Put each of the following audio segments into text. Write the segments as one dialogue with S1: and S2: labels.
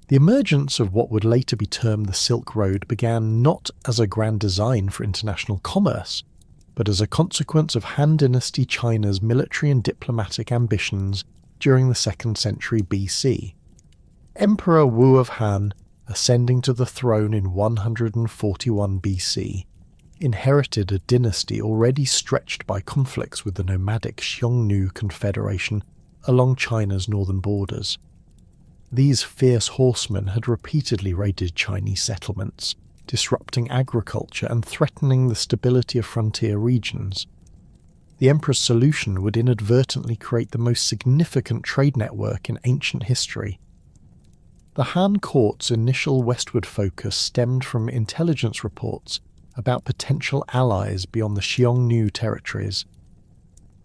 S1: The emergence of what would later be termed the Silk Road began not as a grand design for international commerce, but as a consequence of Han Dynasty China's military and diplomatic ambitions during the 2nd century BC. Emperor Wu of Han, ascending to the throne in 141 BC, inherited a dynasty already stretched by conflicts with the nomadic Xiongnu Confederation along China's northern borders. These fierce horsemen had repeatedly raided Chinese settlements, disrupting agriculture and threatening the stability of frontier regions. The emperor's solution would inadvertently create the most significant trade network in ancient history. The Han court's initial westward focus stemmed from intelligence reports about potential allies beyond the Xiongnu territories.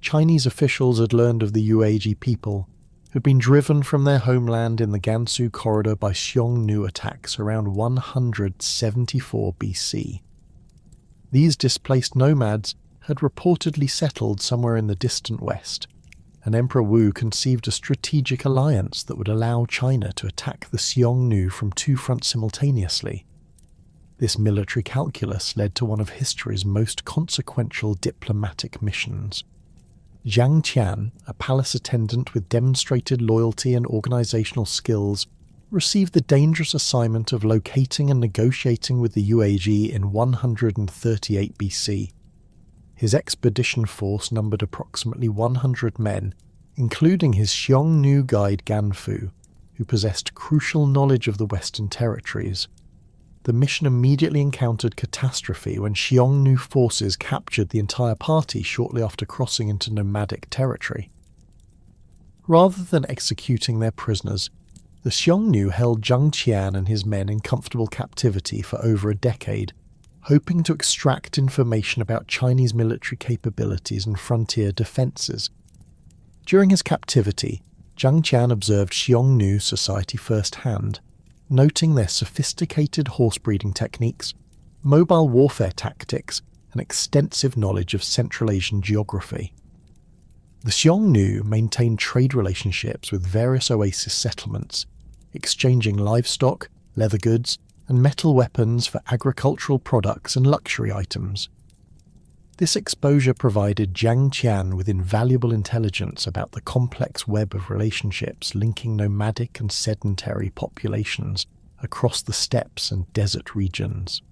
S1: Chinese officials had learned of the Yuezhi people, who had been driven from their homeland in the Gansu corridor by Xiongnu attacks around 174 BC. These displaced nomads had reportedly settled somewhere in the distant west, and Emperor Wu conceived a strategic alliance that would allow China to attack the Xiongnu from two fronts simultaneously. This military calculus led to one of history's most consequential diplomatic missions. Zhang Qian, a palace attendant with demonstrated loyalty and organizational skills, received the dangerous assignment of locating and negotiating with the Yuezhi in 138 BC. His expedition force numbered approximately 100 men, including his Xiongnu guide Ganfu, who possessed crucial knowledge of the Western territories. The mission immediately encountered catastrophe when Xiongnu forces captured the entire party shortly after crossing into nomadic territory. Rather than executing their prisoners, the Xiongnu held Zhang Qian and his men in comfortable captivity for over a decade, hoping to extract information about Chinese military capabilities and frontier defences. During his captivity, Zhang Qian observed Xiongnu society firsthand, noting their sophisticated horse-breeding techniques, mobile warfare tactics, and extensive knowledge of Central Asian geography. The Xiongnu maintained trade relationships with various oasis settlements, exchanging livestock, leather goods, and metal weapons for agricultural products and luxury items. This exposure provided Zhang Qian with invaluable intelligence about the complex web of relationships linking nomadic and sedentary populations across the steppes and desert regions.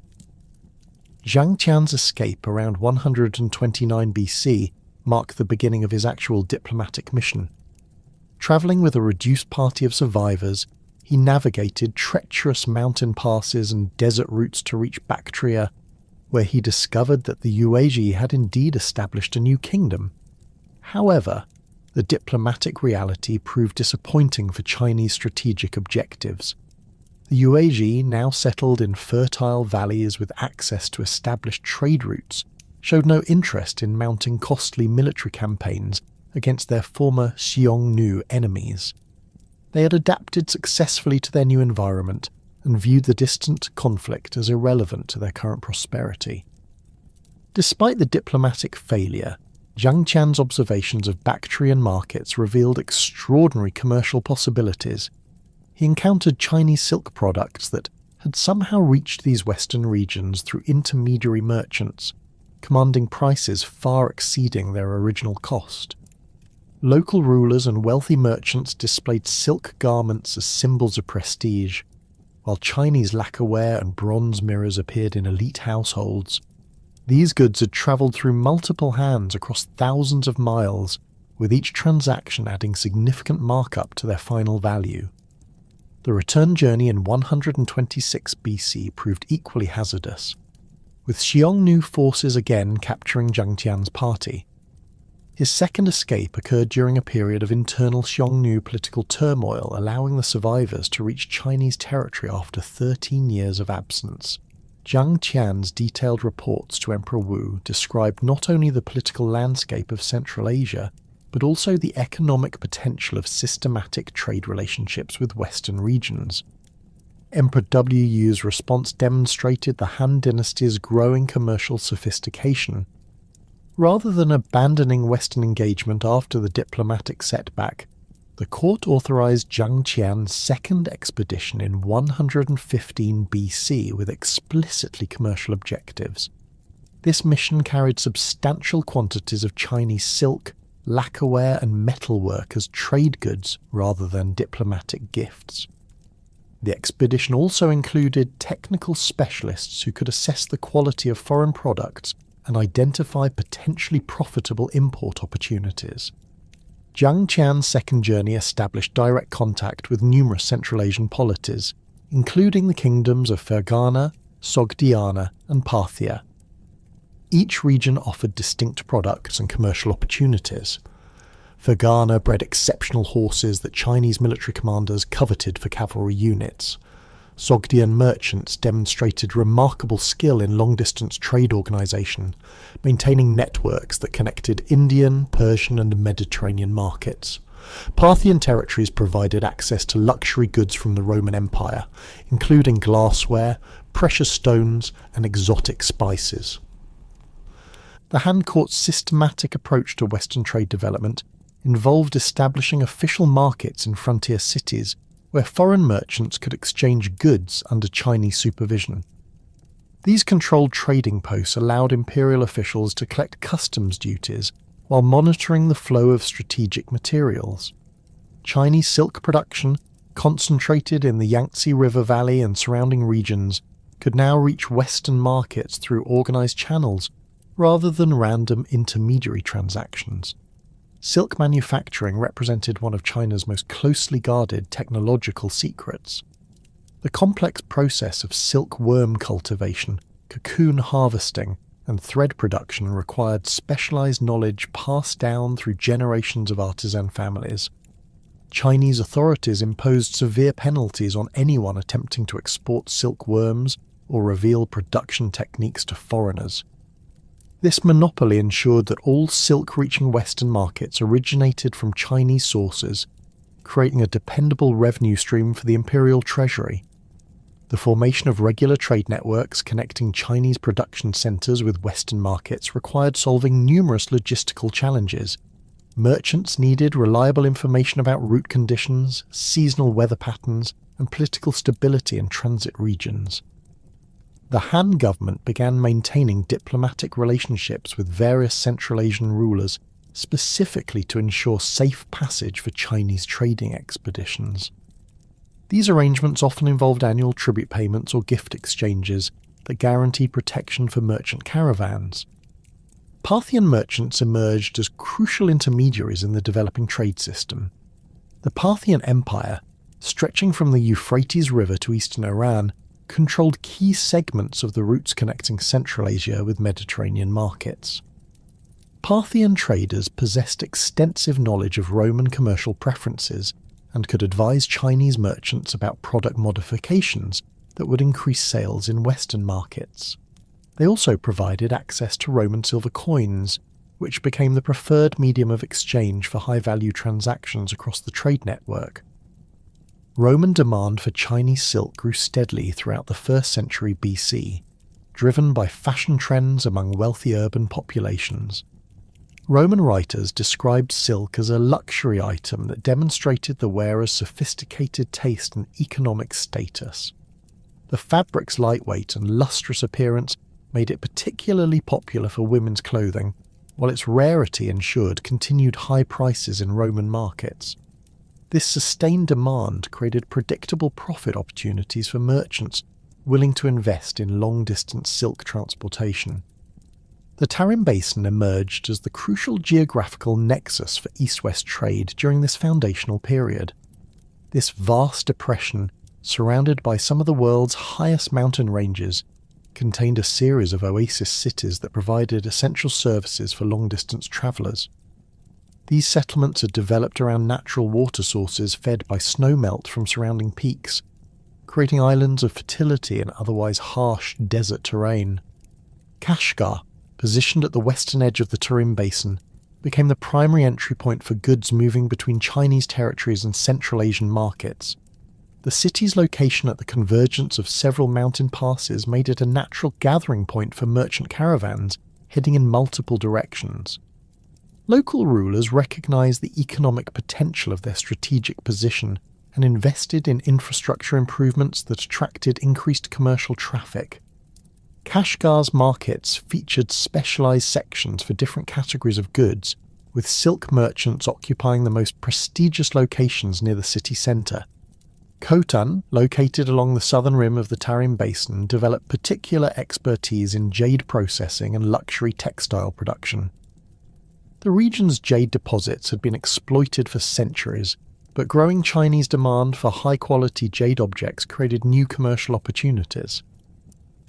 S1: Zhang Qian's escape around 129 BC marked the beginning of his actual diplomatic mission. Travelling with a reduced party of survivors, he navigated treacherous mountain passes and desert routes to reach Bactria, where he discovered that the Yuezhi had indeed established a new kingdom. However, the diplomatic reality proved disappointing for Chinese strategic objectives. The Yuezhi, now settled in fertile valleys with access to established trade routes, showed no interest in mounting costly military campaigns against their former Xiongnu enemies. They had adapted successfully to their new environment and viewed the distant conflict as irrelevant to their current prosperity. Despite the diplomatic failure, Zhang Qian's observations of Bactrian markets revealed extraordinary commercial possibilities. He encountered Chinese silk products that had somehow reached these western regions through intermediary merchants, commanding prices far exceeding their original cost. Local rulers and wealthy merchants displayed silk garments as symbols of prestige, while Chinese lacquerware and bronze mirrors appeared in elite households. These goods had travelled through multiple hands across thousands of miles, with each transaction adding significant markup to their final value. The return journey in 126 BC proved equally hazardous, with Xiongnu forces again capturing Zhang Qian's party. His second escape occurred during a period of internal Xiongnu political turmoil, allowing the survivors to reach Chinese territory after 13 years of absence. Zhang Qian's detailed reports to Emperor Wu described not only the political landscape of Central Asia, but also the economic potential of systematic trade relationships with Western regions. Emperor Wu's response demonstrated the Han dynasty's growing commercial sophistication. Rather than abandoning Western engagement after the diplomatic setback, the the court authorized Zhang Qian's second expedition in 115 BC with explicitly commercial objectives. This mission carried substantial quantities of Chinese silk, lacquerware and metalwork as trade goods rather than diplomatic gifts. The expedition also included technical specialists who could assess the quality of foreign products and identify potentially profitable import opportunities. Zhang Qian's second journey established direct contact with numerous Central Asian polities, including the kingdoms of Fergana, Sogdiana and Parthia. Each region offered distinct products and commercial opportunities. Fergana bred exceptional horses that Chinese military commanders coveted for cavalry units. Sogdian merchants demonstrated remarkable skill in long-distance trade organisation, maintaining networks that connected Indian, Persian and Mediterranean markets. Parthian territories provided access to luxury goods from the Roman Empire, including glassware, precious stones and exotic spices. The Han Court's systematic approach to Western trade development involved establishing official markets in frontier cities where foreign merchants could exchange goods under Chinese supervision. These controlled trading posts allowed imperial officials to collect customs duties while monitoring the flow of strategic materials. Chinese silk production, concentrated in the Yangtze River Valley and surrounding regions, could now reach Western markets through organized channels rather than random intermediary transactions. Silk manufacturing represented one of China's most closely guarded technological secrets. The complex process of silkworm cultivation, cocoon harvesting, and thread production required specialized knowledge passed down through generations of artisan families. Chinese authorities imposed severe penalties on anyone attempting to export silkworms or reveal production techniques to foreigners. This monopoly ensured that all silk reaching Western markets originated from Chinese sources, creating a dependable revenue stream for the imperial treasury. The formation of regular trade networks connecting Chinese production centres with Western markets required solving numerous logistical challenges. Merchants needed reliable information about route conditions, seasonal weather patterns, and political stability in transit regions. The Han government began maintaining diplomatic relationships with various Central Asian rulers, specifically to ensure safe passage for Chinese trading expeditions. These arrangements often involved annual tribute payments or gift exchanges that guaranteed protection for merchant caravans. Parthian merchants emerged as crucial intermediaries in the developing trade system. The Parthian Empire, stretching from the Euphrates River to eastern Iran, controlled key segments of the routes connecting Central Asia with Mediterranean markets. Parthian traders possessed extensive knowledge of Roman commercial preferences and could advise Chinese merchants about product modifications that would increase sales in Western markets. They also provided access to Roman silver coins, which became the preferred medium of exchange for high-value transactions across the trade network. Roman demand for Chinese silk grew steadily throughout the 1st century BC, driven by fashion trends among wealthy urban populations. Roman writers described silk as a luxury item that demonstrated the wearer's sophisticated taste and economic status. The fabric's lightweight and lustrous appearance made it particularly popular for women's clothing, while its rarity ensured continued high prices in Roman markets. This sustained demand created predictable profit opportunities for merchants willing to invest in long-distance silk transportation. The Tarim Basin emerged as the crucial geographical nexus for east-west trade during this foundational period. This vast depression, surrounded by some of the world's highest mountain ranges, contained a series of oasis cities that provided essential services for long-distance travellers. These settlements had developed around natural water sources fed by snowmelt from surrounding peaks, creating islands of fertility in otherwise harsh desert terrain. Kashgar, positioned at the western edge of the Tarim Basin, became the primary entry point for goods moving between Chinese territories and Central Asian markets. The city's location at the convergence of several mountain passes made it a natural gathering point for merchant caravans heading in multiple directions. Local rulers recognized the economic potential of their strategic position and invested in infrastructure improvements that attracted increased commercial traffic. Kashgar's markets featured specialized sections for different categories of goods, with silk merchants occupying the most prestigious locations near the city centre. Khotan, located along the southern rim of the Tarim Basin, developed particular expertise in jade processing and luxury textile production. The region's jade deposits had been exploited for centuries, but growing Chinese demand for high-quality jade objects created new commercial opportunities.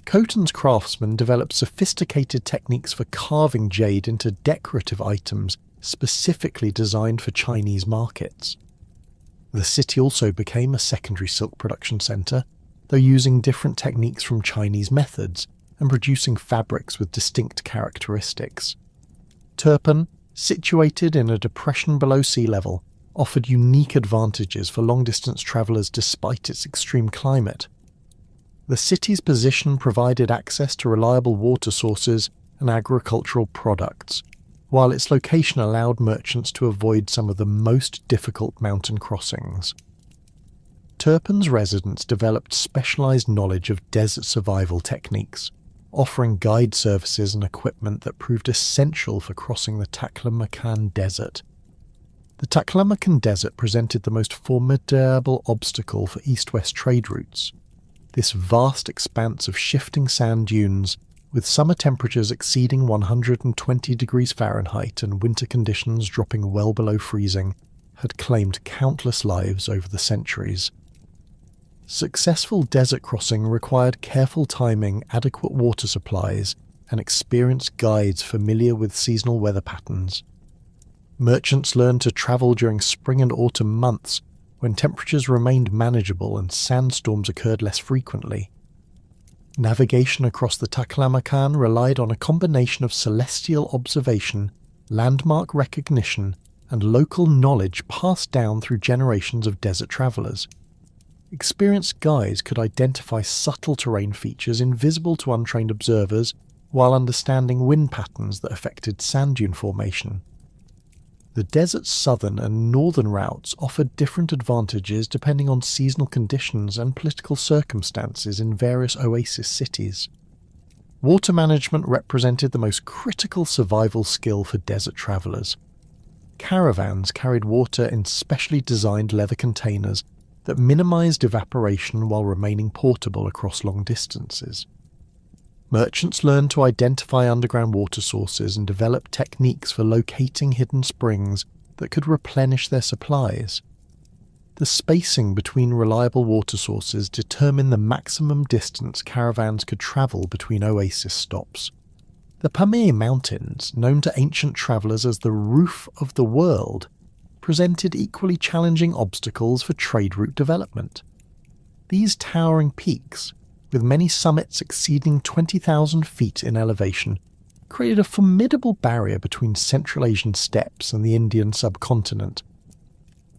S1: Khotan's craftsmen developed sophisticated techniques for carving jade into decorative items specifically designed for Chinese markets. The city also became a secondary silk production centre, though using different techniques from Chinese methods and producing fabrics with distinct characteristics. Turpan, situated in a depression below sea level, offered unique advantages for long-distance travellers despite its extreme climate. The city's position provided access to reliable water sources and agricultural products, while its location allowed merchants to avoid some of the most difficult mountain crossings. Turpan's residents developed specialized knowledge of desert survival techniques, offering guide services and equipment that proved essential for crossing the Taklamakan Desert. The Taklamakan Desert presented the most formidable obstacle for east-west trade routes. This vast expanse of shifting sand dunes, with summer temperatures exceeding 120 degrees Fahrenheit and winter conditions dropping well below freezing, had claimed countless lives over the centuries. Successful desert crossing required careful timing, adequate water supplies, and experienced guides familiar with seasonal weather patterns. Merchants learned to travel during spring and autumn months, when temperatures remained manageable and sandstorms occurred less frequently. Navigation across the Taklamakan relied on a combination of celestial observation, landmark recognition, and local knowledge passed down through generations of desert travellers. Experienced guides could identify subtle terrain features invisible to untrained observers while understanding wind patterns that affected sand dune formation. The desert's southern and northern routes offered different advantages depending on seasonal conditions and political circumstances in various oasis cities. Water management represented the most critical survival skill for desert travellers. Caravans carried water in specially designed leather containers that minimized evaporation while remaining portable across long distances. Merchants learned to identify underground water sources and develop techniques for locating hidden springs that could replenish their supplies. The spacing between reliable water sources determined the maximum distance caravans could travel between oasis stops. The Pamir Mountains, known to ancient travellers as the roof of the world, presented equally challenging obstacles for trade route development. These towering peaks, with many summits exceeding 20,000 feet in elevation, created a formidable barrier between Central Asian steppes and the Indian subcontinent.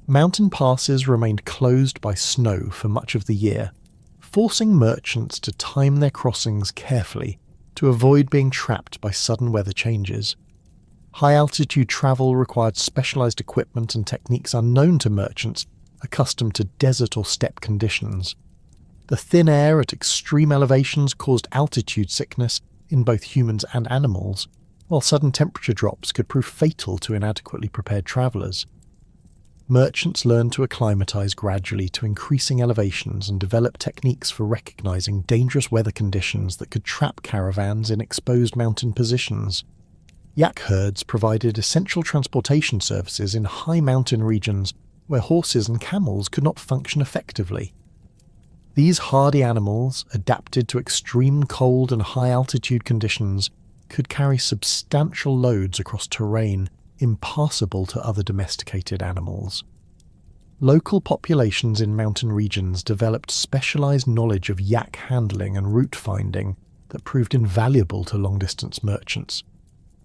S1: Mountain passes remained closed by snow for much of the year, forcing merchants to time their crossings carefully to avoid being trapped by sudden weather changes. High-altitude travel required specialized equipment and techniques unknown to merchants accustomed to desert or steppe conditions. The thin air at extreme elevations caused altitude sickness in both humans and animals, while sudden temperature drops could prove fatal to inadequately prepared travellers. Merchants learned to acclimatise gradually to increasing elevations and develop techniques for recognising dangerous weather conditions that could trap caravans in exposed mountain positions. Yak herds provided essential transportation services in high mountain regions where horses and camels could not function effectively. These hardy animals, adapted to extreme cold and high-altitude conditions, could carry substantial loads across terrain impassable to other domesticated animals. Local populations in mountain regions developed specialized knowledge of yak handling and route finding that proved invaluable to long-distance merchants.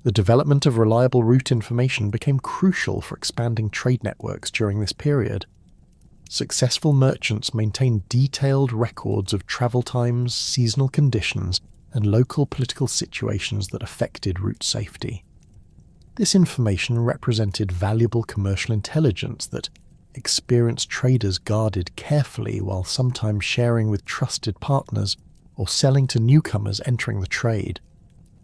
S1: The development of reliable route information became crucial for expanding trade networks during this period. Successful merchants maintained detailed records of travel times, seasonal conditions, and local political situations that affected route safety. This information represented valuable commercial intelligence that experienced traders guarded carefully while sometimes sharing with trusted partners or selling to newcomers entering the trade.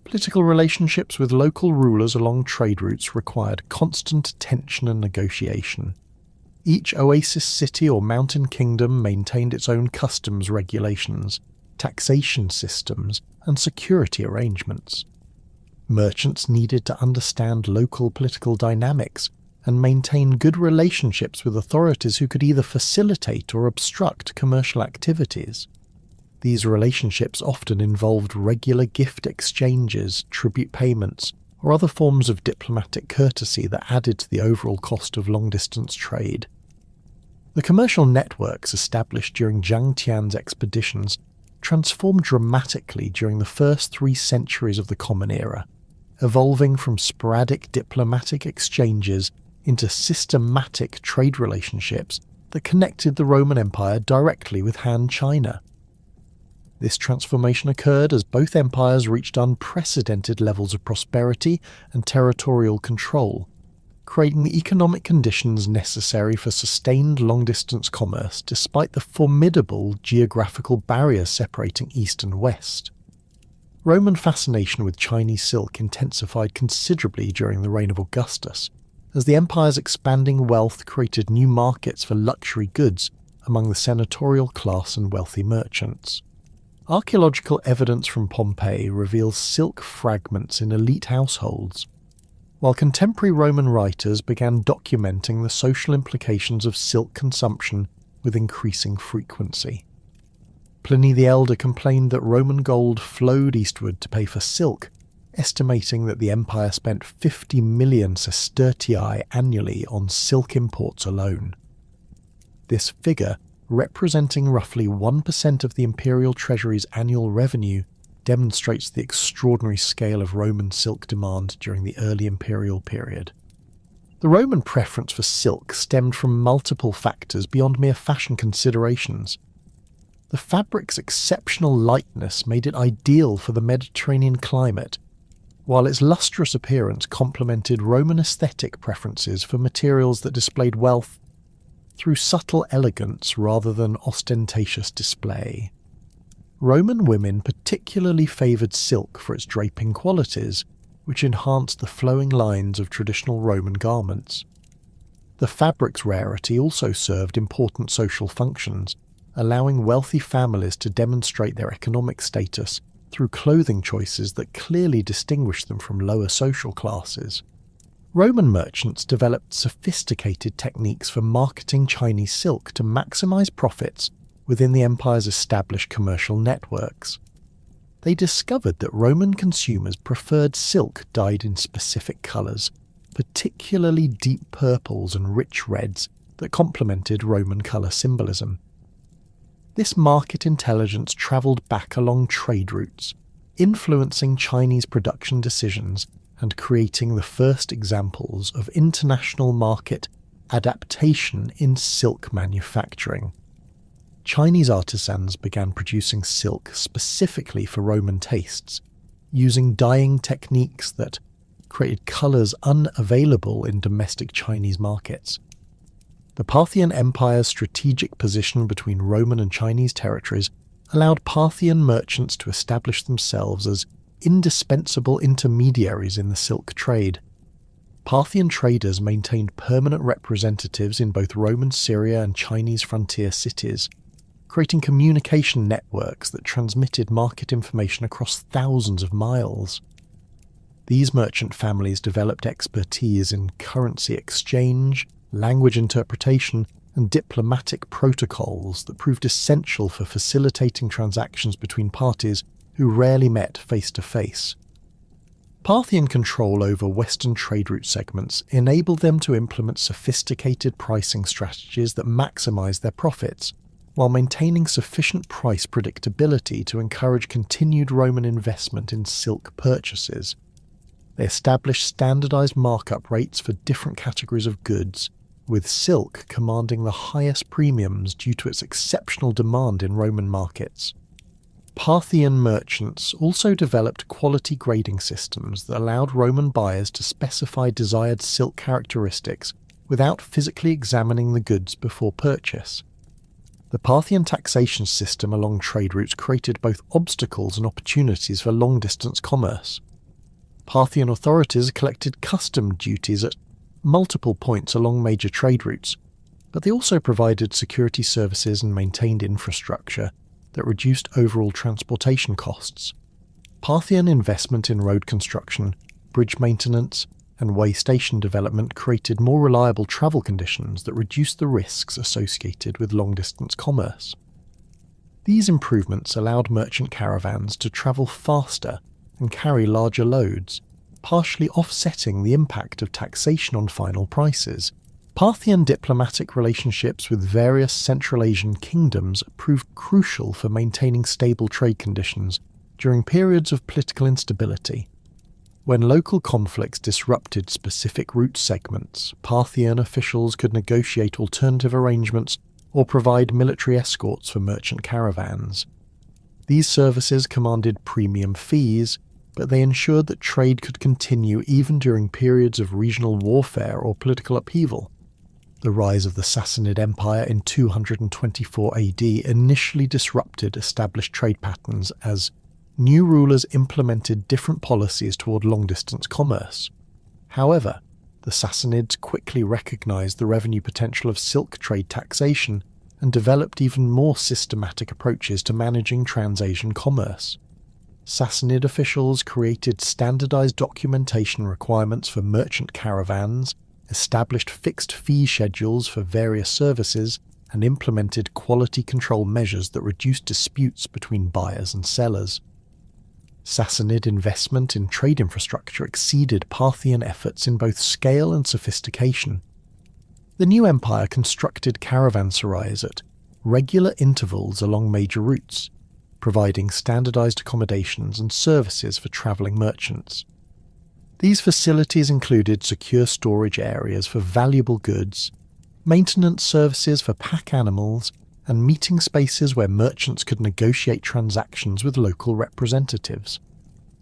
S1: Political relationships with local rulers along trade routes required constant attention and negotiation. Each oasis city or mountain kingdom maintained its own customs regulations, taxation systems, and security arrangements. Merchants needed to understand local political dynamics and maintain good relationships with authorities who could either facilitate or obstruct commercial activities. These relationships often involved regular gift exchanges, tribute payments, or other forms of diplomatic courtesy that added to the overall cost of long-distance trade. The commercial networks established during Zhang Tian's expeditions transformed dramatically during the first 3 centuries of the Common Era, evolving from sporadic diplomatic exchanges into systematic trade relationships that connected the Roman Empire directly with Han China. This transformation occurred as both empires reached unprecedented levels of prosperity and territorial control, creating the economic conditions necessary for sustained long-distance commerce despite the formidable geographical barriers separating East and West. Roman fascination with Chinese silk intensified considerably during the reign of Augustus, as the empire's expanding wealth created new markets for luxury goods among the senatorial class and wealthy merchants. Archaeological evidence from Pompeii reveals silk fragments in elite households, while contemporary Roman writers began documenting the social implications of silk consumption with increasing frequency. Pliny the Elder complained that Roman gold flowed eastward to pay for silk, estimating that the empire spent 50 million sestertii annually on silk imports alone. This figure, representing roughly 1% of the imperial treasury's annual revenue, demonstrates the extraordinary scale of Roman silk demand during the early imperial period. The Roman preference for silk stemmed from multiple factors beyond mere fashion considerations. The fabric's exceptional lightness made it ideal for the Mediterranean climate, while its lustrous appearance complemented Roman aesthetic preferences for materials that displayed wealth through subtle elegance rather than ostentatious display. Roman women particularly favoured silk for its draping qualities, which enhanced the flowing lines of traditional Roman garments. The fabric's rarity also served important social functions, allowing wealthy families to demonstrate their economic status through clothing choices that clearly distinguished them from lower social classes. Roman merchants developed sophisticated techniques for marketing Chinese silk to maximize profits within the empire's established commercial networks. They discovered that Roman consumers preferred silk dyed in specific colors, particularly deep purples and rich reds that complemented Roman color symbolism. This market intelligence traveled back along trade routes, influencing Chinese production decisions and creating the first examples of international market adaptation in silk manufacturing. Chinese artisans began producing silk specifically for Roman tastes, using dyeing techniques that created colours unavailable in domestic Chinese markets. The Parthian Empire's strategic position between Roman and Chinese territories allowed Parthian merchants to establish themselves as indispensable intermediaries in the silk trade. Parthian traders maintained permanent representatives in both Roman Syria and Chinese frontier cities, creating communication networks that transmitted market information across thousands of miles. These merchant families developed expertise in currency exchange, language interpretation, and diplomatic protocols that proved essential for facilitating transactions between parties who rarely met face-to-face. Parthian control over Western trade route segments enabled them to implement sophisticated pricing strategies that maximized their profits, while maintaining sufficient price predictability to encourage continued Roman investment in silk purchases. They established standardized markup rates for different categories of goods, with silk commanding the highest premiums due to its exceptional demand in Roman markets. Parthian merchants also developed quality grading systems that allowed Roman buyers to specify desired silk characteristics without physically examining the goods before purchase. The Parthian taxation system along trade routes created both obstacles and opportunities for long-distance commerce. Parthian authorities collected custom duties at multiple points along major trade routes, but they also provided security services and maintained infrastructure that reduced overall transportation costs. Parthian investment in road construction, bridge maintenance, and way station development created more reliable travel conditions that reduced the risks associated with long-distance commerce. These improvements allowed merchant caravans to travel faster and carry larger loads, partially offsetting the impact of taxation on final prices. Parthian diplomatic relationships with various Central Asian kingdoms proved crucial for maintaining stable trade conditions during periods of political instability. When local conflicts disrupted specific route segments, Parthian officials could negotiate alternative arrangements or provide military escorts for merchant caravans. These services commanded premium fees, but they ensured that trade could continue even during periods of regional warfare or political upheaval. The rise of the Sassanid Empire in 224 AD initially disrupted established trade patterns as new rulers implemented different policies toward long-distance commerce. However, the Sassanids quickly recognized the revenue potential of silk trade taxation and developed even more systematic approaches to managing trans-Asian commerce. Sassanid officials created standardized documentation requirements for merchant caravans, established fixed fee schedules for various services, and implemented quality control measures that reduced disputes between buyers and sellers. Sassanid investment in trade infrastructure exceeded Parthian efforts in both scale and sophistication. The new empire constructed caravanserais at regular intervals along major routes, providing standardized accommodations and services for traveling merchants. These facilities included secure storage areas for valuable goods, maintenance services for pack animals, and meeting spaces where merchants could negotiate transactions with local representatives.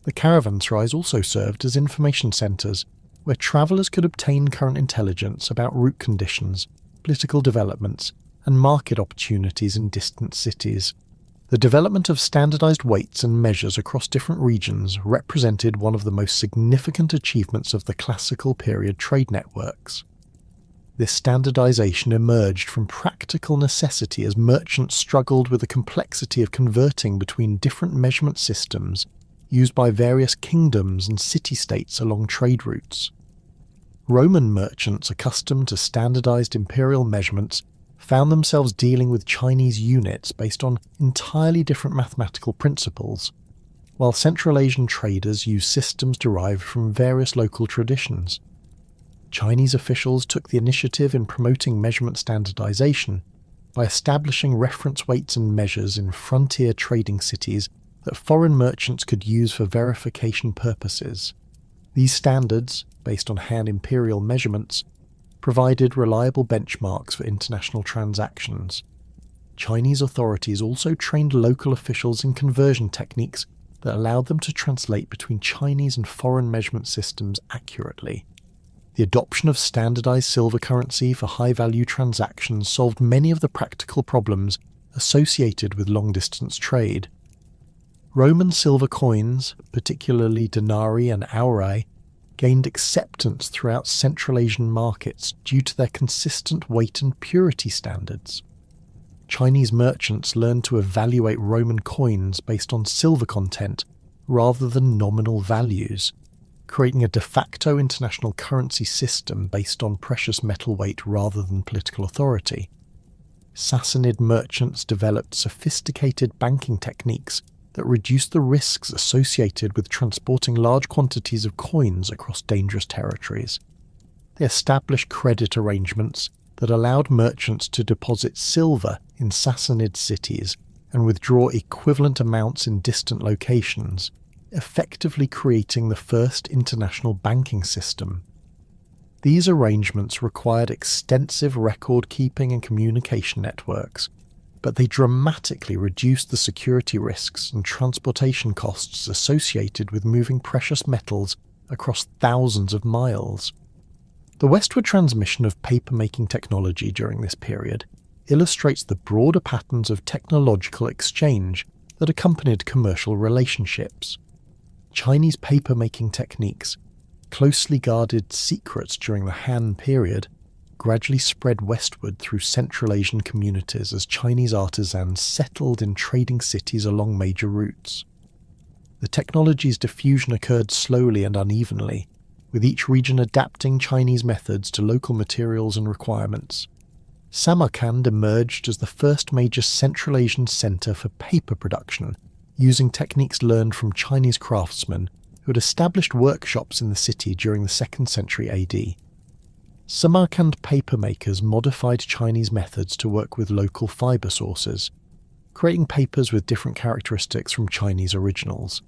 S1: The caravanserais also served as information centres, where travellers could obtain current intelligence about route conditions, political developments, and market opportunities in distant cities. The development of standardized weights and measures across different regions represented one of the most significant achievements of the classical period trade networks. This standardization emerged from practical necessity as merchants struggled with the complexity of converting between different measurement systems used by various kingdoms and city-states along trade routes. Roman merchants accustomed to standardized imperial measurements found themselves dealing with Chinese units based on entirely different mathematical principles, while Central Asian traders used systems derived from various local traditions. Chinese officials took the initiative in promoting measurement standardization by establishing reference weights and measures in frontier trading cities that foreign merchants could use for verification purposes. These standards, based on Han imperial measurements, provided reliable benchmarks for international transactions. Chinese authorities also trained local officials in conversion techniques that allowed them to translate between Chinese and foreign measurement systems accurately. The adoption of standardized silver currency for high-value transactions solved many of the practical problems associated with long-distance trade. Roman silver coins, particularly denarii and aurae, gained acceptance throughout Central Asian markets due to their consistent weight and purity standards. Chinese merchants learned to evaluate Roman coins based on silver content rather than nominal values, creating a de facto international currency system based on precious metal weight rather than political authority. Sassanid merchants developed sophisticated banking techniques that reduced the risks associated with transporting large quantities of coins across dangerous territories. They established credit arrangements that allowed merchants to deposit silver in Sassanid cities and withdraw equivalent amounts in distant locations, effectively creating the first international banking system. These arrangements required extensive record-keeping and communication networks, but they dramatically reduced the security risks and transportation costs associated with moving precious metals across thousands of miles. The westward transmission of paper-making technology during this period illustrates the broader patterns of technological exchange that accompanied commercial relationships. Chinese paper-making techniques, closely guarded secrets during the Han period, gradually spread westward through Central Asian communities as Chinese artisans settled in trading cities along major routes. The technology's diffusion occurred slowly and unevenly, with each region adapting Chinese methods to local materials and requirements. Samarkand emerged as the first major Central Asian centre for paper production, using techniques learned from Chinese craftsmen who had established workshops in the city during the 2nd century AD. Samarkand papermakers modified Chinese methods to work with local fibre sources, creating papers with different characteristics from Chinese originals.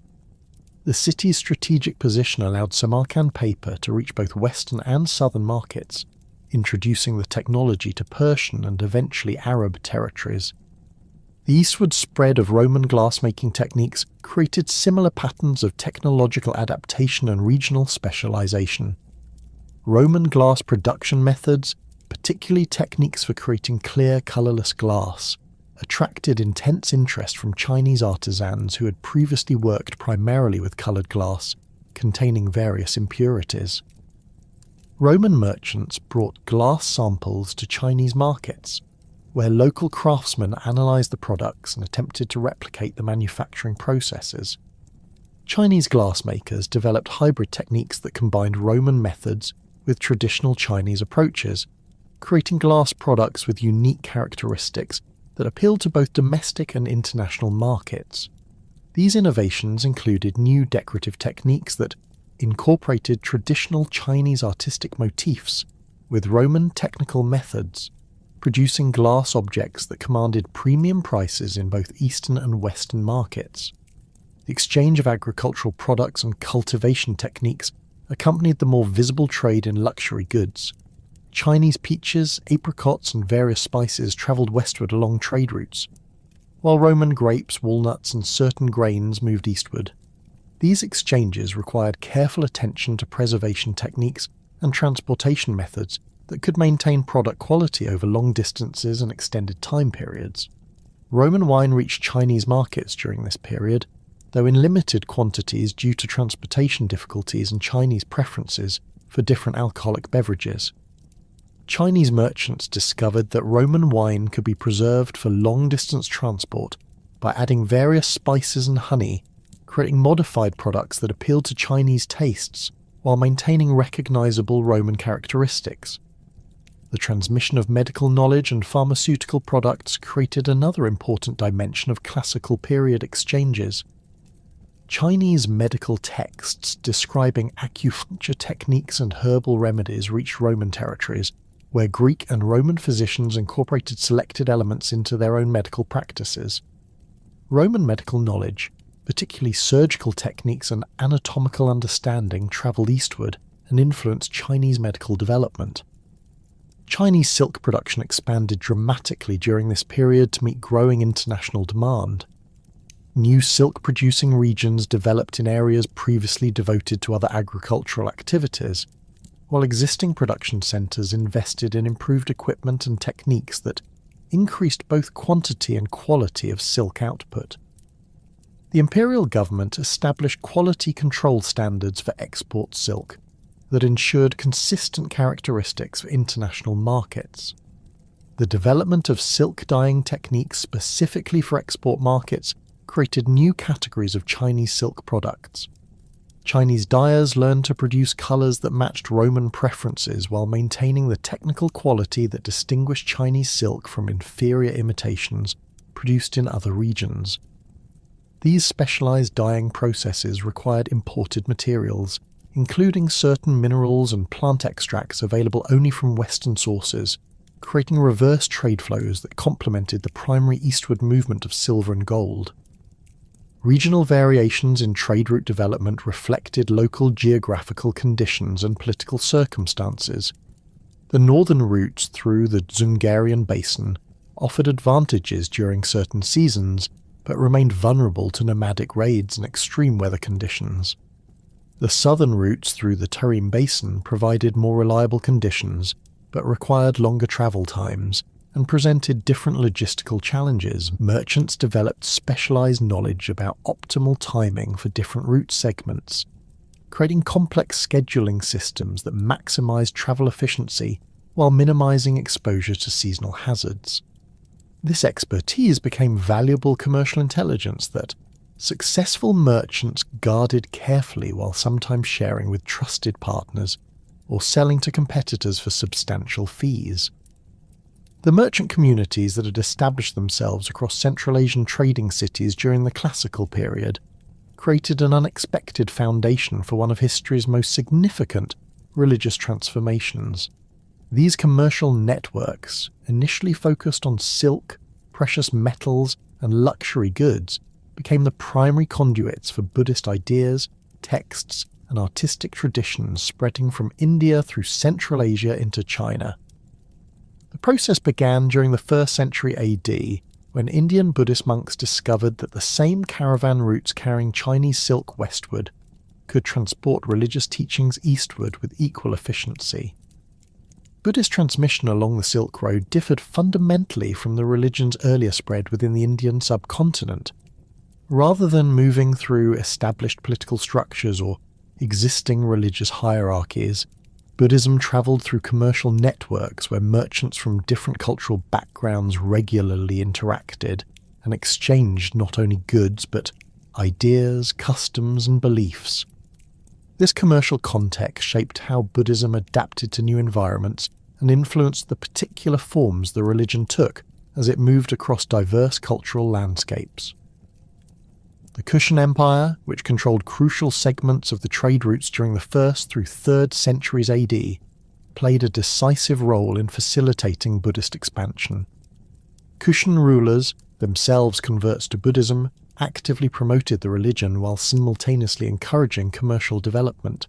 S1: The city's strategic position allowed Samarkand paper to reach both Western and Southern markets, introducing the technology to Persian and eventually Arab territories. The eastward spread of Roman glassmaking techniques created similar patterns of technological adaptation and regional specialization. Roman glass production methods, particularly techniques for creating clear, colourless glass, attracted intense interest from Chinese artisans who had previously worked primarily with coloured glass, containing various impurities. Roman merchants brought glass samples to Chinese markets, where local craftsmen analysed the products and attempted to replicate the manufacturing processes. Chinese glassmakers developed hybrid techniques that combined Roman methods with traditional Chinese approaches, creating glass products with unique characteristics that appealed to both domestic and international markets. These innovations included new decorative techniques that incorporated traditional Chinese artistic motifs with Roman technical methods, producing glass objects that commanded premium prices in both Eastern and Western markets. The exchange of agricultural products and cultivation techniques accompanied the more visible trade in luxury goods. Chinese peaches, apricots, and various spices travelled westward along trade routes, while Roman grapes, walnuts, and certain grains moved eastward. These exchanges required careful attention to preservation techniques and transportation methods that could maintain product quality over long distances and extended time periods. Roman wine reached Chinese markets during this period, though in limited quantities due to transportation difficulties and Chinese preferences for different alcoholic beverages. Chinese merchants discovered that Roman wine could be preserved for long-distance transport by adding various spices and honey, creating modified products that appealed to Chinese tastes while maintaining recognizable Roman characteristics. The transmission of medical knowledge and pharmaceutical products created another important dimension of classical period exchanges. Chinese medical texts describing acupuncture techniques and herbal remedies reached Roman territories, where Greek and Roman physicians incorporated selected elements into their own medical practices. Roman medical knowledge, particularly surgical techniques and anatomical understanding, travelled eastward and influenced Chinese medical development. Chinese silk production expanded dramatically during this period to meet growing international demand. New silk-producing regions developed in areas previously devoted to other agricultural activities, while existing production centres invested in improved equipment and techniques that increased both quantity and quality of silk output. The imperial government established quality control standards for export silk that ensured consistent characteristics for international markets. The development of silk dyeing techniques specifically for export markets created new categories of Chinese silk products. Chinese dyers learned to produce colours that matched Roman preferences while maintaining the technical quality that distinguished Chinese silk from inferior imitations produced in other regions. These specialised dyeing processes required imported materials, including certain minerals and plant extracts available only from Western sources, creating reverse trade flows that complemented the primary eastward movement of silver and gold. Regional variations in trade route development reflected local geographical conditions and political circumstances. The northern routes through the Zungarian basin offered advantages during certain seasons, but remained vulnerable to nomadic raids and extreme weather conditions. The southern routes through the Tarim Basin provided more reliable conditions, but required longer travel times and presented different logistical challenges. Merchants developed specialized knowledge about optimal timing for different route segments, creating complex scheduling systems that maximized travel efficiency while minimizing exposure to seasonal hazards. This expertise became valuable commercial intelligence that successful merchants guarded carefully, while sometimes sharing with trusted partners or selling to competitors for substantial fees. The merchant communities that had established themselves across Central Asian trading cities during the classical period created an unexpected foundation for one of history's most significant religious transformations. These commercial networks, initially focused on silk, precious metals, and luxury goods, became the primary conduits for Buddhist ideas, texts, and artistic traditions spreading from India through Central Asia into China. The process began during the 1st century AD, when Indian Buddhist monks discovered that the same caravan routes carrying Chinese silk westward could transport religious teachings eastward with equal efficiency. Buddhist transmission along the Silk Road differed fundamentally from the religion's earlier spread within the Indian subcontinent. Rather than moving through established political structures or existing religious hierarchies, Buddhism travelled through commercial networks where merchants from different cultural backgrounds regularly interacted and exchanged not only goods but ideas, customs, and beliefs. This commercial context shaped how Buddhism adapted to new environments and influenced the particular forms the religion took as it moved across diverse cultural landscapes. The Kushan Empire, which controlled crucial segments of the trade routes during the 1st through 3rd centuries AD, played a decisive role in facilitating Buddhist expansion. Kushan rulers, themselves converts to Buddhism, actively promoted the religion while simultaneously encouraging commercial development.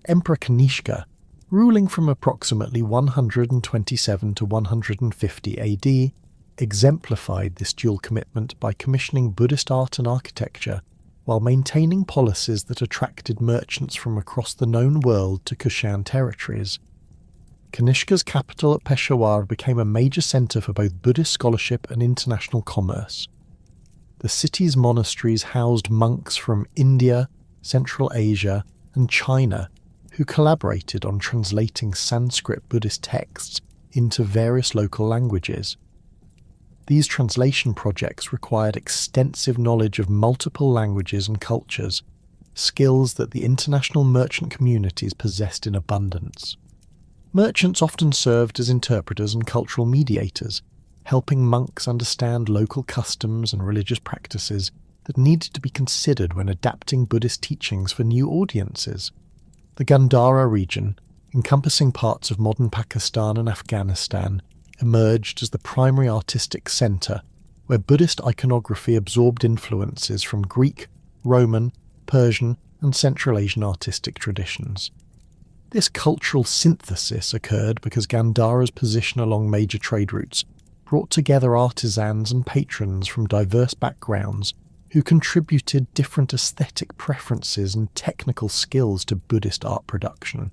S1: Emperor Kanishka, ruling from approximately 127 to 150 AD, exemplified this dual commitment by commissioning Buddhist art and architecture while maintaining policies that attracted merchants from across the known world to Kushan territories. Kanishka's capital at Peshawar became a major centre for both Buddhist scholarship and international commerce. The city's monasteries housed monks from India, Central Asia, and China who collaborated on translating Sanskrit Buddhist texts into various local languages. These translation projects required extensive knowledge of multiple languages and cultures, skills that the international merchant communities possessed in abundance. Merchants often served as interpreters and cultural mediators, helping monks understand local customs and religious practices that needed to be considered when adapting Buddhist teachings for new audiences. The Gandhara region, encompassing parts of modern Pakistan and Afghanistan, emerged as the primary artistic centre, where Buddhist iconography absorbed influences from Greek, Roman, Persian, and Central Asian artistic traditions. This cultural synthesis occurred because Gandhara's position along major trade routes brought together artisans and patrons from diverse backgrounds who contributed different aesthetic preferences and technical skills to Buddhist art production.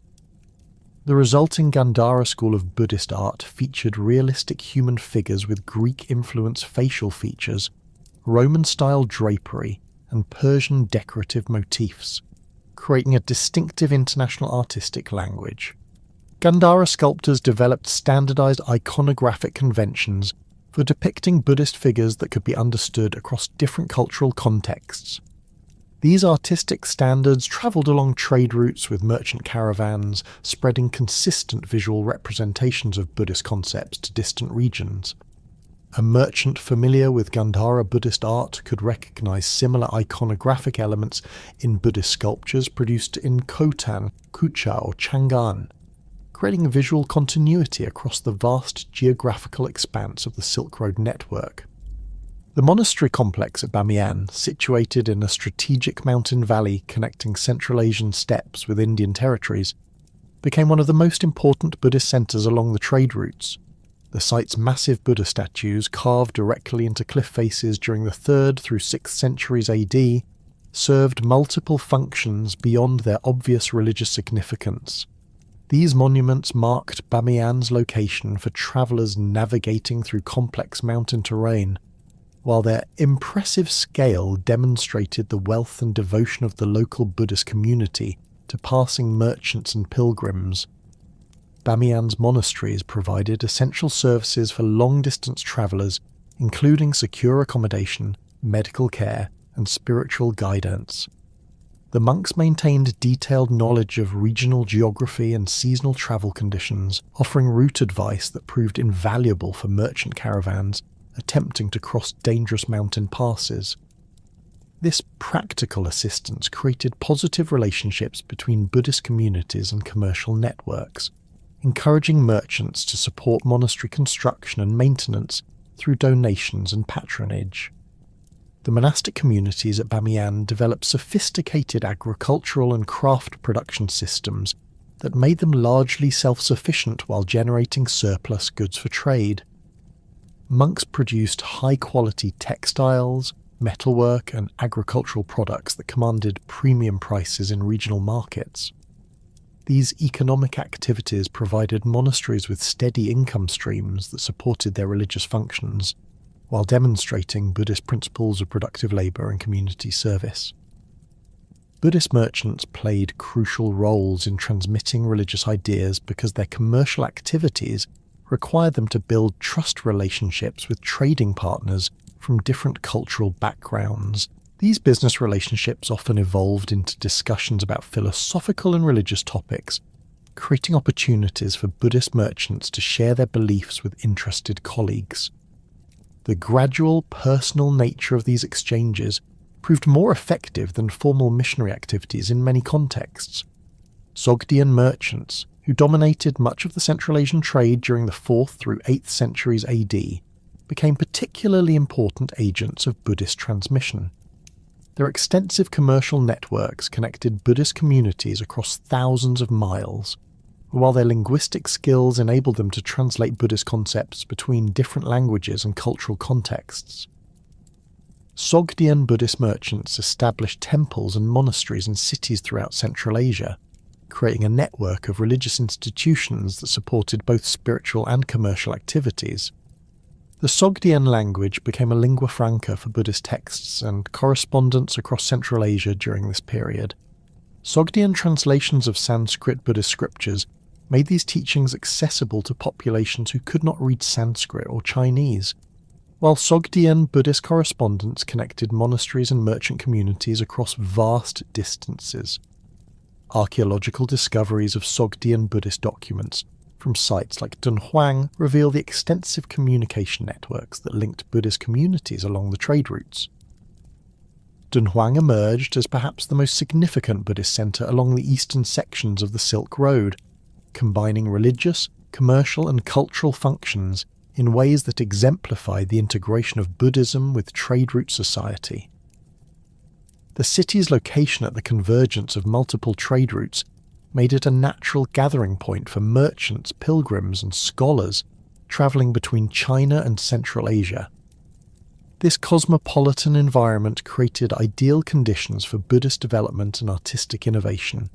S1: The resulting Gandhara school of Buddhist art featured realistic human figures with Greek-influenced facial features, Roman-style drapery, and Persian decorative motifs, creating a distinctive international artistic language. Gandhara sculptors developed standardized iconographic conventions for depicting Buddhist figures that could be understood across different cultural contexts. These artistic standards travelled along trade routes with merchant caravans, spreading consistent visual representations of Buddhist concepts to distant regions. A merchant familiar with Gandhara Buddhist art could recognise similar iconographic elements in Buddhist sculptures produced in Khotan, Kucha or Chang'an, creating visual continuity across the vast geographical expanse of the Silk Road network. The monastery complex at Bamiyan, situated in a strategic mountain valley connecting Central Asian steppes with Indian territories, became one of the most important Buddhist centres along the trade routes. The site's massive Buddha statues, carved directly into cliff faces during the 3rd through 6th centuries AD, served multiple functions beyond their obvious religious significance. These monuments marked Bamiyan's location for travellers navigating through complex mountain terrain, while their impressive scale demonstrated the wealth and devotion of the local Buddhist community to passing merchants and pilgrims. Bamiyan's monasteries provided essential services for long-distance travellers, including secure accommodation, medical care, and spiritual guidance. The monks maintained detailed knowledge of regional geography and seasonal travel conditions, offering route advice that proved invaluable for merchant caravans attempting to cross dangerous mountain passes. This practical assistance created positive relationships between Buddhist communities and commercial networks, encouraging merchants to support monastery construction and maintenance through donations and patronage. The monastic communities at Bamiyan developed sophisticated agricultural and craft production systems that made them largely self-sufficient while generating surplus goods for trade. Monks produced high-quality textiles, metalwork, and agricultural products that commanded premium prices in regional markets. These economic activities provided monasteries with steady income streams that supported their religious functions, while demonstrating Buddhist principles of productive labour and community service. Buddhist merchants played crucial roles in transmitting religious ideas because their commercial activities required them to build trust relationships with trading partners from different cultural backgrounds. These business relationships often evolved into discussions about philosophical and religious topics, creating opportunities for Buddhist merchants to share their beliefs with interested colleagues. The gradual, personal nature of these exchanges proved more effective than formal missionary activities in many contexts. Sogdian merchants, who dominated much of the Central Asian trade during the 4th through 8th centuries AD, became particularly important agents of Buddhist transmission. Their extensive commercial networks connected Buddhist communities across thousands of miles, while their linguistic skills enabled them to translate Buddhist concepts between different languages and cultural contexts. Sogdian Buddhist merchants established temples and monasteries in cities throughout Central Asia, creating a network of religious institutions that supported both spiritual and commercial activities. The Sogdian language became a lingua franca for Buddhist texts and correspondence across Central Asia during this period. Sogdian translations of Sanskrit Buddhist scriptures made these teachings accessible to populations who could not read Sanskrit or Chinese, while Sogdian Buddhist correspondence connected monasteries and merchant communities across vast distances. Archaeological discoveries of Sogdian Buddhist documents from sites like Dunhuang reveal the extensive communication networks that linked Buddhist communities along the trade routes. Dunhuang emerged as perhaps the most significant Buddhist centre along the eastern sections of the Silk Road, combining religious, commercial and cultural functions in ways that exemplified the integration of Buddhism with trade route society. The city's location at the convergence of multiple trade routes made it a natural gathering point for merchants, pilgrims and scholars travelling between China and Central Asia. This cosmopolitan environment created ideal conditions for Buddhist development and artistic innovation.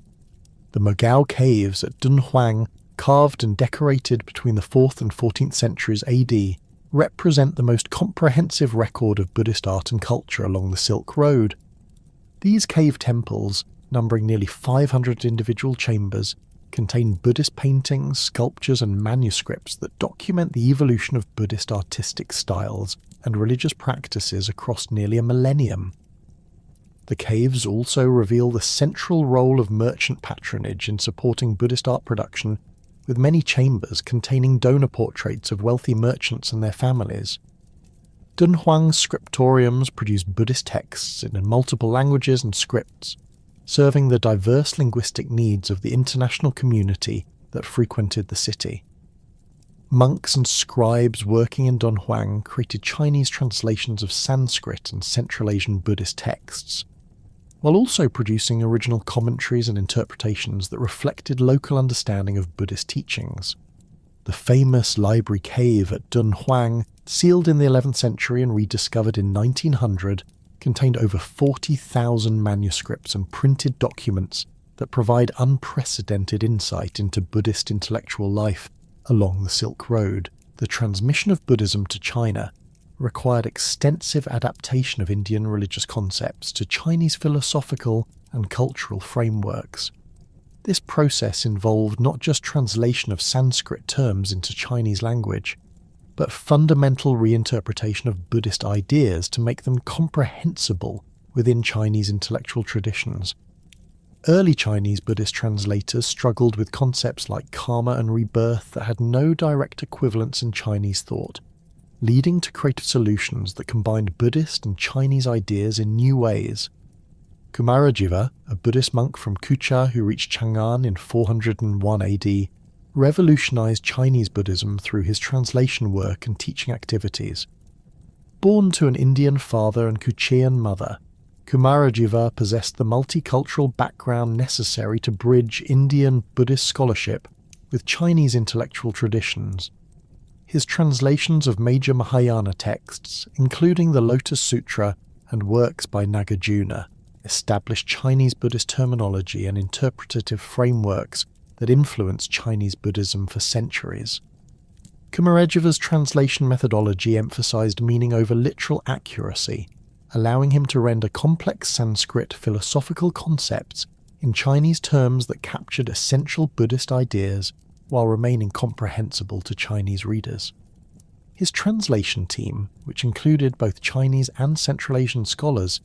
S1: The Mogao caves at Dunhuang, carved and decorated between the 4th and 14th centuries AD, represent the most comprehensive record of Buddhist art and culture along the Silk Road. These cave temples, numbering nearly 500 individual chambers, contain Buddhist paintings, sculptures and manuscripts that document the evolution of Buddhist artistic styles and religious practices across nearly a millennium. The caves also reveal the central role of merchant patronage in supporting Buddhist art production, with many chambers containing donor portraits of wealthy merchants and their families. Dunhuang's scriptoriums produce Buddhist texts in multiple languages and scripts, serving the diverse linguistic needs of the international community that frequented the city. Monks and scribes working in Dunhuang created Chinese translations of Sanskrit and Central Asian Buddhist texts, while also producing original commentaries and interpretations that reflected local understanding of Buddhist teachings. The famous library cave at Dunhuang, sealed in the 11th century and rediscovered in 1900, contained over 40,000 manuscripts and printed documents that provide unprecedented insight into Buddhist intellectual life along the Silk Road. The transmission of Buddhism to China required extensive adaptation of Indian religious concepts to Chinese philosophical and cultural frameworks. This process involved not just translation of Sanskrit terms into Chinese language, but fundamental reinterpretation of Buddhist ideas to make them comprehensible within Chinese intellectual traditions. Early Chinese Buddhist translators struggled with concepts like karma and rebirth that had no direct equivalents in Chinese thought, leading to creative solutions that combined Buddhist and Chinese ideas in new ways. Kumarajiva, a Buddhist monk from Kucha who reached Chang'an in 401 AD, revolutionized Chinese Buddhism through his translation work and teaching activities. Born to an Indian father and Kuchean mother, Kumarajiva possessed the multicultural background necessary to bridge Indian Buddhist scholarship with Chinese intellectual traditions. His translations of major Mahayana texts, including the Lotus Sutra and works by Nagarjuna, established Chinese Buddhist terminology and interpretative frameworks that influenced Chinese Buddhism for centuries. Kumarajiva's translation methodology emphasized meaning over literal accuracy, allowing him to render complex Sanskrit philosophical concepts in Chinese terms that captured essential Buddhist ideas while remaining comprehensible to Chinese readers. His translation team, which included both Chinese and Central Asian scholars,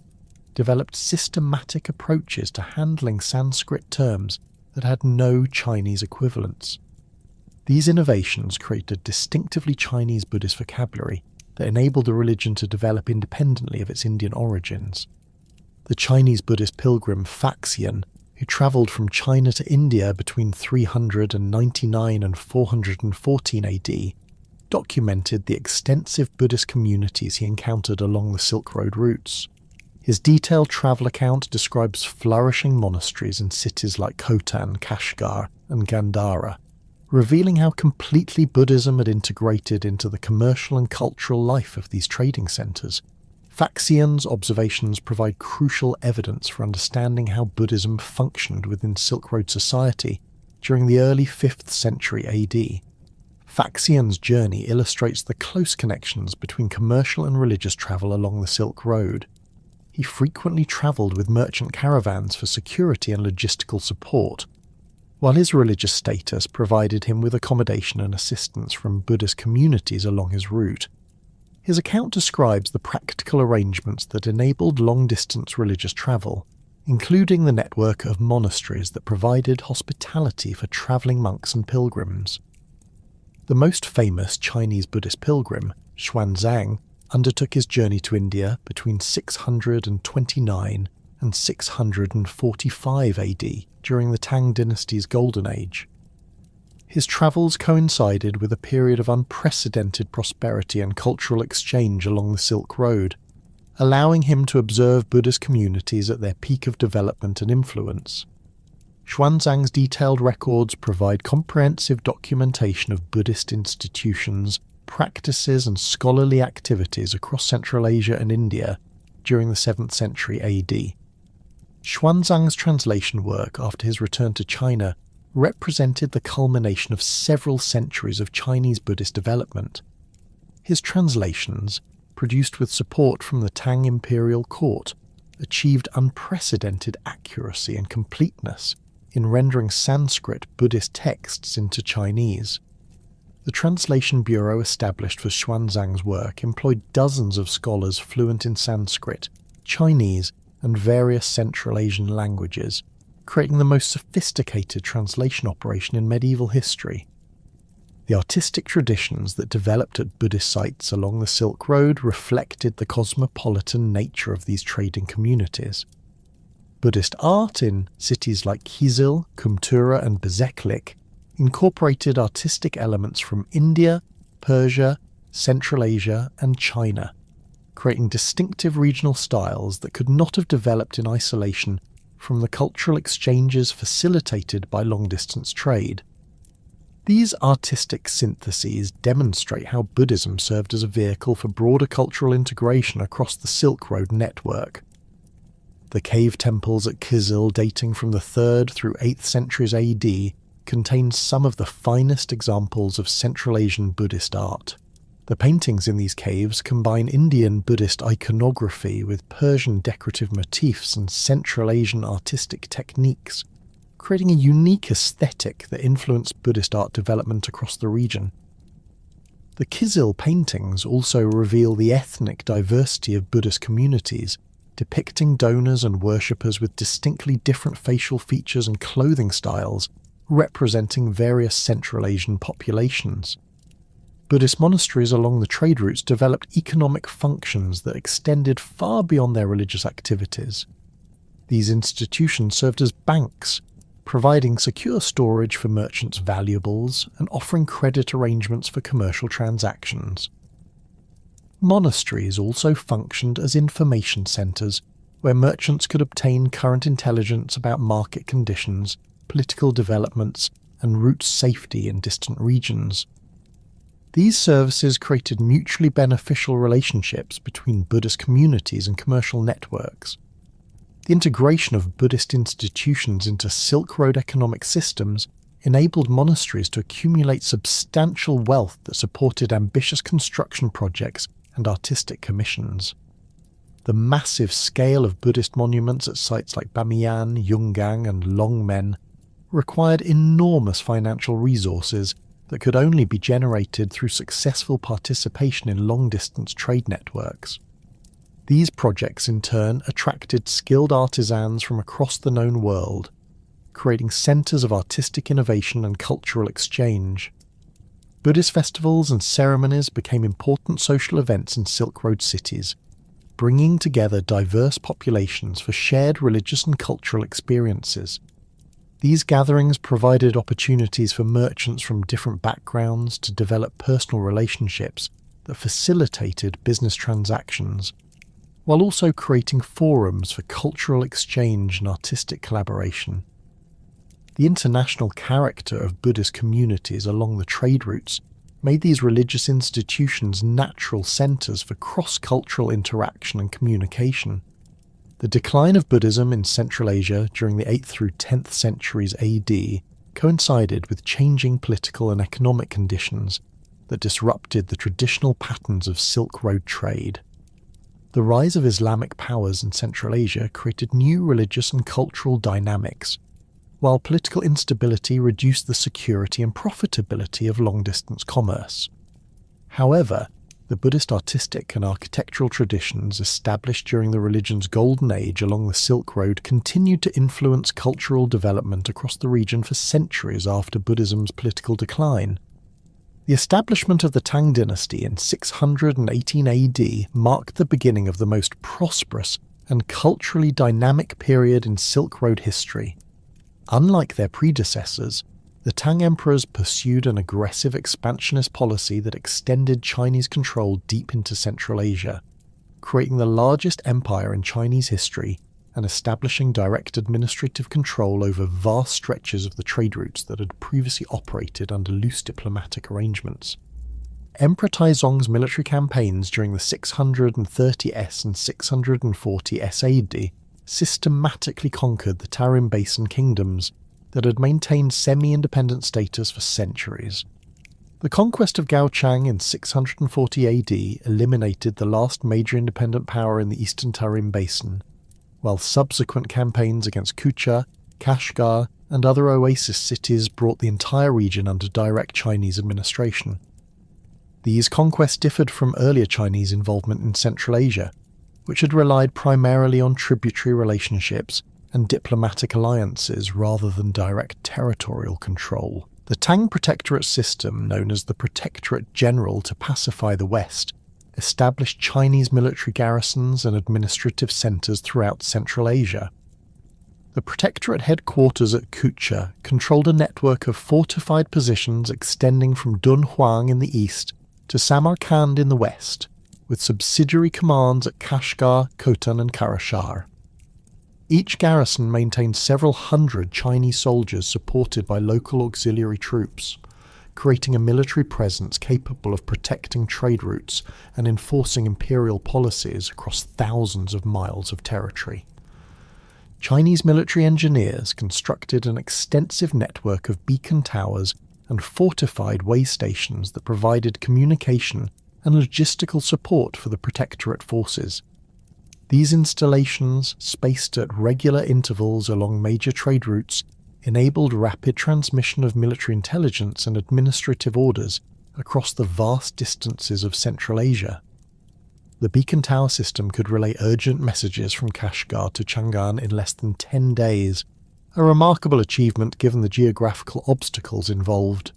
S1: developed systematic approaches to handling Sanskrit terms that had no Chinese equivalents. These innovations created a distinctively Chinese Buddhist vocabulary that enabled the religion to develop independently of its Indian origins. The Chinese Buddhist pilgrim Faxian, who travelled from China to India between 399 and 414 AD, documented the extensive Buddhist communities he encountered along the Silk Road routes. His detailed travel account describes flourishing monasteries in cities like Khotan, Kashgar, and Gandhara, revealing how completely Buddhism had integrated into the commercial and cultural life of these trading centres. Faxian's observations provide crucial evidence for understanding how Buddhism functioned within Silk Road society during the early 5th century AD. Faxian's journey illustrates the close connections between commercial and religious travel along the Silk Road. He frequently travelled with merchant caravans for security and logistical support, while his religious status provided him with accommodation and assistance from Buddhist communities along his route. His account describes the practical arrangements that enabled long-distance religious travel, including the network of monasteries that provided hospitality for travelling monks and pilgrims. The most famous Chinese Buddhist pilgrim, Xuanzang, undertook his journey to India between 629 and 645 AD during the Tang dynasty's Golden Age. His travels coincided with a period of unprecedented prosperity and cultural exchange along the Silk Road, allowing him to observe Buddhist communities at their peak of development and influence. Xuanzang's detailed records provide comprehensive documentation of Buddhist institutions, practices and scholarly activities across Central Asia and India during the 7th century AD. Xuanzang's translation work after his return to China represented the culmination of several centuries of Chinese Buddhist development. His translations, produced with support from the Tang imperial court, achieved unprecedented accuracy and completeness in rendering Sanskrit Buddhist texts into Chinese. The Translation Bureau established for Xuanzang's work employed dozens of scholars fluent in Sanskrit, Chinese, and various Central Asian languages, creating the most sophisticated translation operation in medieval history. The artistic traditions that developed at Buddhist sites along the Silk Road reflected the cosmopolitan nature of these trading communities. Buddhist art in cities like Kizil, Kumtura, and Bezeklik incorporated artistic elements from India, Persia, Central Asia, and China, creating distinctive regional styles that could not have developed in isolation from the cultural exchanges facilitated by long-distance trade. These artistic syntheses demonstrate how Buddhism served as a vehicle for broader cultural integration across the Silk Road network. The cave temples at Kizil dating from the 3rd through 8th centuries AD contain some of the finest examples of Central Asian Buddhist art. The paintings in these caves combine Indian Buddhist iconography with Persian decorative motifs and Central Asian artistic techniques, creating a unique aesthetic that influenced Buddhist art development across the region. The Kizil paintings also reveal the ethnic diversity of Buddhist communities, depicting donors and worshippers with distinctly different facial features and clothing styles, representing various Central Asian populations. Buddhist monasteries along the trade routes developed economic functions that extended far beyond their religious activities. These institutions served as banks, providing secure storage for merchants' valuables and offering credit arrangements for commercial transactions. Monasteries also functioned as information centres, where merchants could obtain current intelligence about market conditions, political developments, and route safety in distant regions. These services created mutually beneficial relationships between Buddhist communities and commercial networks. The integration of Buddhist institutions into Silk Road economic systems enabled monasteries to accumulate substantial wealth that supported ambitious construction projects and artistic commissions. The massive scale of Buddhist monuments at sites like Bamiyan, Yungang, and Longmen required enormous financial resources that could only be generated through successful participation in long-distance trade networks. These projects in turn attracted skilled artisans from across the known world, creating centres of artistic innovation and cultural exchange. Buddhist festivals and ceremonies became important social events in Silk Road cities, bringing together diverse populations for shared religious and cultural experiences. These gatherings provided opportunities for merchants from different backgrounds to develop personal relationships that facilitated business transactions, while also creating forums for cultural exchange and artistic collaboration. The international character of Buddhist communities along the trade routes made these religious institutions natural centres for cross-cultural interaction and communication. The decline of Buddhism in Central Asia during the 8th through 10th centuries AD coincided with changing political and economic conditions that disrupted the traditional patterns of Silk Road trade. The rise of Islamic powers in Central Asia created new religious and cultural dynamics, while political instability reduced the security and profitability of long-distance commerce. However, the Buddhist artistic and architectural traditions established during the religion's golden age along the Silk Road continued to influence cultural development across the region for centuries after Buddhism's political decline. The establishment of the Tang dynasty in 618 AD marked the beginning of the most prosperous and culturally dynamic period in Silk Road history. Unlike their predecessors, the Tang emperors pursued an aggressive expansionist policy that extended Chinese control deep into Central Asia, creating the largest empire in Chinese history and establishing direct administrative control over vast stretches of the trade routes that had previously operated under loose diplomatic arrangements. Emperor Taizong's military campaigns during the 630s and 640s AD systematically conquered the Tarim Basin kingdoms that had maintained semi-independent status for centuries. The conquest of Gaochang in 640 AD eliminated the last major independent power in the eastern Tarim Basin, while subsequent campaigns against Kucha, Kashgar, and other oasis cities brought the entire region under direct Chinese administration. These conquests differed from earlier Chinese involvement in Central Asia, which had relied primarily on tributary relationships and diplomatic alliances rather than direct territorial control. The Tang Protectorate system, known as the Protectorate General to pacify the West, established Chinese military garrisons and administrative centres throughout Central Asia. The Protectorate headquarters at Kucha controlled a network of fortified positions extending from Dunhuang in the east to Samarkand in the west, with subsidiary commands at Kashgar, Khotan and Karashar. Each garrison maintained several hundred Chinese soldiers supported by local auxiliary troops, creating a military presence capable of protecting trade routes and enforcing imperial policies across thousands of miles of territory. Chinese military engineers constructed an extensive network of beacon towers and fortified way stations that provided communication and logistical support for the Protectorate forces. These installations, spaced at regular intervals along major trade routes, enabled rapid transmission of military intelligence and administrative orders across the vast distances of Central Asia. The beacon tower system could relay urgent messages from Kashgar to Chang'an in less than 10 days, a remarkable achievement given the geographical obstacles involved.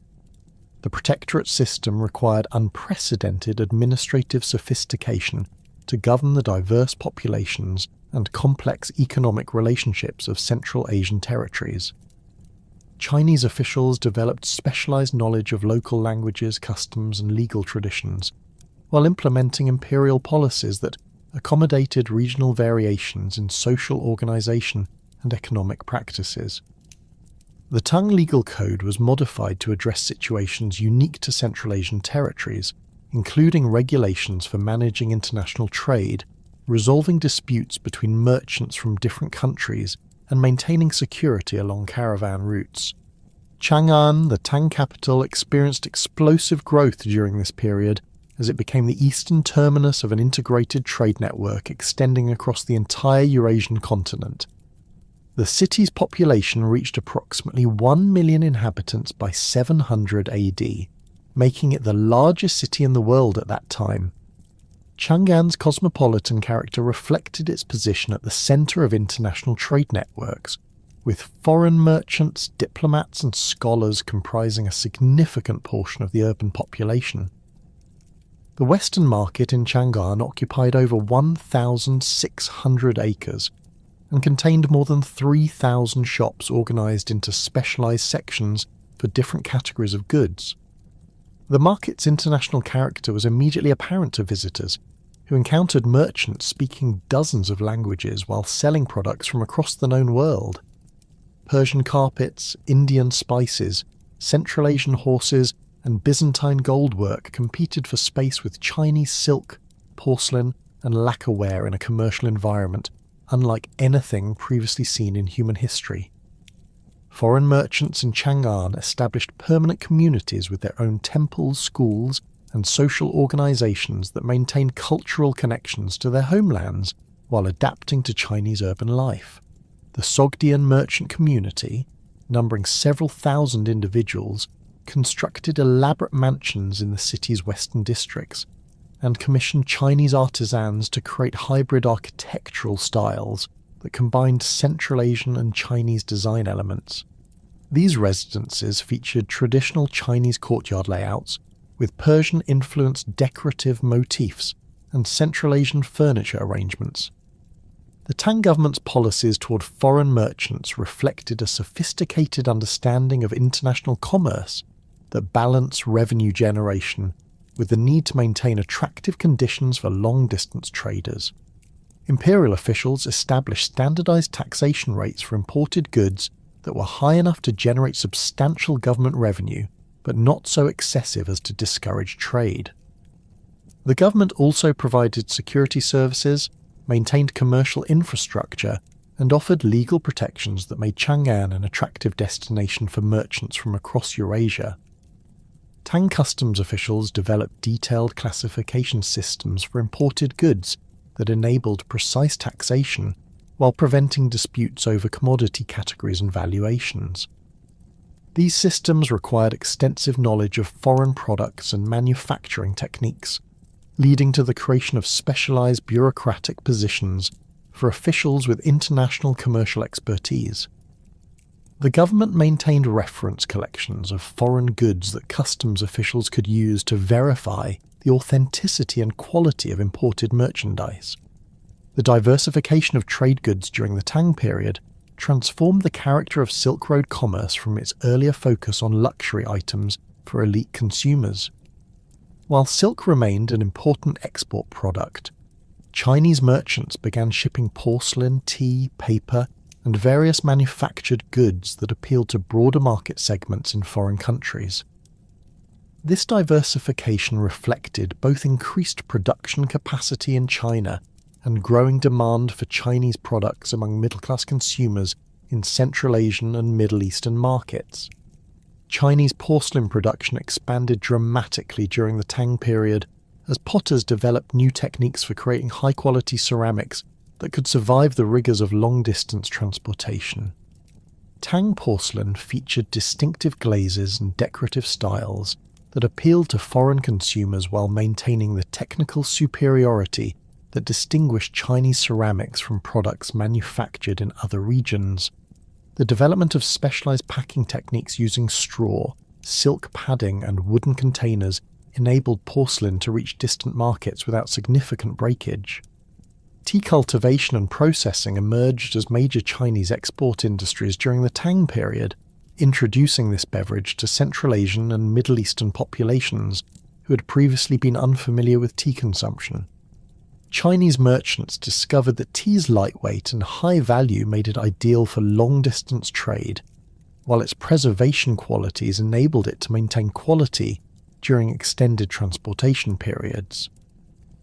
S1: The Protectorate system required unprecedented administrative sophistication to govern the diverse populations and complex economic relationships of Central Asian territories. Chinese officials developed specialized knowledge of local languages, customs, and legal traditions, while implementing imperial policies that accommodated regional variations in social organization and economic practices. The Tang legal code was modified to address situations unique to Central Asian territories, including regulations for managing international trade, resolving disputes between merchants from different countries, and maintaining security along caravan routes. Chang'an, the Tang capital, experienced explosive growth during this period as it became the eastern terminus of an integrated trade network extending across the entire Eurasian continent. The city's population reached approximately 1 million inhabitants by 700 AD, making it the largest city in the world at that time. Chang'an's cosmopolitan character reflected its position at the centre of international trade networks, with foreign merchants, diplomats and scholars comprising a significant portion of the urban population. The Western market in Chang'an occupied over 1,600 acres and contained more than 3,000 shops organised into specialised sections for different categories of goods. The market's international character was immediately apparent to visitors, who encountered merchants speaking dozens of languages while selling products from across the known world. Persian carpets, Indian spices, Central Asian horses, and Byzantine goldwork competed for space with Chinese silk, porcelain, and lacquerware in a commercial environment unlike anything previously seen in human history. Foreign merchants in Chang'an established permanent communities with their own temples, schools, and social organizations that maintained cultural connections to their homelands while adapting to Chinese urban life. The Sogdian merchant community, numbering several thousand individuals, constructed elaborate mansions in the city's western districts and commissioned Chinese artisans to create hybrid architectural styles that combined Central Asian and Chinese design elements. These residences featured traditional Chinese courtyard layouts with Persian-influenced decorative motifs and Central Asian furniture arrangements. The Tang government's policies toward foreign merchants reflected a sophisticated understanding of international commerce that balanced revenue generation with the need to maintain attractive conditions for long-distance traders. Imperial officials established standardized taxation rates for imported goods that were high enough to generate substantial government revenue, but not so excessive as to discourage trade. The government also provided security services, maintained commercial infrastructure, and offered legal protections that made Chang'an an attractive destination for merchants from across Eurasia. Tang customs officials developed detailed classification systems for imported goods that enabled precise taxation while preventing disputes over commodity categories and valuations. These systems required extensive knowledge of foreign products and manufacturing techniques, leading to the creation of specialized bureaucratic positions for officials with international commercial expertise. The government maintained reference collections of foreign goods that customs officials could use to verify the authenticity and quality of imported merchandise. The diversification of trade goods during the Tang period transformed the character of Silk Road commerce from its earlier focus on luxury items for elite consumers. While silk remained an important export product, Chinese merchants began shipping porcelain, tea, paper, and various manufactured goods that appealed to broader market segments in foreign countries. This diversification reflected both increased production capacity in China and growing demand for Chinese products among middle-class consumers in Central Asian and Middle Eastern markets. Chinese porcelain production expanded dramatically during the Tang period as potters developed new techniques for creating high-quality ceramics that could survive the rigours of long-distance transportation. Tang porcelain featured distinctive glazes and decorative styles that appealed to foreign consumers while maintaining the technical superiority that distinguished Chinese ceramics from products manufactured in other regions. The development of specialized packing techniques using straw, silk padding and wooden containers enabled porcelain to reach distant markets without significant breakage. Tea cultivation and processing emerged as major Chinese export industries during the Tang period, introducing this beverage to Central Asian and Middle Eastern populations who had previously been unfamiliar with tea consumption. Chinese merchants discovered that tea's lightweight and high value made it ideal for long-distance trade, while its preservation qualities enabled it to maintain quality during extended transportation periods.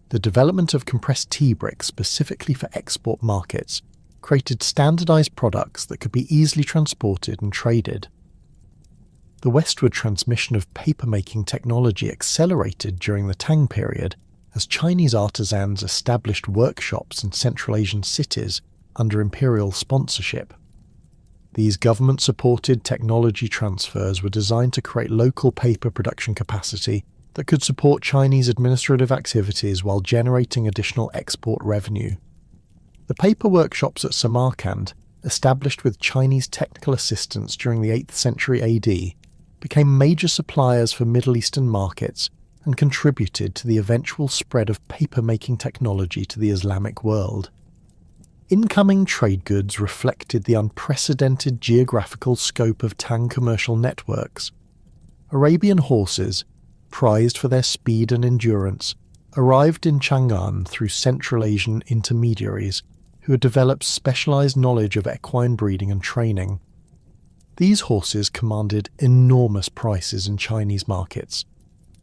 S1: The development of compressed tea bricks specifically for export markets created standardized products that could be easily transported and traded. The westward transmission of paper-making technology accelerated during the Tang period as Chinese artisans established workshops in Central Asian cities under imperial sponsorship. These government-supported technology transfers were designed to create local paper production capacity that could support Chinese administrative activities while generating additional export revenue. The paper workshops at Samarkand, established with Chinese technical assistance during the 8th century AD, became major suppliers for Middle Eastern markets and contributed to the eventual spread of paper-making technology to the Islamic world. Incoming trade goods reflected the unprecedented geographical scope of Tang commercial networks. Arabian horses, prized for their speed and endurance, arrived in Chang'an through Central Asian intermediaries who had developed specialized knowledge of equine breeding and training. These horses commanded enormous prices in Chinese markets,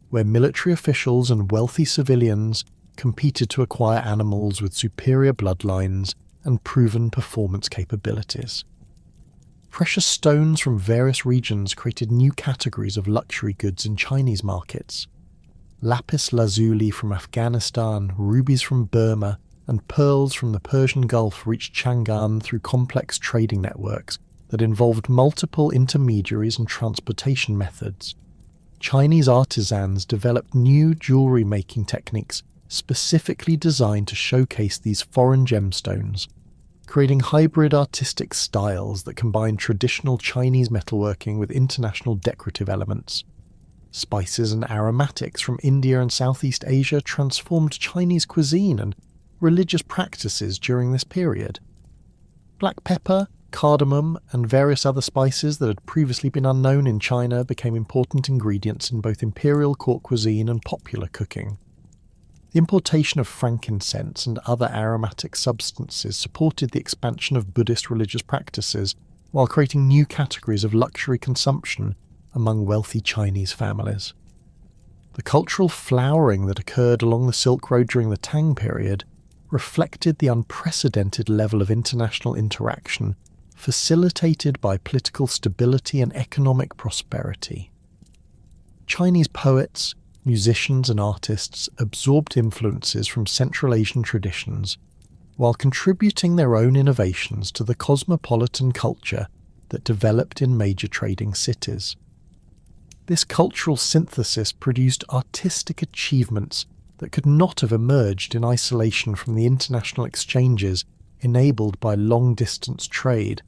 S1: where military officials and wealthy civilians competed to acquire animals with superior bloodlines and proven performance capabilities. Precious stones from various regions created new categories of luxury goods in Chinese markets. Lapis lazuli from Afghanistan, rubies from Burma, and pearls from the Persian Gulf reached Chang'an through complex trading networks that involved multiple intermediaries and transportation methods. Chinese artisans developed new jewelry-making techniques specifically designed to showcase these foreign gemstones, creating hybrid artistic styles that combine traditional Chinese metalworking with international decorative elements. Spices and aromatics from India and Southeast Asia transformed Chinese cuisine and religious practices during this period. Black pepper, cardamom, and various other spices that had previously been unknown in China became important ingredients in both imperial court cuisine and popular cooking. The importation of frankincense and other aromatic substances supported the expansion of Buddhist religious practices while creating new categories of luxury consumption among wealthy Chinese families. The cultural flowering that occurred along the Silk Road during the Tang period reflected the unprecedented level of international interaction facilitated by political stability and economic prosperity. Chinese poets, musicians and artists absorbed influences from Central Asian traditions while contributing their own innovations to the cosmopolitan culture that developed in major trading cities. This cultural synthesis produced artistic achievements that could not have emerged in isolation from the international exchanges enabled by long-distance trade.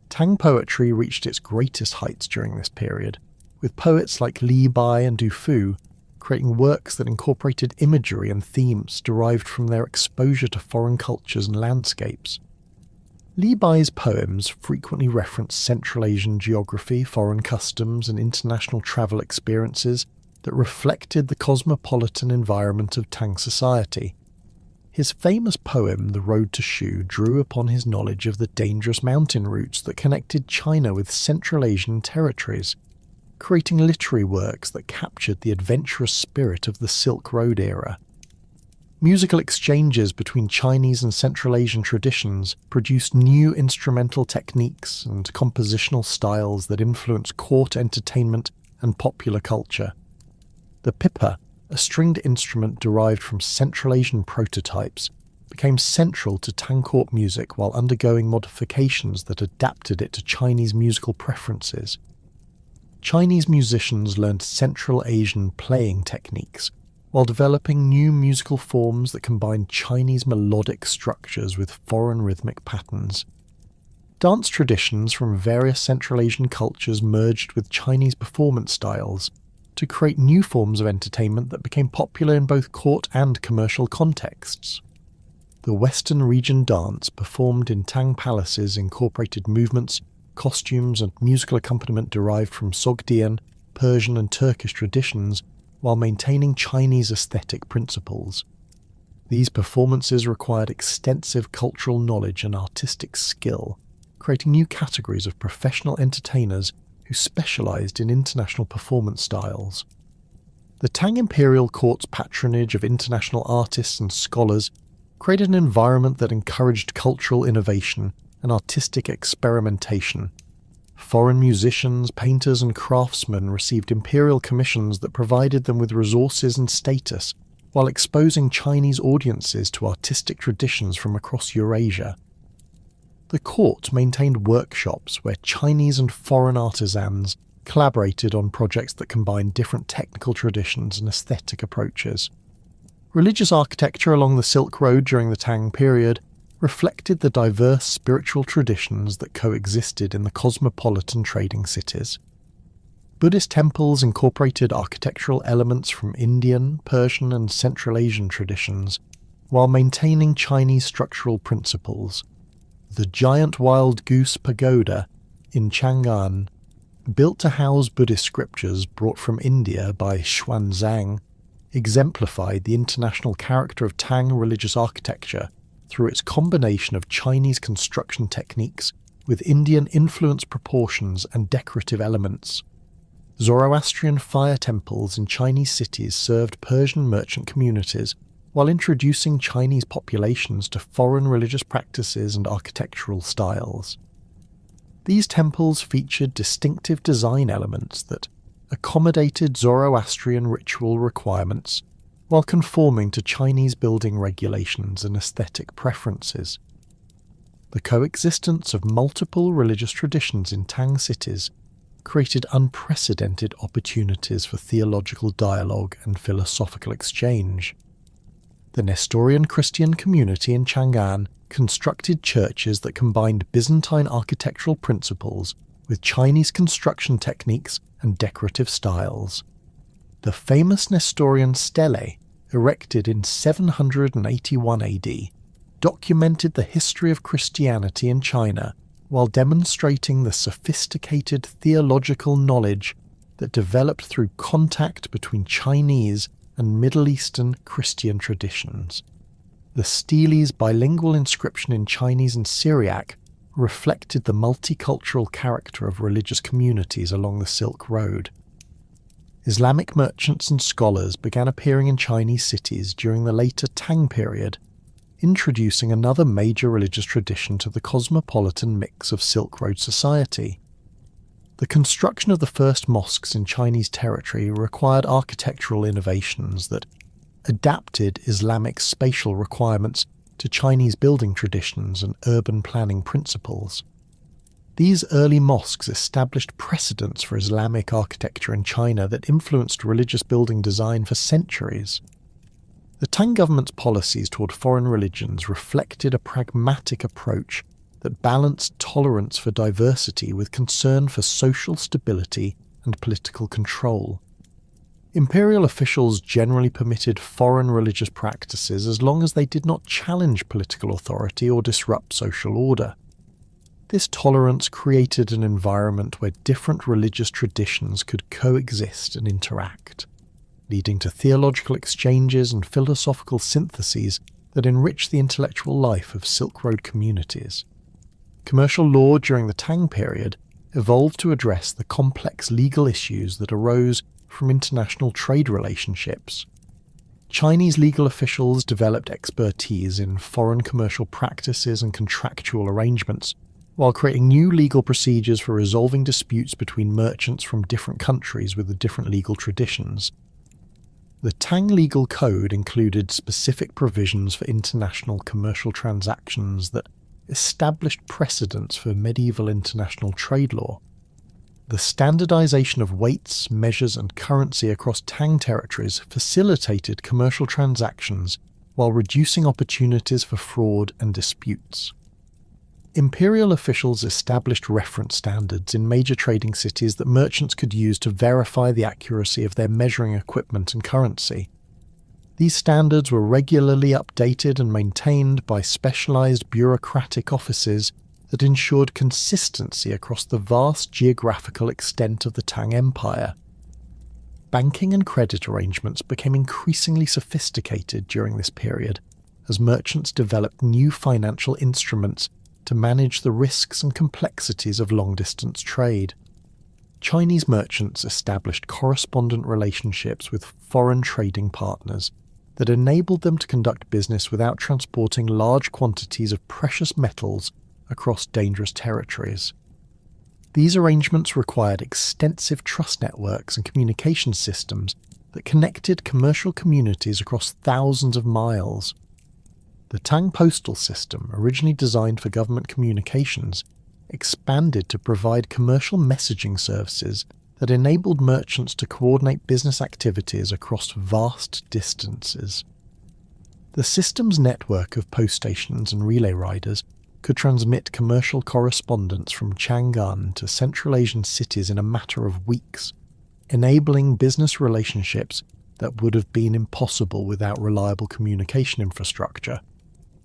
S1: Tang poetry reached its greatest heights during this period, with poets like Li Bai and Du Fu creating works that incorporated imagery and themes derived from their exposure to foreign cultures and landscapes. Li Bai's poems frequently reference Central Asian geography, foreign customs, and international travel experiences that reflected the cosmopolitan environment of Tang society. His famous poem, The Road to Shu, drew upon his knowledge of the dangerous mountain routes that connected China with Central Asian territories. creating literary works that captured the adventurous spirit of the Silk Road era. Musical exchanges between Chinese and Central Asian traditions produced new instrumental techniques and compositional styles that influenced court entertainment and popular culture. The pipa, a stringed instrument derived from Central Asian prototypes, became central to Tang court music while undergoing modifications that adapted it to Chinese musical preferences. Chinese musicians learned Central Asian playing techniques, while developing new musical forms that combined Chinese melodic structures with foreign rhythmic patterns. Dance traditions from various Central Asian cultures merged with Chinese performance styles to create new forms of entertainment that became popular in both court and commercial contexts. The Western region dance performed in Tang palaces incorporated movements, costumes, and musical accompaniment derived from Sogdian, Persian, and Turkish traditions, while maintaining Chinese aesthetic principles. These performances required extensive cultural knowledge and artistic skill, creating new categories of professional entertainers who specialized in international performance styles. The Tang imperial court's patronage of international artists and scholars created an environment that encouraged cultural innovation and artistic experimentation. Foreign musicians, painters, and craftsmen received imperial commissions that provided them with resources and status, while exposing Chinese audiences to artistic traditions from across Eurasia. The court maintained workshops where Chinese and foreign artisans collaborated on projects that combined different technical traditions and aesthetic approaches. Religious architecture along the Silk Road during the Tang period reflected the diverse spiritual traditions that coexisted in the cosmopolitan trading cities. Buddhist temples incorporated architectural elements from Indian, Persian, and Central Asian traditions, while maintaining Chinese structural principles. The giant wild goose pagoda in Chang'an, built to house Buddhist scriptures brought from India by Xuanzang, exemplified the international character of Tang religious architecture through its combination of Chinese construction techniques with Indian influence proportions and decorative elements. Zoroastrian fire temples in Chinese cities served Persian merchant communities, while introducing Chinese populations to foreign religious practices and architectural styles. These temples featured distinctive design elements that accommodated Zoroastrian ritual requirements while conforming to Chinese building regulations and aesthetic preferences. The coexistence of multiple religious traditions in Tang cities created unprecedented opportunities for theological dialogue and philosophical exchange. The Nestorian Christian community in Chang'an constructed churches that combined Byzantine architectural principles with Chinese construction techniques and decorative styles. The famous Nestorian stele, erected in 781 AD, documented the history of Christianity in China while demonstrating the sophisticated theological knowledge that developed through contact between Chinese and Middle Eastern Christian traditions. The stele's bilingual inscription in Chinese and Syriac reflected the multicultural character of religious communities along the Silk Road. Islamic merchants and scholars began appearing in Chinese cities during the later Tang period, introducing another major religious tradition to the cosmopolitan mix of Silk Road society. The construction of the first mosques in Chinese territory required architectural innovations that adapted Islamic spatial requirements to Chinese building traditions and urban planning principles. These early mosques established precedents for Islamic architecture in China that influenced religious building design for centuries. The Tang government's policies toward foreign religions reflected a pragmatic approach that balanced tolerance for diversity with concern for social stability and political control. Imperial officials generally permitted foreign religious practices as long as they did not challenge political authority or disrupt social order. This tolerance created an environment where different religious traditions could coexist and interact, leading to theological exchanges and philosophical syntheses that enriched the intellectual life of Silk Road communities. Commercial law during the Tang period evolved to address the complex legal issues that arose from international trade relationships. Chinese legal officials developed expertise in foreign commercial practices and contractual arrangements, while creating new legal procedures for resolving disputes between merchants from different countries with different legal traditions. The Tang Legal Code included specific provisions for international commercial transactions that established precedents for medieval international trade law. The standardization of weights, measures, and currency across Tang territories facilitated commercial transactions while reducing opportunities for fraud and disputes. Imperial officials established reference standards in major trading cities that merchants could use to verify the accuracy of their measuring equipment and currency. These standards were regularly updated and maintained by specialized bureaucratic offices that ensured consistency across the vast geographical extent of the Tang Empire. Banking and credit arrangements became increasingly sophisticated during this period as merchants developed new financial instruments to manage the risks and complexities of long-distance trade. Chinese merchants established correspondent relationships with foreign trading partners that enabled them to conduct business without transporting large quantities of precious metals across dangerous territories. These arrangements required extensive trust networks and communication systems that connected commercial communities across thousands of miles. The Tang postal system, originally designed for government communications, expanded to provide commercial messaging services that enabled merchants to coordinate business activities across vast distances. The system's network of post stations and relay riders could transmit commercial correspondence from Chang'an to Central Asian cities in a matter of weeks, enabling business relationships that would have been impossible without reliable communication infrastructure.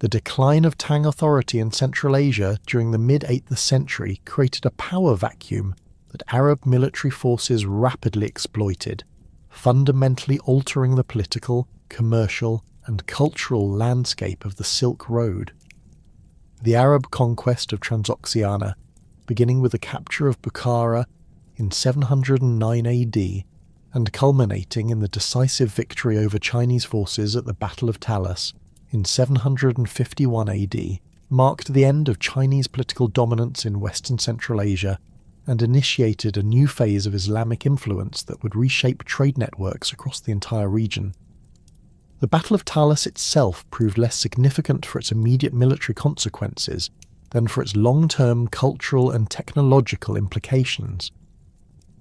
S1: The decline of Tang authority in Central Asia during the mid-8th century created a power vacuum that Arab military forces rapidly exploited, fundamentally altering the political, commercial, and cultural landscape of the Silk Road. The Arab conquest of Transoxiana, beginning with the capture of Bukhara in 709 AD and culminating in the decisive victory over Chinese forces at the Battle of Talas in 751 AD, marked the end of Chinese political dominance in Western Central Asia and initiated a new phase of Islamic influence that would reshape trade networks across the entire region. The Battle of Talas itself proved less significant for its immediate military consequences than for its long-term cultural and technological implications.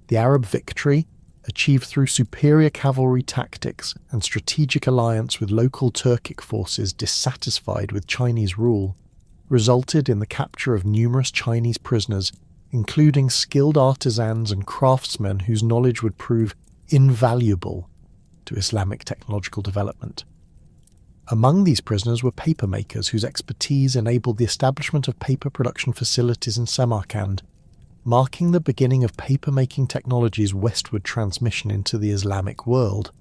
S1: The Arab victory, achieved through superior cavalry tactics and strategic alliance with local Turkic forces dissatisfied with Chinese rule, resulted in the capture of numerous Chinese prisoners, including skilled artisans and craftsmen whose knowledge would prove invaluable to Islamic technological development. Among these prisoners were papermakers whose expertise enabled the establishment of paper production facilities in Samarkand, marking the beginning of paper-making technology's westward transmission into the Islamic world.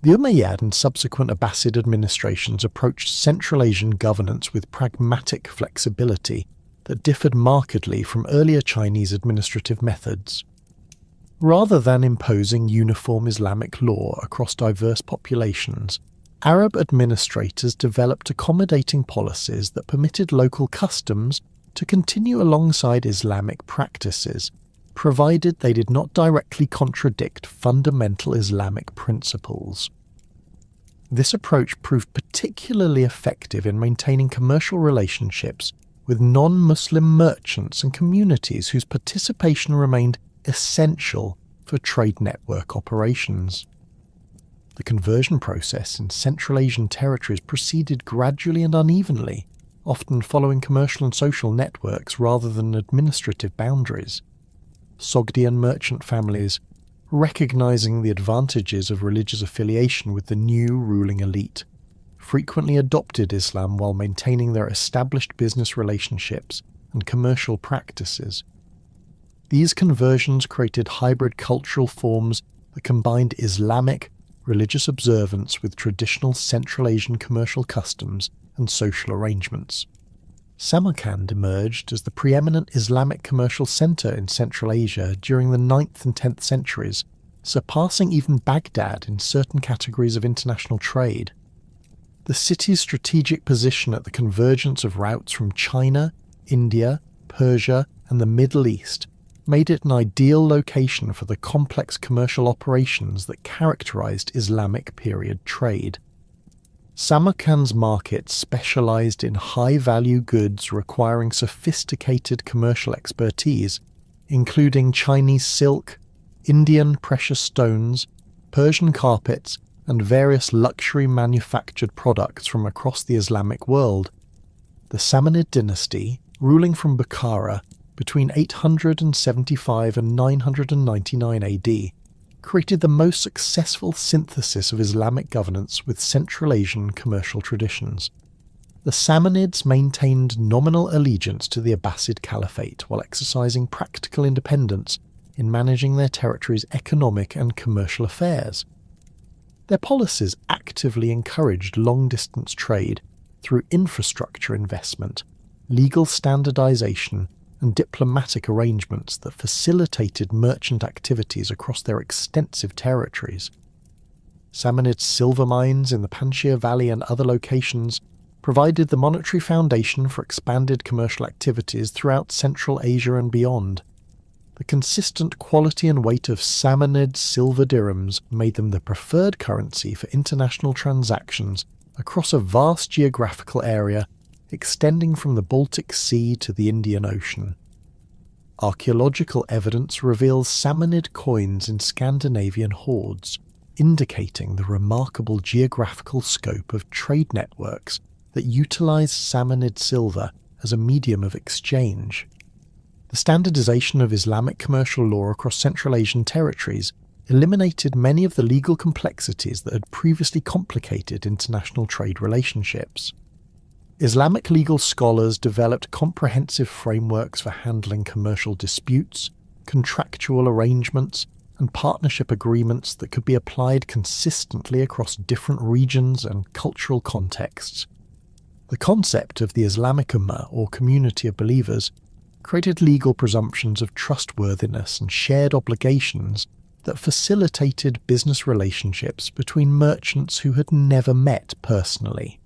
S1: The Umayyad and subsequent Abbasid administrations approached Central Asian governance with pragmatic flexibility that differed markedly from earlier Chinese administrative methods. Rather than imposing uniform Islamic law across diverse populations, Arab administrators developed accommodating policies that permitted local customs to continue alongside Islamic practices, provided they did not directly contradict fundamental Islamic principles. This approach proved particularly effective in maintaining commercial relationships with non-Muslim merchants and communities whose participation remained essential for trade network operations. The conversion process in Central Asian territories proceeded gradually and unevenly, often following commercial and social networks rather than administrative boundaries. Sogdian merchant families, recognizing the advantages of religious affiliation with the new ruling elite, frequently adopted Islam while maintaining their established business relationships and commercial practices. These conversions created hybrid cultural forms that combined Islamic religious observance with traditional Central Asian commercial customs and social arrangements. Samarkand emerged as the preeminent Islamic commercial centre in Central Asia during the 9th and 10th centuries, surpassing even Baghdad in certain categories of international trade. The city's strategic position at the convergence of routes from China, India, Persia, and the Middle East made it an ideal location for the complex commercial operations that characterized Islamic period trade. Samarkand's markets specialized in high-value goods requiring sophisticated commercial expertise, including Chinese silk, Indian precious stones, Persian carpets, and various luxury manufactured products from across the Islamic world. The Samanid dynasty, ruling from Bukhara between 875 and 999 AD, created the most successful synthesis of Islamic governance with Central Asian commercial traditions. The Samanids maintained nominal allegiance to the Abbasid Caliphate while exercising practical independence in managing their territory's economic and commercial affairs. Their policies actively encouraged long-distance trade through infrastructure investment, legal standardization, and diplomatic arrangements that facilitated merchant activities across their extensive territories. Samanid silver mines in the Panjshir Valley and other locations provided the monetary foundation for expanded commercial activities throughout Central Asia and beyond. The consistent quality and weight of Samanid silver dirhams made them the preferred currency for international transactions across a vast geographical area extending from the Baltic Sea to the Indian Ocean. Archaeological evidence reveals Samanid coins in Scandinavian hoards, indicating the remarkable geographical scope of trade networks that utilized Samanid silver as a medium of exchange. The standardization of Islamic commercial law across Central Asian territories eliminated many of the legal complexities that had previously complicated international trade relationships. Islamic legal scholars developed comprehensive frameworks for handling commercial disputes, contractual arrangements, and partnership agreements that could be applied consistently across different regions and cultural contexts. The concept of the Islamic Ummah, or community of believers, created legal presumptions of trustworthiness and shared obligations that facilitated business relationships between merchants who had never met personally.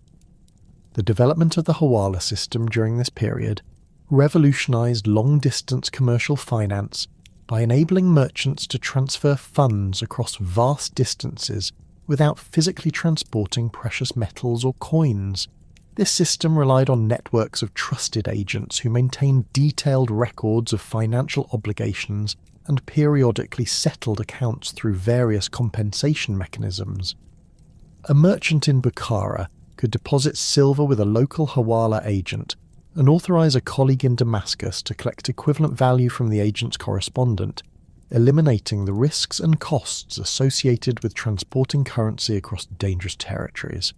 S1: The development of the Hawala system during this period revolutionized long-distance commercial finance by enabling merchants to transfer funds across vast distances without physically transporting precious metals or coins. This system relied on networks of trusted agents who maintained detailed records of financial obligations and periodically settled accounts through various compensation mechanisms. A merchant in Bukhara could deposit silver with a local Hawala agent and authorize a colleague in Damascus to collect equivalent value from the agent's correspondent, eliminating the risks and costs associated with transporting currency across dangerous territories.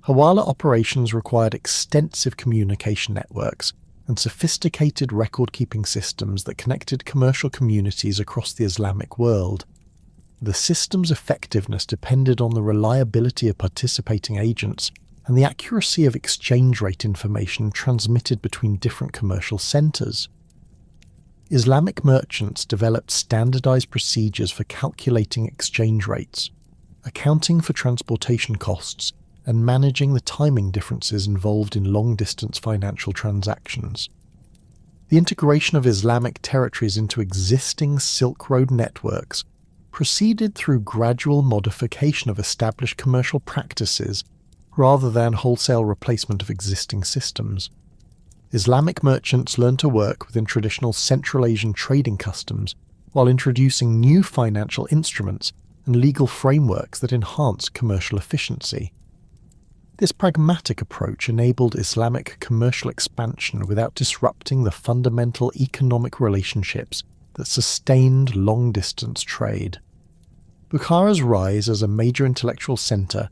S1: Hawala operations required extensive communication networks and sophisticated record-keeping systems that connected commercial communities across the Islamic world. The system's effectiveness depended on the reliability of participating agents and the accuracy of exchange rate information transmitted between different commercial centres. Islamic merchants developed standardized procedures for calculating exchange rates, accounting for transportation costs, and managing the timing differences involved in long-distance financial transactions. The integration of Islamic territories into existing Silk Road networks proceeded through gradual modification of established commercial practices rather than wholesale replacement of existing systems. Islamic merchants learned to work within traditional Central Asian trading customs while introducing new financial instruments and legal frameworks that enhanced commercial efficiency. This pragmatic approach enabled Islamic commercial expansion without disrupting the fundamental economic relationships that sustained long-distance trade. Bukhara's rise as a major intellectual centre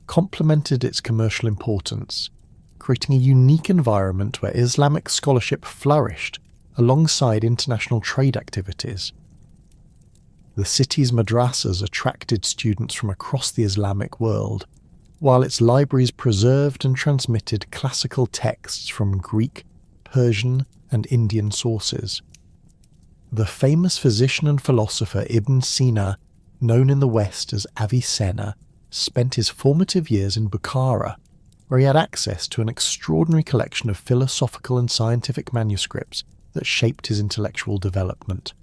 S1: complemented its commercial importance, creating a unique environment where Islamic scholarship flourished alongside international trade activities. The city's madrasas attracted students from across the Islamic world, while its libraries preserved and transmitted classical texts from Greek, Persian, and Indian sources. The famous physician and philosopher Ibn Sina, known in the West as Avicenna, spent his formative years in Bukhara, where he had access to an extraordinary collection of philosophical and scientific manuscripts that shaped his intellectual development.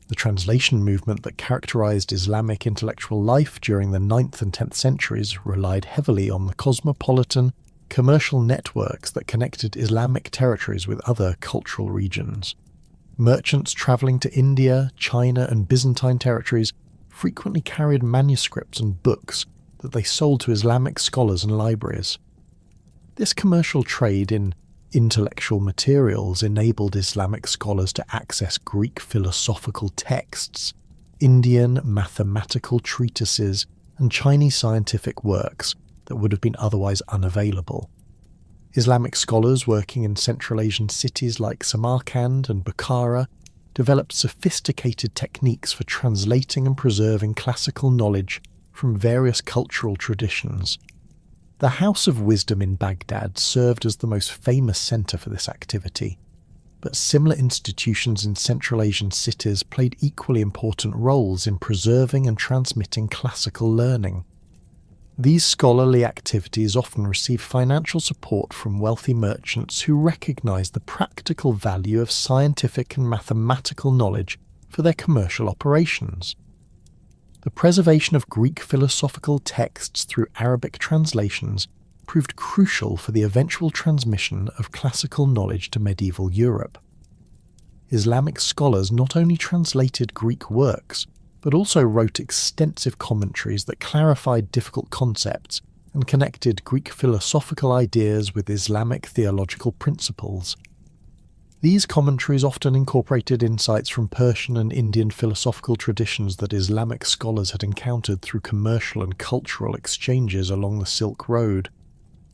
S1: The translation movement that characterized Islamic intellectual life during the 9th and 10th centuries relied heavily on the cosmopolitan, commercial networks that connected Islamic territories with other cultural regions. Merchants travelling to India, China, and Byzantine territories frequently carried manuscripts and books that they sold to Islamic scholars and libraries. This commercial trade in intellectual materials enabled Islamic scholars to access Greek philosophical texts, Indian mathematical treatises, and Chinese scientific works that would have been otherwise unavailable. Islamic scholars working in Central Asian cities like Samarkand and Bukhara developed sophisticated techniques for translating and preserving classical knowledge from various cultural traditions. The House of Wisdom in Baghdad served as the most famous centre for this activity, but similar institutions in Central Asian cities played equally important roles in preserving and transmitting classical learning. These scholarly activities often receive financial support from wealthy merchants who recognise the practical value of scientific and mathematical knowledge for their commercial operations. The preservation of Greek philosophical texts through Arabic translations proved crucial for the eventual transmission of classical knowledge to medieval Europe. Islamic scholars not only translated Greek works, but also wrote extensive commentaries that clarified difficult concepts and connected Greek philosophical ideas with Islamic theological principles. These commentaries often incorporated insights from Persian and Indian philosophical traditions that Islamic scholars had encountered through commercial and cultural exchanges along the Silk Road.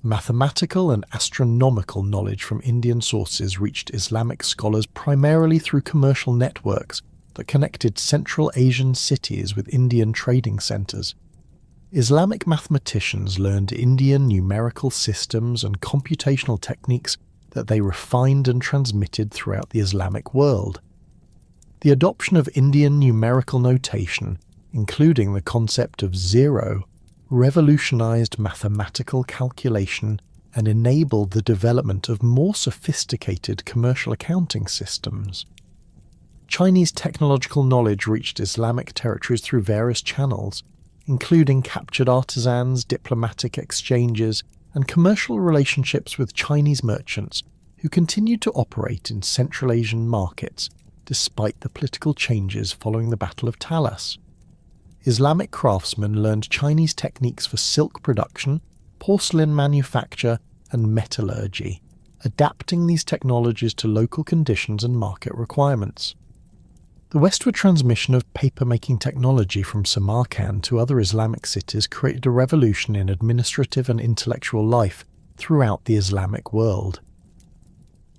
S1: Mathematical and astronomical knowledge from Indian sources reached Islamic scholars primarily through commercial networks that connected Central Asian cities with Indian trading centres. Islamic mathematicians learned Indian numerical systems and computational techniques that they refined and transmitted throughout the Islamic world. The adoption of Indian numerical notation, including the concept of zero, revolutionized mathematical calculation and enabled the development of more sophisticated commercial accounting systems. Chinese technological knowledge reached Islamic territories through various channels, including captured artisans, diplomatic exchanges, and commercial relationships with Chinese merchants who continued to operate in Central Asian markets despite the political changes following the Battle of Talas. Islamic craftsmen learned Chinese techniques for silk production, porcelain manufacture, and metallurgy, adapting these technologies to local conditions and market requirements. The westward transmission of paper-making technology from Samarkand to other Islamic cities created a revolution in administrative and intellectual life throughout the Islamic world.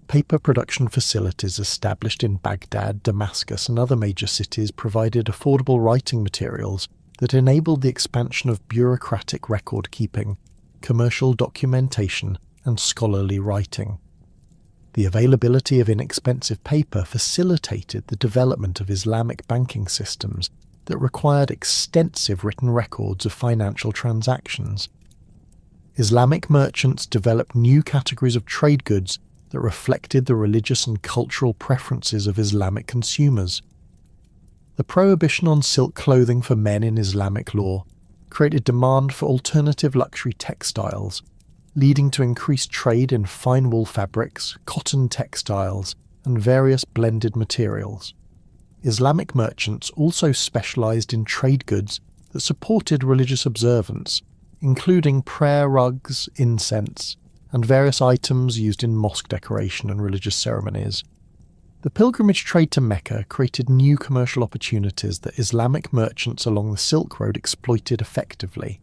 S1: Paper production facilities established in Baghdad, Damascus, and other major cities provided affordable writing materials that enabled the expansion of bureaucratic record-keeping, commercial documentation, and scholarly writing. The availability of inexpensive paper facilitated the development of Islamic banking systems that required extensive written records of financial transactions. Islamic merchants developed new categories of trade goods that reflected the religious and cultural preferences of Islamic consumers. The prohibition on silk clothing for men in Islamic law created demand for alternative luxury textiles, leading to increased trade in fine wool fabrics, cotton textiles, and various blended materials. Islamic merchants also specialized in trade goods that supported religious observance, including prayer rugs, incense, and various items used in mosque decoration and religious ceremonies. The pilgrimage trade to Mecca created new commercial opportunities that Islamic merchants along the Silk Road exploited effectively.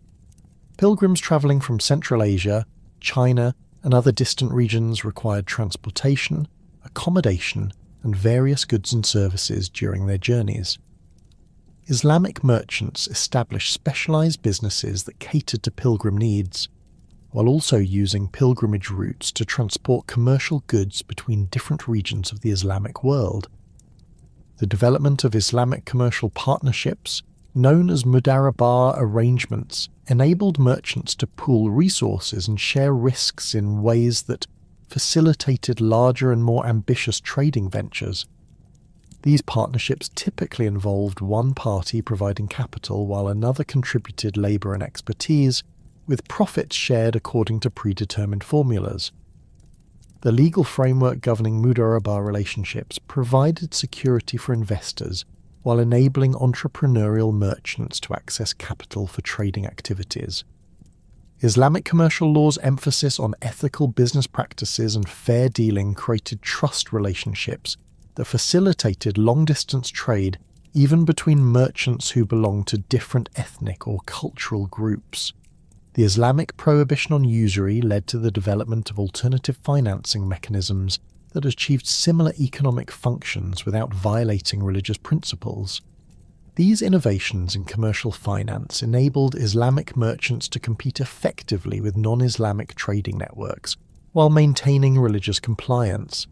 S1: Pilgrims travelling from Central Asia, China, and other distant regions required transportation, accommodation, and various goods and services during their journeys. Islamic merchants established specialized businesses that catered to pilgrim needs. while also using pilgrimage routes to transport commercial goods between different regions of the Islamic world. The development of Islamic commercial partnerships, known as mudarabah arrangements, enabled merchants to pool resources and share risks in ways that facilitated larger and more ambitious trading ventures. These partnerships typically involved one party providing capital while another contributed labour and expertise, with profits shared according to predetermined formulas. The legal framework governing mudarabah relationships provided security for investors while enabling entrepreneurial merchants to access capital for trading activities. Islamic commercial law's emphasis on ethical business practices and fair dealing created trust relationships that facilitated long-distance trade even between merchants who belonged to different ethnic or cultural groups. The Islamic prohibition on usury led to the development of alternative financing mechanisms that achieved similar economic functions without violating religious principles. These innovations in commercial finance enabled Islamic merchants to compete effectively with non-Islamic trading networks while maintaining religious compliance.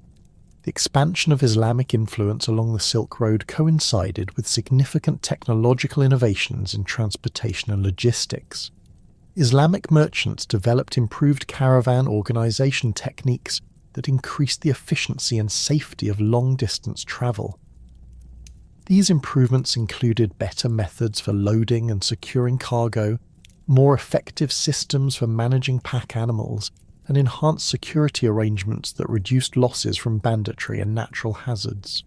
S1: The expansion of Islamic influence along the Silk Road coincided with significant technological innovations in transportation and logistics. Islamic merchants developed improved caravan organization techniques that increased the efficiency and safety of long-distance travel. These improvements included better methods for loading and securing cargo, more effective systems for managing pack animals, and enhanced security arrangements that reduced losses from banditry and natural hazards.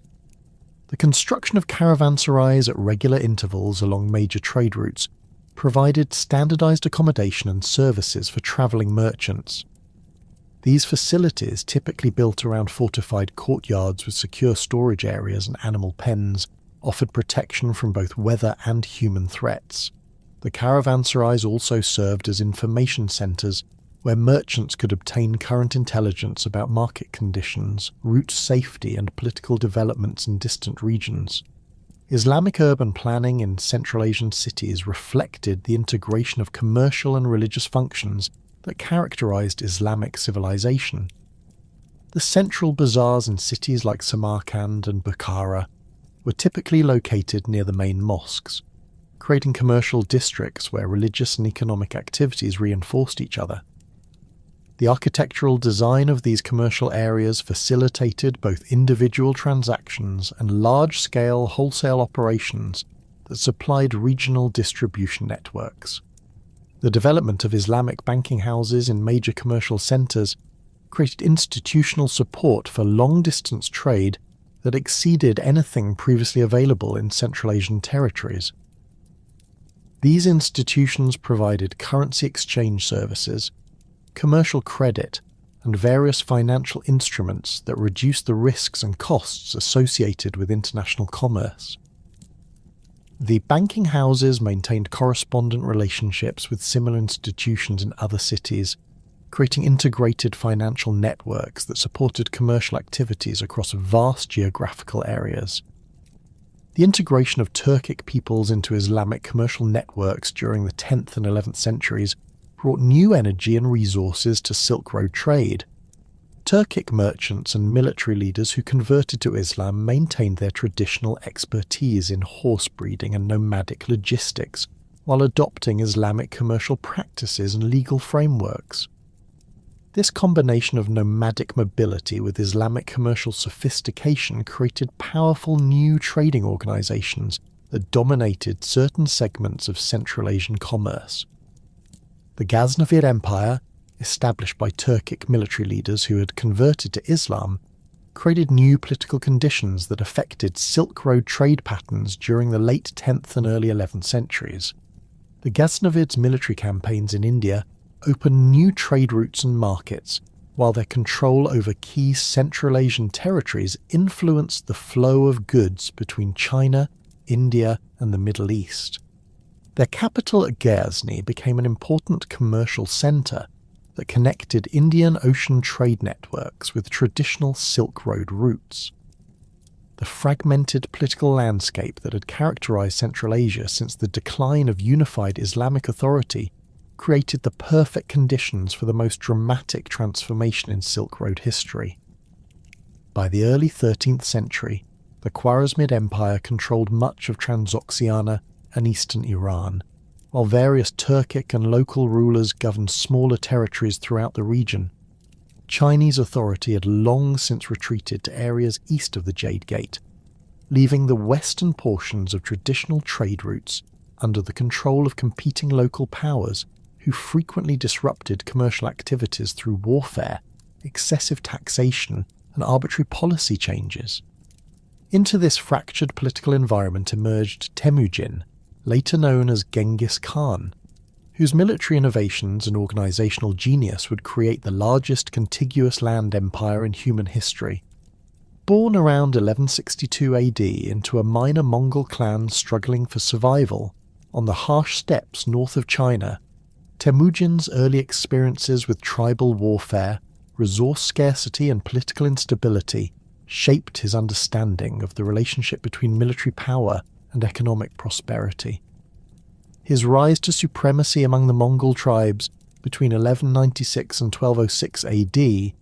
S1: The construction of caravanserais at regular intervals along major trade routes provided standardized accommodation and services for traveling merchants. These facilities, typically built around fortified courtyards with secure storage areas and animal pens, offered protection from both weather and human threats. The caravanserais also served as information centres where merchants could obtain current intelligence about market conditions, route safety, and political developments in distant regions. Islamic urban planning in Central Asian cities reflected the integration of commercial and religious functions that characterized Islamic civilization. The central bazaars in cities like Samarkand and Bukhara were typically located near the main mosques, creating commercial districts where religious and economic activities reinforced each other. The architectural design of these commercial areas facilitated both individual transactions and large-scale wholesale operations that supplied regional distribution networks. The development of Islamic banking houses in major commercial centres created institutional support for long-distance trade that exceeded anything previously available in Central Asian territories. These institutions provided currency exchange services, commercial credit, and various financial instruments that reduced the risks and costs associated with international commerce. The banking houses maintained correspondent relationships with similar institutions in other cities, creating integrated financial networks that supported commercial activities across vast geographical areas. The integration of Turkic peoples into Islamic commercial networks during the 10th and 11th centuries brought new energy and resources to Silk Road trade. Turkic merchants and military leaders who converted to Islam maintained their traditional expertise in horse breeding and nomadic logistics, while adopting Islamic commercial practices and legal frameworks. This combination of nomadic mobility with Islamic commercial sophistication created powerful new trading organizations that dominated certain segments of Central Asian commerce. The Ghaznavid Empire, established by Turkic military leaders who had converted to Islam, created new political conditions that affected Silk Road trade patterns during the late 10th and early 11th centuries. The Ghaznavids' military campaigns in India opened new trade routes and markets, while their control over key Central Asian territories influenced the flow of goods between China, India, and the Middle East. Their capital at Ghazni became an important commercial centre that connected Indian Ocean trade networks with traditional Silk Road routes. The fragmented political landscape that had characterized Central Asia since the decline of unified Islamic authority created the perfect conditions for the most dramatic transformation in Silk Road history. By the early 13th century, the Khwarezmid Empire controlled much of Transoxiana and eastern Iran, while various Turkic and local rulers governed smaller territories throughout the region. Chinese authority had long since retreated to areas east of the Jade Gate, leaving the western portions of traditional trade routes under the control of competing local powers who frequently disrupted commercial activities through warfare, excessive taxation, and arbitrary policy changes. Into this fractured political environment emerged Temujin, later known as Genghis Khan, whose military innovations and organizational genius would create the largest contiguous land empire in human history. Born around 1162 AD into a minor Mongol clan struggling for survival on the harsh steppes north of China, Temujin's early experiences with tribal warfare, resource scarcity and political instability shaped his understanding of the relationship between military power and economic prosperity. His rise to supremacy among the Mongol tribes between 1196 and 1206 AD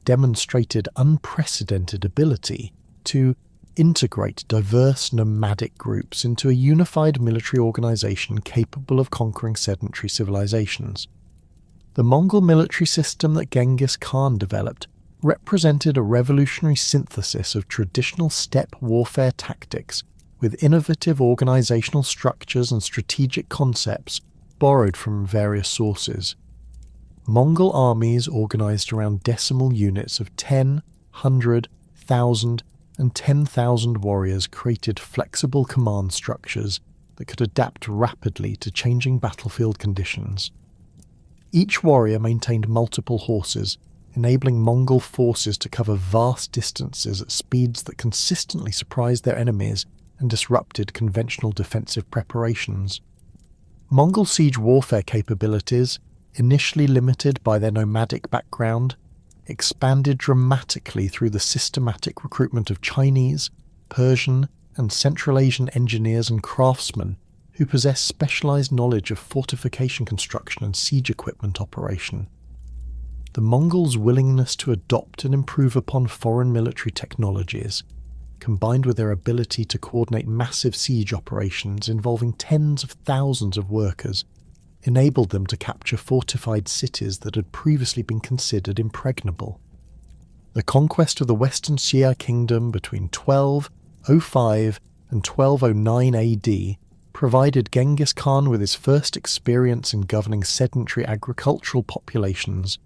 S1: demonstrated unprecedented ability to integrate diverse nomadic groups into a unified military organization capable of conquering sedentary civilizations. The Mongol military system that Genghis Khan developed represented a revolutionary synthesis of traditional steppe warfare tactics with innovative organizational structures and strategic concepts borrowed from various sources. Mongol armies organized around decimal units of 10, 100, 1,000, and 10,000 warriors created flexible command structures that could adapt rapidly to changing battlefield conditions. Each warrior maintained multiple horses, enabling Mongol forces to cover vast distances at speeds that consistently surprised their enemies and disrupted conventional defensive preparations. Mongol siege warfare capabilities, initially limited by their nomadic background, expanded dramatically through the systematic recruitment of Chinese, Persian, and Central Asian engineers and craftsmen who possessed specialized knowledge of fortification construction and siege equipment operation. The Mongols' willingness to adopt and improve upon foreign military technologies, combined with their ability to coordinate massive siege operations involving tens of thousands of workers, enabled them to capture fortified cities that had previously been considered impregnable. The conquest of the Western Xia Kingdom between 1205 and 1209 AD provided Genghis Khan with his first experience in governing sedentary agricultural populations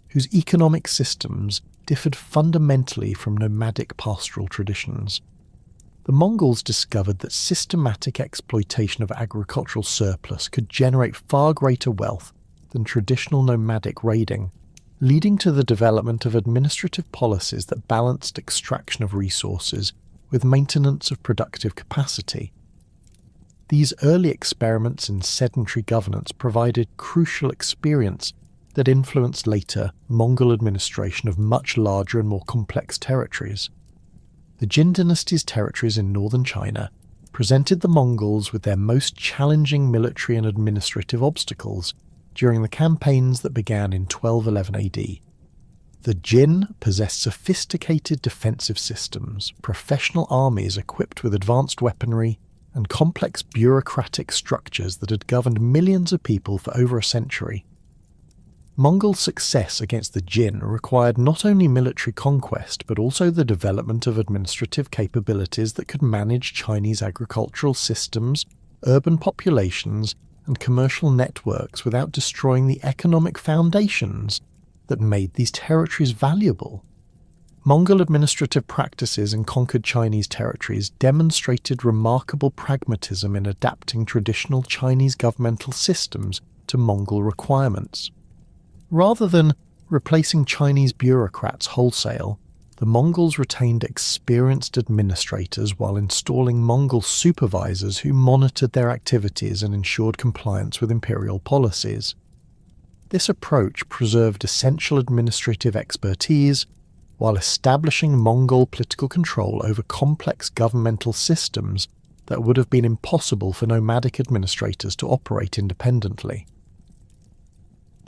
S1: whose economic systems differed fundamentally from nomadic pastoral traditions. The Mongols discovered that systematic exploitation of agricultural surplus could generate far greater wealth than traditional nomadic raiding, leading to the development of administrative policies that balanced extraction of resources with maintenance of productive capacity. These early experiments in sedentary governance provided crucial experience that influenced later Mongol administration of much larger and more complex territories. The Jin dynasty's territories in northern China presented the Mongols with their most challenging military and administrative obstacles during the campaigns that began in 1211 AD. The Jin possessed sophisticated defensive systems, professional armies equipped with advanced weaponry, and complex bureaucratic structures that had governed millions of people for over a century. Mongol success against the Jin required not only military conquest but also the development of administrative capabilities that could manage Chinese agricultural systems, urban populations, and commercial networks without destroying the economic foundations that made these territories valuable. Mongol administrative practices in conquered Chinese territories demonstrated remarkable pragmatism in adapting traditional Chinese governmental systems to Mongol requirements. Rather than replacing Chinese bureaucrats wholesale, the Mongols retained experienced administrators while installing Mongol supervisors who monitored their activities and ensured compliance with imperial policies. This approach preserved essential administrative expertise while establishing Mongol political control over complex governmental systems that would have been impossible for nomadic administrators to operate independently.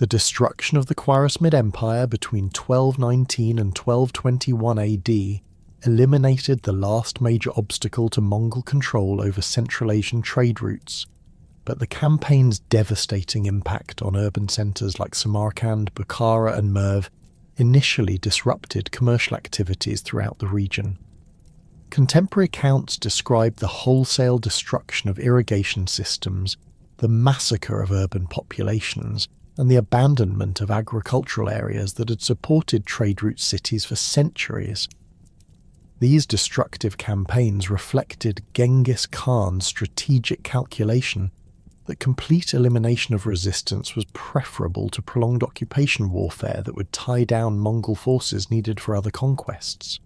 S1: The destruction of the Khwarezmid Empire between 1219 and 1221 AD eliminated the last major obstacle to Mongol control over Central Asian trade routes, but the campaign's devastating impact on urban centres like Samarkand, Bukhara and Merv initially disrupted commercial activities throughout the region. Contemporary accounts describe the wholesale destruction of irrigation systems, the massacre of urban populations, and the abandonment of agricultural areas that had supported trade route cities for centuries. These destructive campaigns reflected Genghis Khan's strategic calculation that complete elimination of resistance was preferable to prolonged occupation warfare that would tie down Mongol forces needed for other conquests.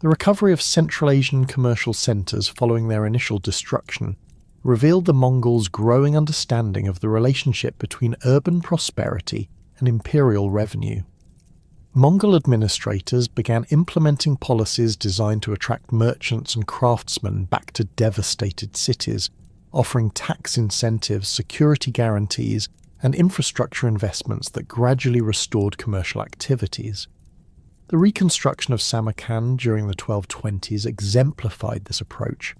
S1: The recovery of Central Asian commercial centres following their initial destruction revealed the Mongols' growing understanding of the relationship between urban prosperity and imperial revenue. Mongol administrators began implementing policies designed to attract merchants and craftsmen back to devastated cities, offering tax incentives, security guarantees, and infrastructure investments that gradually restored commercial activities. The reconstruction of Samarkand during the 1220s exemplified this approach,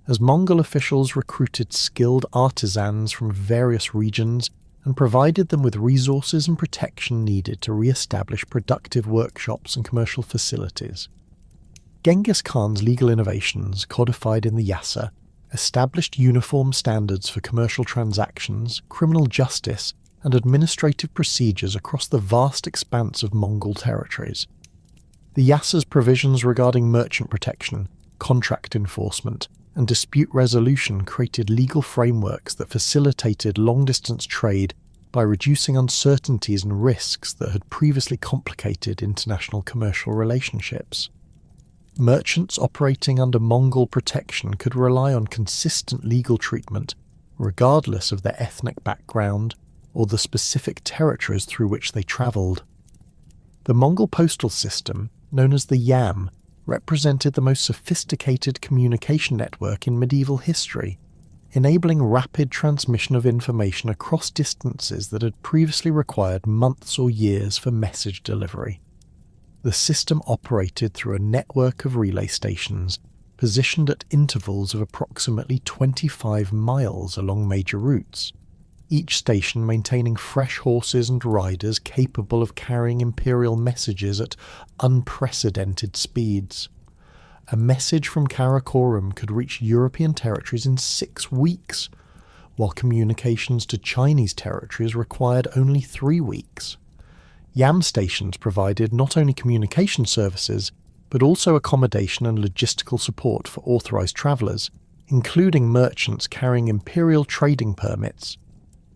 S1: as Mongol officials recruited skilled artisans from various regions and provided them with resources and protection needed to re-establish productive workshops and commercial facilities. Genghis Khan's legal innovations, codified in the Yasa, established uniform standards for commercial transactions, criminal justice, and administrative procedures across the vast expanse of Mongol territories. The Yasa's provisions regarding merchant protection, contract enforcement, and dispute resolution created legal frameworks that facilitated long-distance trade by reducing uncertainties and risks that had previously complicated international commercial relationships. Merchants operating under Mongol protection could rely on consistent legal treatment, regardless of their ethnic background or the specific territories through which they travelled. The Mongol postal system, known as the Yam, represented the most sophisticated communication network in medieval history, enabling rapid transmission of information across distances that had previously required months or years for message delivery. The system operated through a network of relay stations positioned at intervals of approximately 25 miles along major routes, each station maintaining fresh horses and riders capable of carrying imperial messages at unprecedented speeds. A message from Karakorum could reach European territories in 6 weeks, while communications to Chinese territories required only 3 weeks. Yam stations provided not only communication services, but also accommodation and logistical support for authorized travelers, including merchants carrying imperial trading permits.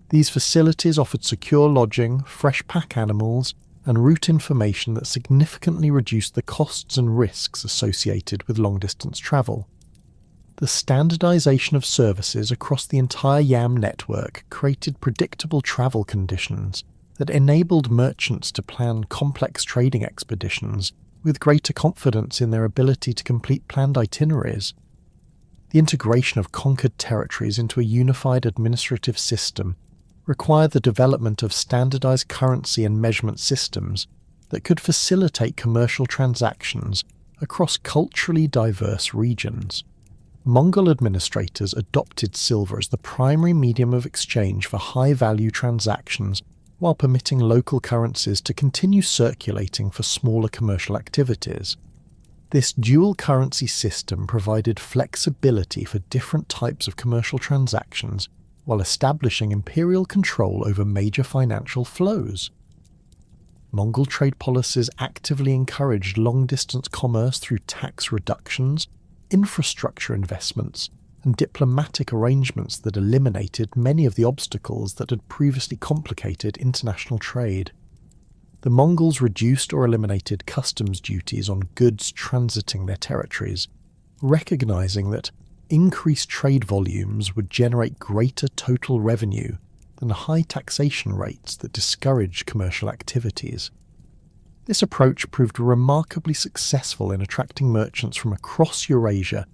S1: These facilities offered secure lodging, fresh pack animals, and route information that significantly reduced the costs and risks associated with long-distance travel. The standardization of services across the entire Yam network created predictable travel conditions that enabled merchants to plan complex trading expeditions with greater confidence in their ability to complete planned itineraries. The integration of conquered territories into a unified administrative system required the development of standardized currency and measurement systems that could facilitate commercial transactions across culturally diverse regions. Mongol administrators adopted silver as the primary medium of exchange for high-value transactions while permitting local currencies to continue circulating for smaller commercial activities. This dual currency system provided flexibility for different types of commercial transactions while establishing imperial control over major financial flows. Mongol trade policies actively encouraged long-distance commerce through tax reductions, infrastructure investments, and diplomatic arrangements that eliminated many of the obstacles that had previously complicated international trade. The Mongols reduced or eliminated customs duties on goods transiting their territories, recognizing that increased trade volumes would generate greater total revenue than high taxation rates that discouraged commercial activities. This approach proved remarkably successful in attracting merchants from across Eurasia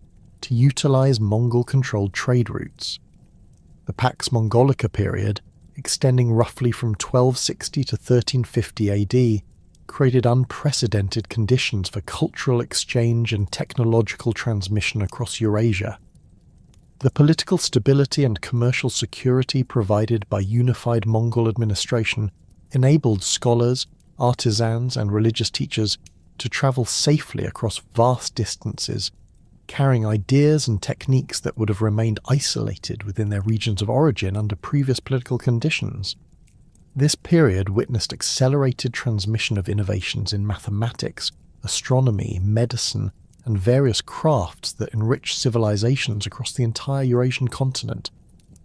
S1: to utilize Mongol-controlled trade routes. The Pax Mongolica period, extending roughly from 1260 to 1350 AD, created unprecedented conditions for cultural exchange and technological transmission across Eurasia. The political stability and commercial security provided by unified Mongol administration enabled scholars, artisans, and religious teachers to travel safely across vast distances, carrying ideas and techniques that would have remained isolated within their regions of origin under previous political conditions. This period witnessed accelerated transmission of innovations in mathematics, astronomy, medicine, and various crafts that enriched civilizations across the entire Eurasian continent.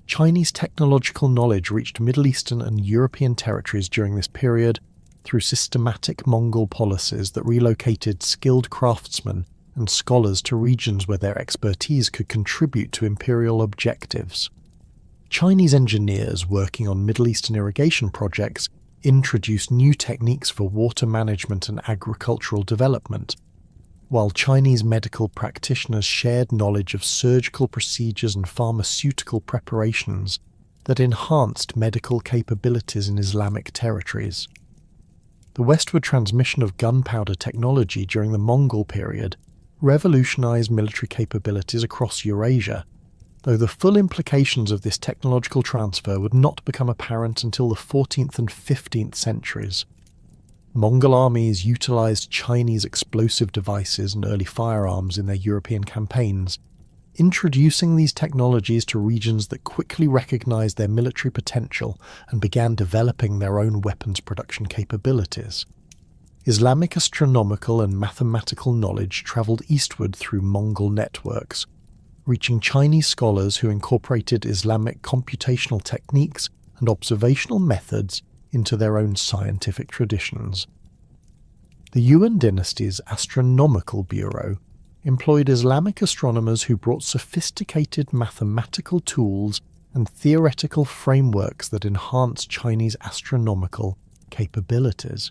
S1: Chinese technological knowledge reached Middle Eastern and European territories during this period through systematic Mongol policies that relocated skilled craftsmen and scholars to regions where their expertise could contribute to imperial objectives. Chinese engineers working on Middle Eastern irrigation projects introduced new techniques for water management and agricultural development, while Chinese medical practitioners shared knowledge of surgical procedures and pharmaceutical preparations that enhanced medical capabilities in Islamic territories. The westward transmission of gunpowder technology during the Mongol period revolutionized military capabilities across Eurasia, though the full implications of this technological transfer would not become apparent until the 14th and 15th centuries. Mongol armies utilized Chinese explosive devices and early firearms in their European campaigns, introducing these technologies to regions that quickly recognized their military potential and began developing their own weapons production capabilities. Islamic astronomical and mathematical knowledge traveled eastward through Mongol networks, reaching Chinese scholars who incorporated Islamic computational techniques and observational methods into their own scientific traditions. The Yuan dynasty's astronomical bureau employed Islamic astronomers who brought sophisticated mathematical tools and theoretical frameworks that enhanced Chinese astronomical capabilities.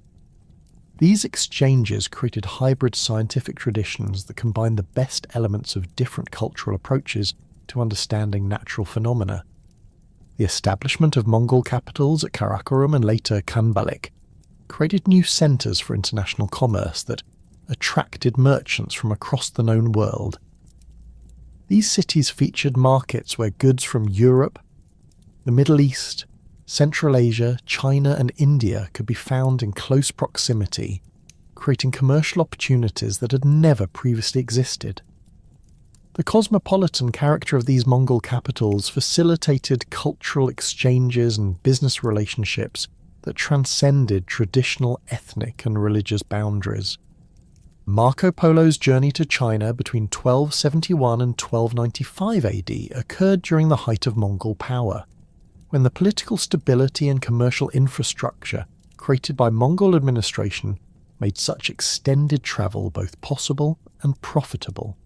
S1: These exchanges created hybrid scientific traditions that combined the best elements of different cultural approaches to understanding natural phenomena. The establishment of Mongol capitals at Karakorum and later Khanbalik created new centres for international commerce that attracted merchants from across the known world. These cities featured markets where goods from Europe, the Middle East, Central Asia, China and India could be found in close proximity, creating commercial opportunities that had never previously existed. The cosmopolitan character of these Mongol capitals facilitated cultural exchanges and business relationships that transcended traditional ethnic and religious boundaries. Marco Polo's journey to China between 1271 and 1295 AD occurred during the height of Mongol power, when the political stability and commercial infrastructure created by Mongol administration made such extended travel both possible and profitable.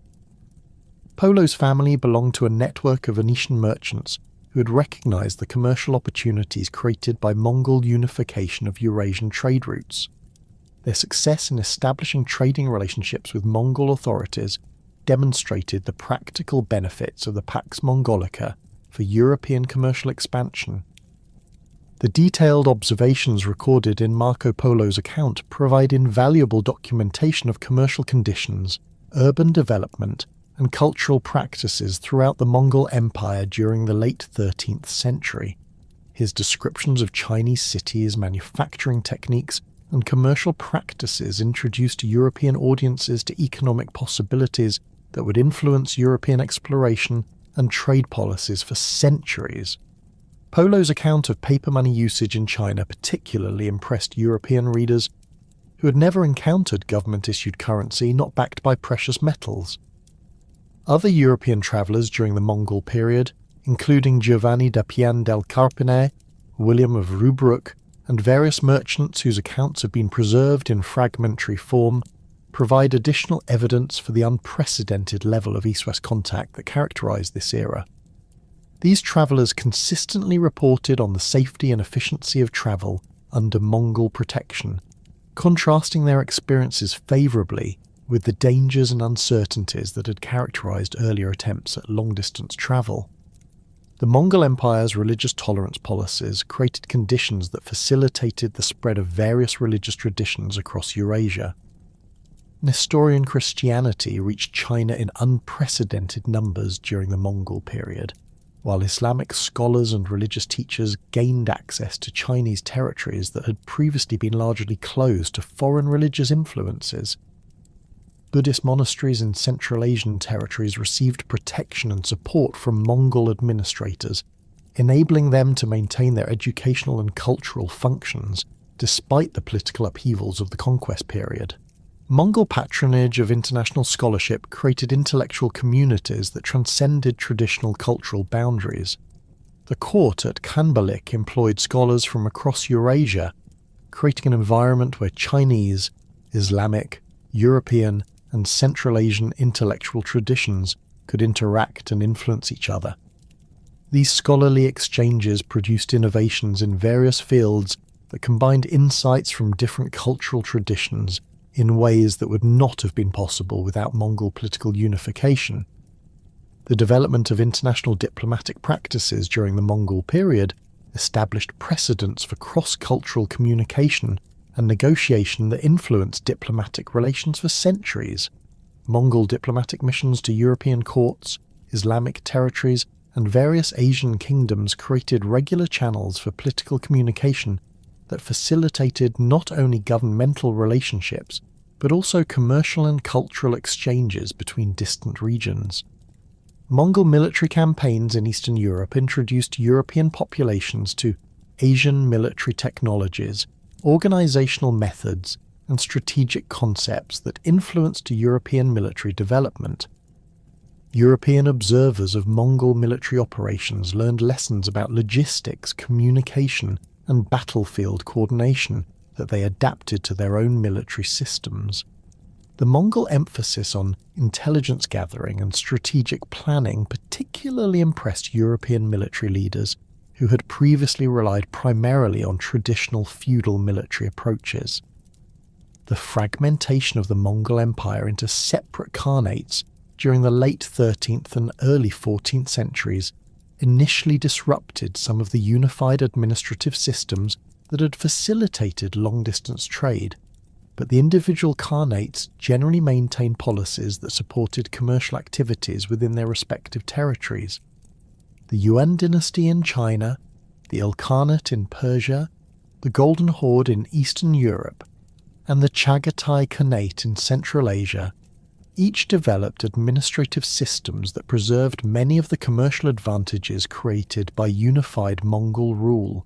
S1: Polo's family belonged to a network of Venetian merchants who had recognized the commercial opportunities created by Mongol unification of Eurasian trade routes. Their success in establishing trading relationships with Mongol authorities demonstrated the practical benefits of the Pax Mongolica for European commercial expansion. The detailed observations recorded in Marco Polo's account provide invaluable documentation of commercial conditions, urban development, and cultural practices throughout the Mongol Empire during the late 13th century. His descriptions of Chinese cities, manufacturing techniques, and commercial practices introduced European audiences to economic possibilities that would influence European exploration and trade policies for centuries. Polo's account of paper money usage in China particularly impressed European readers who had never encountered government-issued currency not backed by precious metals. Other European travellers during the Mongol period, including Giovanni da Pian del Carpine, William of Rubruck, and various merchants whose accounts have been preserved in fragmentary form, provide additional evidence for the unprecedented level of East-West contact that characterized this era. These travellers consistently reported on the safety and efficiency of travel under Mongol protection, contrasting their experiences favourably with the dangers and uncertainties that had characterized earlier attempts at long-distance travel. The Mongol Empire's religious tolerance policies created conditions that facilitated the spread of various religious traditions across Eurasia. Nestorian Christianity reached China in unprecedented numbers during the Mongol period, while Islamic scholars and religious teachers gained access to Chinese territories that had previously been largely closed to foreign religious influences. Buddhist monasteries in Central Asian territories received protection and support from Mongol administrators, enabling them to maintain their educational and cultural functions despite the political upheavals of the conquest period. Mongol patronage of international scholarship created intellectual communities that transcended traditional cultural boundaries. The court at Khanbalik employed scholars from across Eurasia, creating an environment where Chinese, Islamic, European, and Central Asian intellectual traditions could interact and influence each other. These scholarly exchanges produced innovations in various fields that combined insights from different cultural traditions in ways that would not have been possible without Mongol political unification. The development of international diplomatic practices during the Mongol period established precedents for cross-cultural communication and negotiation that influenced diplomatic relations for centuries. Mongol diplomatic missions to European courts, Islamic territories, and various Asian kingdoms created regular channels for political communication that facilitated not only governmental relationships, but also commercial and cultural exchanges between distant regions. Mongol military campaigns in Eastern Europe introduced European populations to Asian military technologies, organizational methods, and strategic concepts that influenced European military development. European observers of Mongol military operations learned lessons about logistics, communication, and battlefield coordination that they adapted to their own military systems. The Mongol emphasis on intelligence gathering and strategic planning particularly impressed European military leaders who had previously relied primarily on traditional feudal military approaches. The fragmentation of the Mongol Empire into separate khanates during the late 13th and early 14th centuries initially disrupted some of the unified administrative systems that had facilitated long-distance trade, but the individual khanates generally maintained policies that supported commercial activities within their respective territories. The Yuan dynasty in China, the Ilkhanate in Persia, the Golden Horde in Eastern Europe, and the Chagatai Khanate in Central Asia each developed administrative systems that preserved many of the commercial advantages created by unified Mongol rule,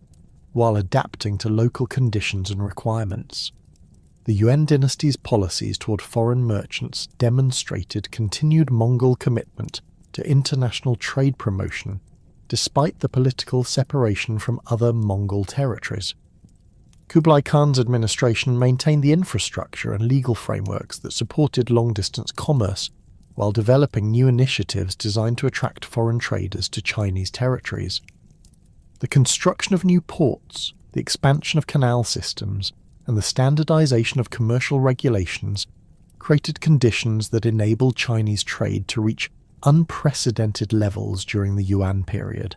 S1: while adapting to local conditions and requirements. The Yuan dynasty's policies toward foreign merchants demonstrated continued Mongol commitment to international trade promotion, despite the political separation from other Mongol territories. Kublai Khan's administration maintained the infrastructure and legal frameworks that supported long-distance commerce, while developing new initiatives designed to attract foreign traders to Chinese territories. The construction of new ports, the expansion of canal systems, and the standardization of commercial regulations created conditions that enabled Chinese trade to reach unprecedented levels during the Yuan period.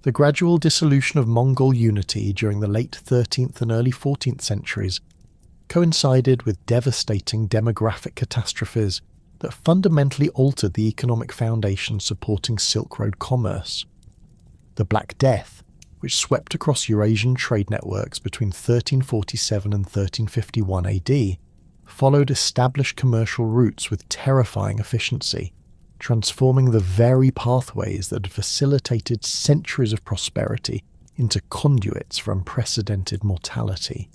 S1: The gradual dissolution of Mongol unity during the late 13th and early 14th centuries coincided with devastating demographic catastrophes that fundamentally altered the economic foundation supporting Silk Road commerce. The Black Death, which swept across Eurasian trade networks between 1347 and 1351 AD, followed established commercial routes with terrifying efficiency, transforming the very pathways that had facilitated centuries of prosperity into conduits for unprecedented mortality.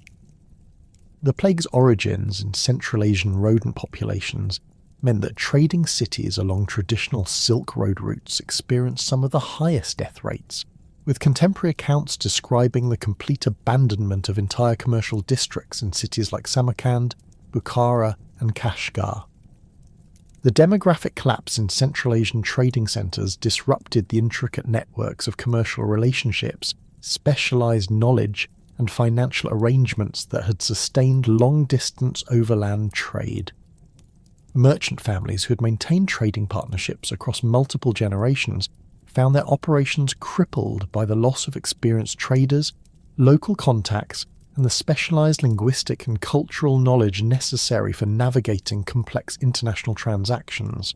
S1: The plague's origins in Central Asian rodent populations meant that trading cities along traditional Silk Road routes experienced some of the highest death rates, with contemporary accounts describing the complete abandonment of entire commercial districts in cities like Samarkand, Bukhara, and Kashgar. The demographic collapse in Central Asian trading centres disrupted the intricate networks of commercial relationships, specialised knowledge, and financial arrangements that had sustained long-distance overland trade. Merchant families who had maintained trading partnerships across multiple generations found their operations crippled by the loss of experienced traders, local contacts, and the specialized linguistic and cultural knowledge necessary for navigating complex international transactions.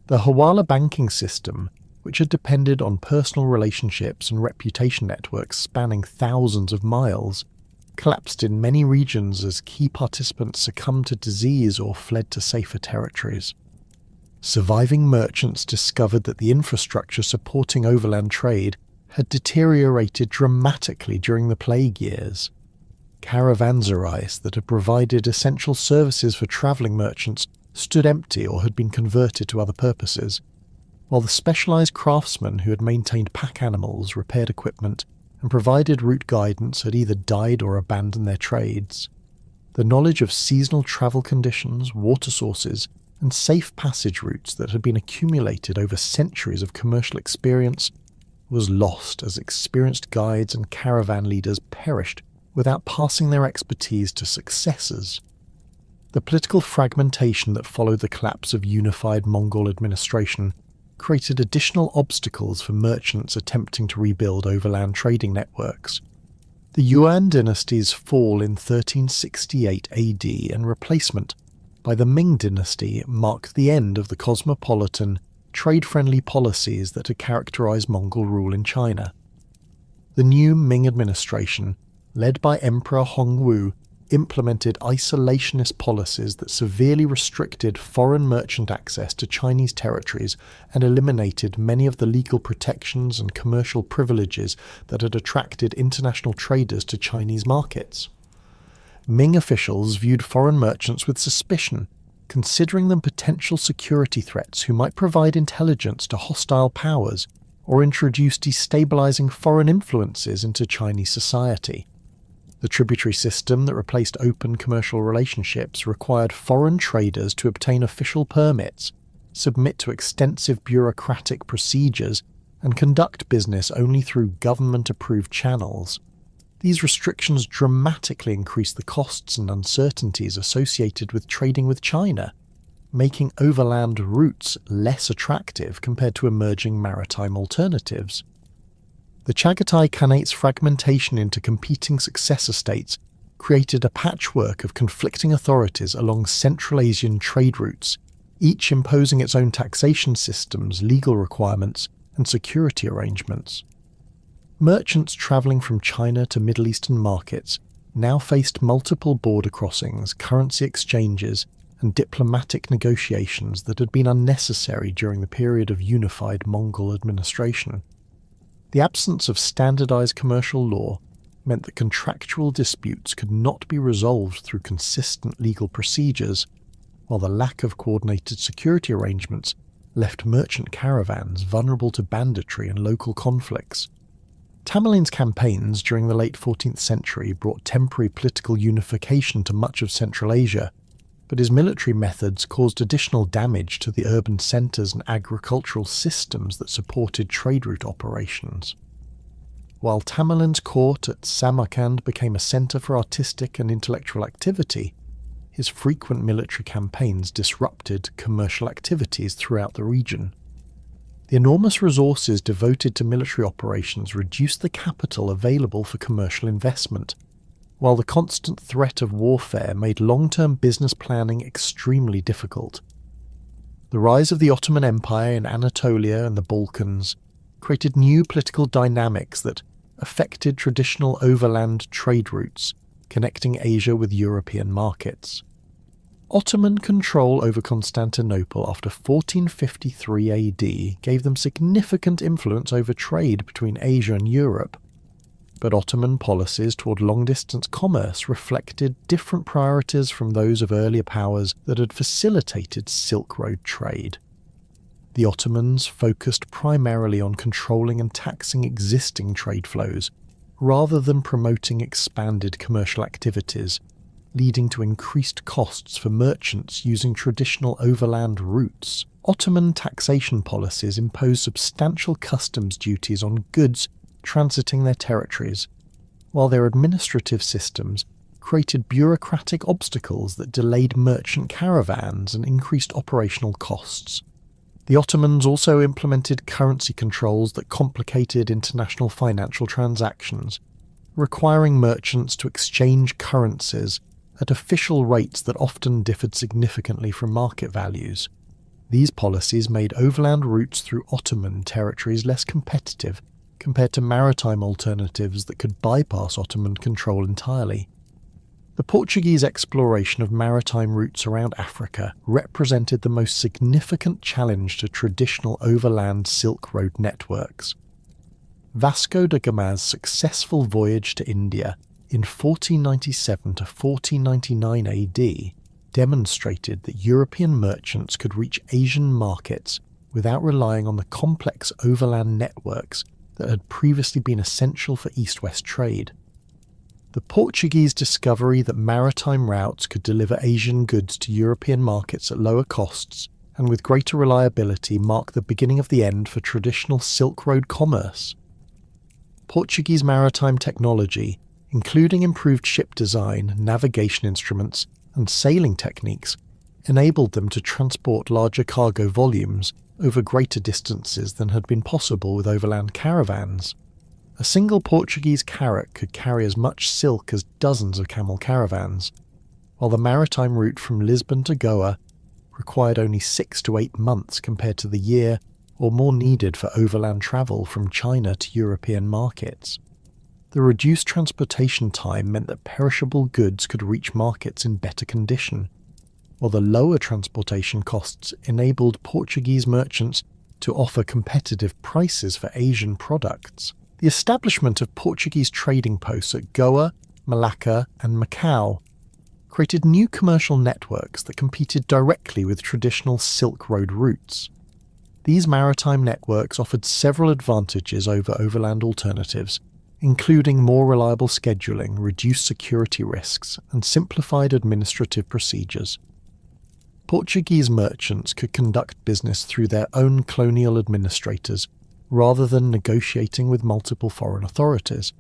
S1: The Hawala banking system, which had depended on personal relationships and reputation networks spanning thousands of miles, collapsed in many regions as key participants succumbed to disease or fled to safer territories. Surviving merchants discovered that the infrastructure supporting overland trade had deteriorated dramatically during the plague years. Caravanserais that had provided essential services for travelling merchants stood empty or had been converted to other purposes, while the specialised craftsmen who had maintained pack animals, repaired equipment, and provided route guidance had either died or abandoned their trades. The knowledge of seasonal travel conditions, water sources, and safe passage routes that had been accumulated over centuries of commercial experience was lost as experienced guides and caravan leaders perished without passing their expertise to successors. The political fragmentation that followed the collapse of unified Mongol administration created additional obstacles for merchants attempting to rebuild overland trading networks. The Yuan dynasty's fall in 1368 AD and replacement by the Ming dynasty marked the end of the cosmopolitan, trade-friendly policies that had characterized Mongol rule in China. The new Ming administration, led by Emperor Hongwu, implemented isolationist policies that severely restricted foreign merchant access to Chinese territories and eliminated many of the legal protections and commercial privileges that had attracted international traders to Chinese markets. Ming officials viewed foreign merchants with suspicion, considering them potential security threats who might provide intelligence to hostile powers or introduce destabilizing foreign influences into Chinese society. The tributary system that replaced open commercial relationships required foreign traders to obtain official permits, submit to extensive bureaucratic procedures, and conduct business only through government-approved channels. These restrictions dramatically increased the costs and uncertainties associated with trading with China, making overland routes less attractive compared to emerging maritime alternatives. The Chagatai Khanate's fragmentation into competing successor states created a patchwork of conflicting authorities along Central Asian trade routes, each imposing its own taxation systems, legal requirements, and security arrangements. Merchants travelling from China to Middle Eastern markets now faced multiple border crossings, currency exchanges, and diplomatic negotiations that had been unnecessary during the period of unified Mongol administration. The absence of standardized commercial law meant that contractual disputes could not be resolved through consistent legal procedures, while the lack of coordinated security arrangements left merchant caravans vulnerable to banditry and local conflicts. Tamerlane's campaigns during the late 14th century brought temporary political unification to much of Central Asia, but his military methods caused additional damage to the urban centres and agricultural systems that supported trade route operations. While Tamerlane's court at Samarkand became a centre for artistic and intellectual activity, his frequent military campaigns disrupted commercial activities throughout the region. The enormous resources devoted to military operations reduced the capital available for commercial investment, while the constant threat of warfare made long-term business planning extremely difficult. The rise of the Ottoman Empire in Anatolia and the Balkans created new political dynamics that affected traditional overland trade routes connecting Asia with European markets. Ottoman control over Constantinople after 1453 AD gave them significant influence over trade between Asia and Europe, but Ottoman policies toward long-distance commerce reflected different priorities from those of earlier powers that had facilitated Silk Road trade. The Ottomans focused primarily on controlling and taxing existing trade flows, rather than promoting expanded commercial activities, leading to increased costs for merchants using traditional overland routes. Ottoman taxation policies imposed substantial customs duties on goods transiting their territories, while their administrative systems created bureaucratic obstacles that delayed merchant caravans and increased operational costs. The Ottomans also implemented currency controls that complicated international financial transactions, requiring merchants to exchange currencies at official rates that often differed significantly from market values. These policies made overland routes through Ottoman territories less competitive compared to maritime alternatives that could bypass Ottoman control entirely. The Portuguese exploration of maritime routes around Africa represented the most significant challenge to traditional overland Silk Road networks. Vasco da Gama's successful voyage to India in 1497 to 1499 AD demonstrated that European merchants could reach Asian markets without relying on the complex overland networks that had previously been essential for East-West trade. The Portuguese discovery that maritime routes could deliver Asian goods to European markets at lower costs and with greater reliability marked the beginning of the end for traditional Silk Road commerce. Portuguese maritime technology, including improved ship design, navigation instruments, and sailing techniques, enabled them to transport larger cargo volumes over greater distances than had been possible with overland caravans. A single Portuguese carrack could carry as much silk as dozens of camel caravans, while the maritime route from Lisbon to Goa required only 6 to 8 months compared to the year or more needed for overland travel from China to European markets. The reduced transportation time meant that perishable goods could reach markets in better condition, while the lower transportation costs enabled Portuguese merchants to offer competitive prices for Asian products. The establishment of Portuguese trading posts at Goa, Malacca, and Macau created new commercial networks that competed directly with traditional Silk Road routes. These maritime networks offered several advantages over overland alternatives, including more reliable scheduling, reduced security risks, and simplified administrative procedures. Portuguese merchants could conduct business through their own colonial administrators rather than negotiating with multiple foreign authorities,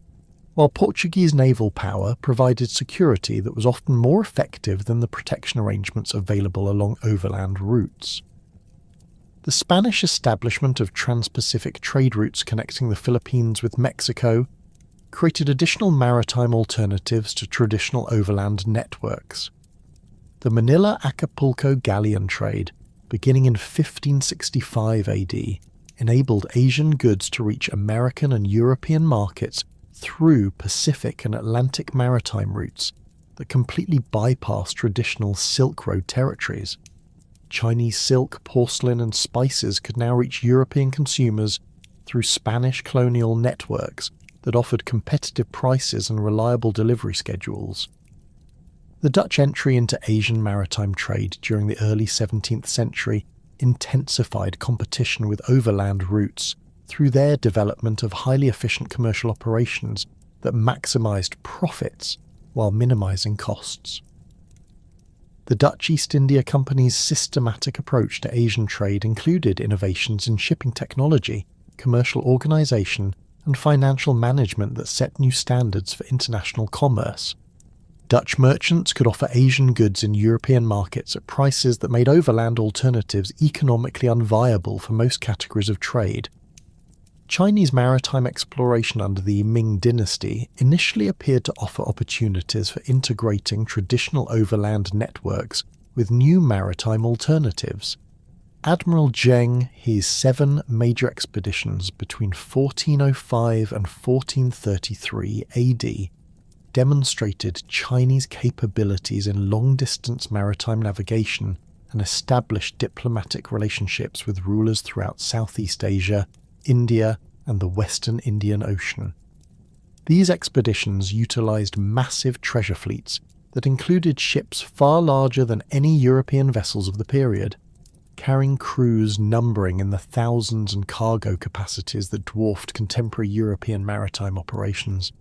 S1: while Portuguese naval power provided security that was often more effective than the protection arrangements available along overland routes. The Spanish establishment of trans-Pacific trade routes connecting the Philippines with Mexico created additional maritime alternatives to traditional overland networks. The Manila-Acapulco galleon trade, beginning in 1565 AD, enabled Asian goods to reach American and European markets through Pacific and Atlantic maritime routes that completely bypassed traditional Silk Road territories. Chinese silk, porcelain, and spices could now reach European consumers through Spanish colonial networks that offered competitive prices and reliable delivery schedules. The Dutch entry into Asian maritime trade during the early 17th century intensified competition with overland routes through their development of highly efficient commercial operations that maximized profits while minimizing costs. The Dutch East India Company's systematic approach to Asian trade included innovations in shipping technology, commercial organization, and financial management that set new standards for international commerce. Dutch merchants could offer Asian goods in European markets at prices that made overland alternatives economically unviable for most categories of trade. Chinese maritime exploration under the Ming dynasty initially appeared to offer opportunities for integrating traditional overland networks with new maritime alternatives. Admiral Zheng, his 7 major expeditions between 1405 and 1433 AD, demonstrated Chinese capabilities in long-distance maritime navigation and established diplomatic relationships with rulers throughout Southeast Asia, India, and the Western Indian Ocean. These expeditions utilized massive treasure fleets that included ships far larger than any European vessels of the period, carrying crews numbering in the thousands and cargo capacities that dwarfed contemporary European maritime operations.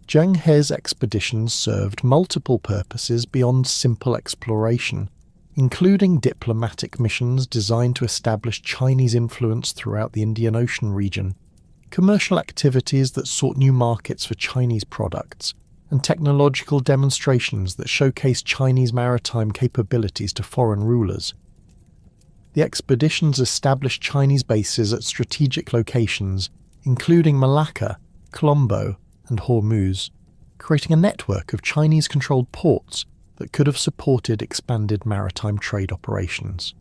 S1: Zheng He's expeditions served multiple purposes beyond simple exploration, including diplomatic missions designed to establish Chinese influence throughout the Indian Ocean region, commercial activities that sought new markets for Chinese products, and technological demonstrations that showcased Chinese maritime capabilities to foreign rulers. The expeditions established Chinese bases at strategic locations, including Malacca, Colombo, and Hormuz, creating a network of Chinese-controlled ports that could have supported expanded maritime trade operations.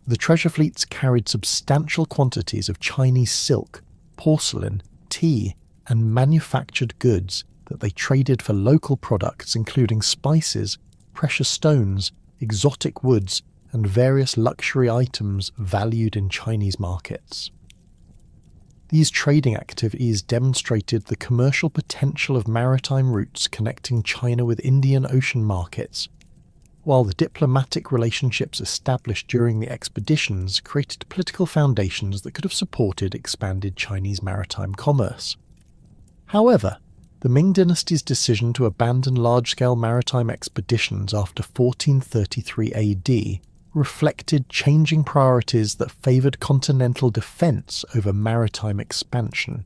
S1: The treasure fleets carried substantial quantities of Chinese silk, porcelain, tea, and manufactured goods that they traded for local products including spices, precious stones, exotic woods, and various luxury items valued in Chinese markets. These trading activities demonstrated the commercial potential of maritime routes connecting China with Indian Ocean markets, while the diplomatic relationships established during the expeditions created political foundations that could have supported expanded Chinese maritime commerce. However, the Ming dynasty's decision to abandon large-scale maritime expeditions after 1433 AD reflected changing priorities that favoured continental defence over maritime expansion.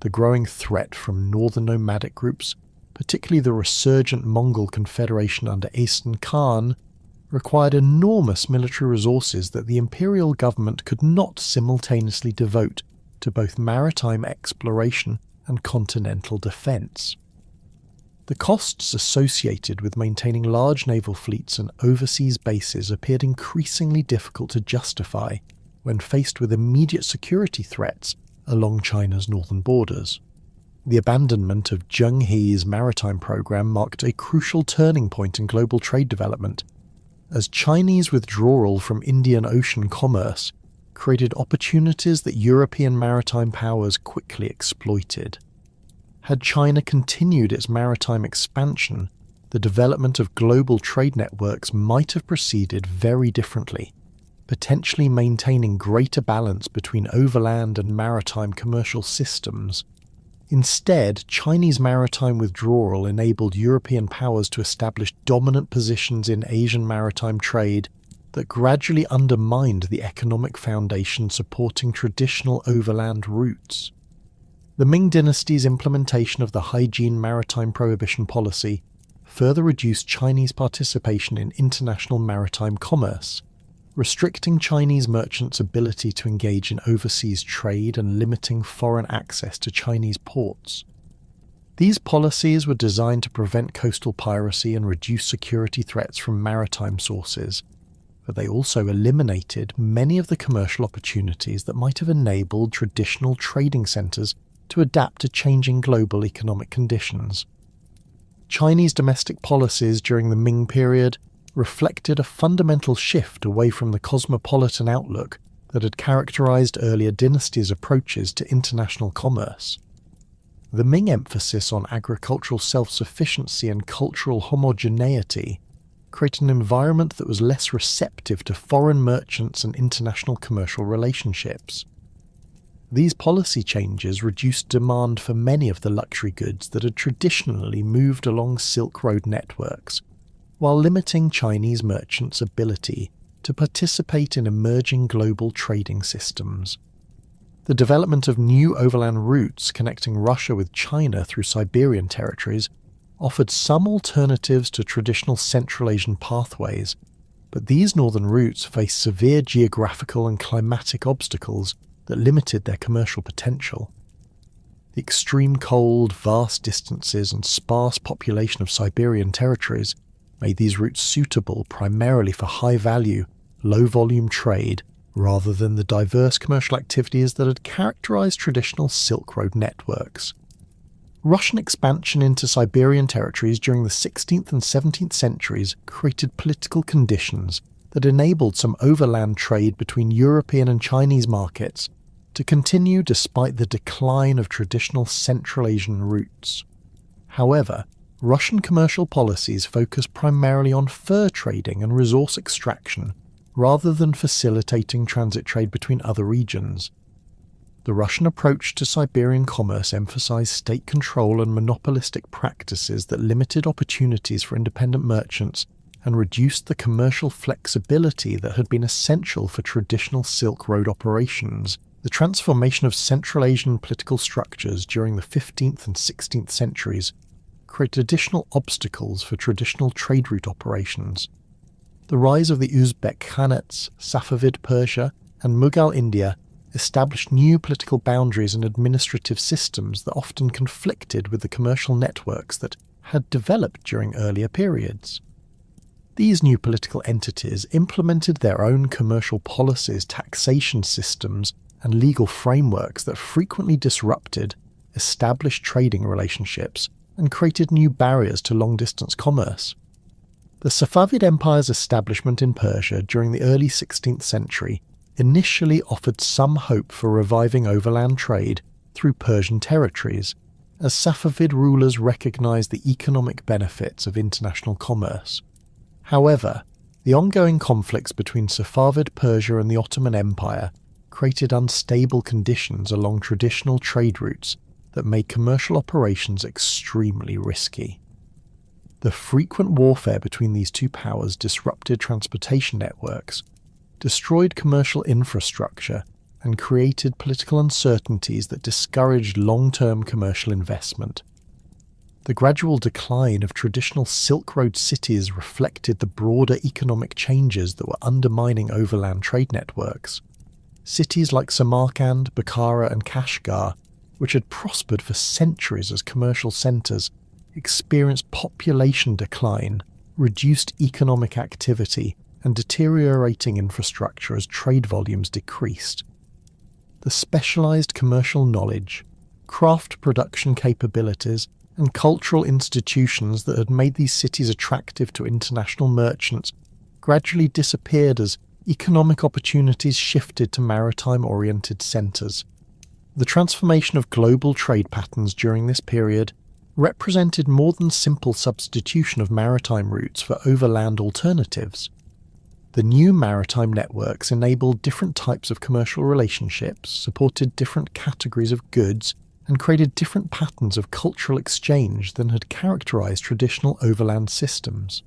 S1: The growing threat from northern nomadic groups, particularly the resurgent Mongol Confederation under Asen Khan, required enormous military resources that the imperial government could not simultaneously devote to both maritime exploration and continental defence. The costs associated with maintaining large naval fleets and overseas bases appeared increasingly difficult to justify when faced with immediate security threats along China's northern borders. The abandonment of Zheng He's maritime program marked a crucial turning point in global trade development, as Chinese withdrawal from Indian Ocean commerce created opportunities that European maritime powers quickly exploited. Had China continued its maritime expansion, the development of global trade networks might have proceeded very differently, potentially maintaining greater balance between overland and maritime commercial systems. Instead, Chinese maritime withdrawal enabled European powers to establish dominant positions in Asian maritime trade that gradually undermined the economic foundation supporting traditional overland routes. The Ming dynasty's implementation of the hygiene maritime prohibition policy further reduced Chinese participation in international maritime commerce, restricting Chinese merchants' ability to engage in overseas trade and limiting foreign access to Chinese ports. These policies were designed to prevent coastal piracy and reduce security threats from maritime sources, but they also eliminated many of the commercial opportunities that might have enabled traditional trading centres to adapt to changing global economic conditions. Chinese domestic policies during the Ming period reflected a fundamental shift away from the cosmopolitan outlook that had characterized earlier dynasties' approaches to international commerce. The Ming emphasis on agricultural self-sufficiency and cultural homogeneity created an environment that was less receptive to foreign merchants and international commercial relationships. These policy changes reduced demand for many of the luxury goods that had traditionally moved along Silk Road networks, while limiting Chinese merchants' ability to participate in emerging global trading systems. The development of new overland routes connecting Russia with China through Siberian territories offered some alternatives to traditional Central Asian pathways, but these northern routes faced severe geographical and climatic obstacles that limited their commercial potential. The extreme cold, vast distances, and sparse population of Siberian territories made these routes suitable primarily for high-value, low-volume trade rather than the diverse commercial activities that had characterized traditional Silk Road networks. Russian expansion into Siberian territories during the 16th and 17th centuries created political conditions that enabled some overland trade between European and Chinese markets to continue despite the decline of traditional Central Asian routes. However, Russian commercial policies focused primarily on fur trading and resource extraction, rather than facilitating transit trade between other regions. The Russian approach to Siberian commerce emphasized state control and monopolistic practices that limited opportunities for independent merchants and reduced the commercial flexibility that had been essential for traditional Silk Road operations. The transformation of Central Asian political structures during the 15th and 16th centuries created additional obstacles for traditional trade route operations. The rise of the Uzbek Khanates, Safavid Persia, and Mughal India established new political boundaries and administrative systems that often conflicted with the commercial networks that had developed during earlier periods. These new political entities implemented their own commercial policies, taxation systems, and legal frameworks that frequently disrupted established trading relationships and created new barriers to long-distance commerce. The Safavid Empire's establishment in Persia during the early 16th century initially offered some hope for reviving overland trade through Persian territories, as Safavid rulers recognized the economic benefits of international commerce. However, the ongoing conflicts between Safavid Persia and the Ottoman Empire created unstable conditions along traditional trade routes that made commercial operations extremely risky. The frequent warfare between these two powers disrupted transportation networks, destroyed commercial infrastructure, and created political uncertainties that discouraged long-term commercial investment. The gradual decline of traditional Silk Road cities reflected the broader economic changes that were undermining overland trade networks. Cities like Samarkand, Bukhara, and Kashgar, which had prospered for centuries as commercial centres, experienced population decline, reduced economic activity, and deteriorating infrastructure as trade volumes decreased. The specialised commercial knowledge, craft production capabilities, and cultural institutions that had made these cities attractive to international merchants gradually disappeared as economic opportunities shifted to maritime-oriented centres. The transformation of global trade patterns during this period represented more than simple substitution of maritime routes for overland alternatives. The new maritime networks enabled different types of commercial relationships, supported different categories of goods, and created different patterns of cultural exchange than had characterized traditional overland systems.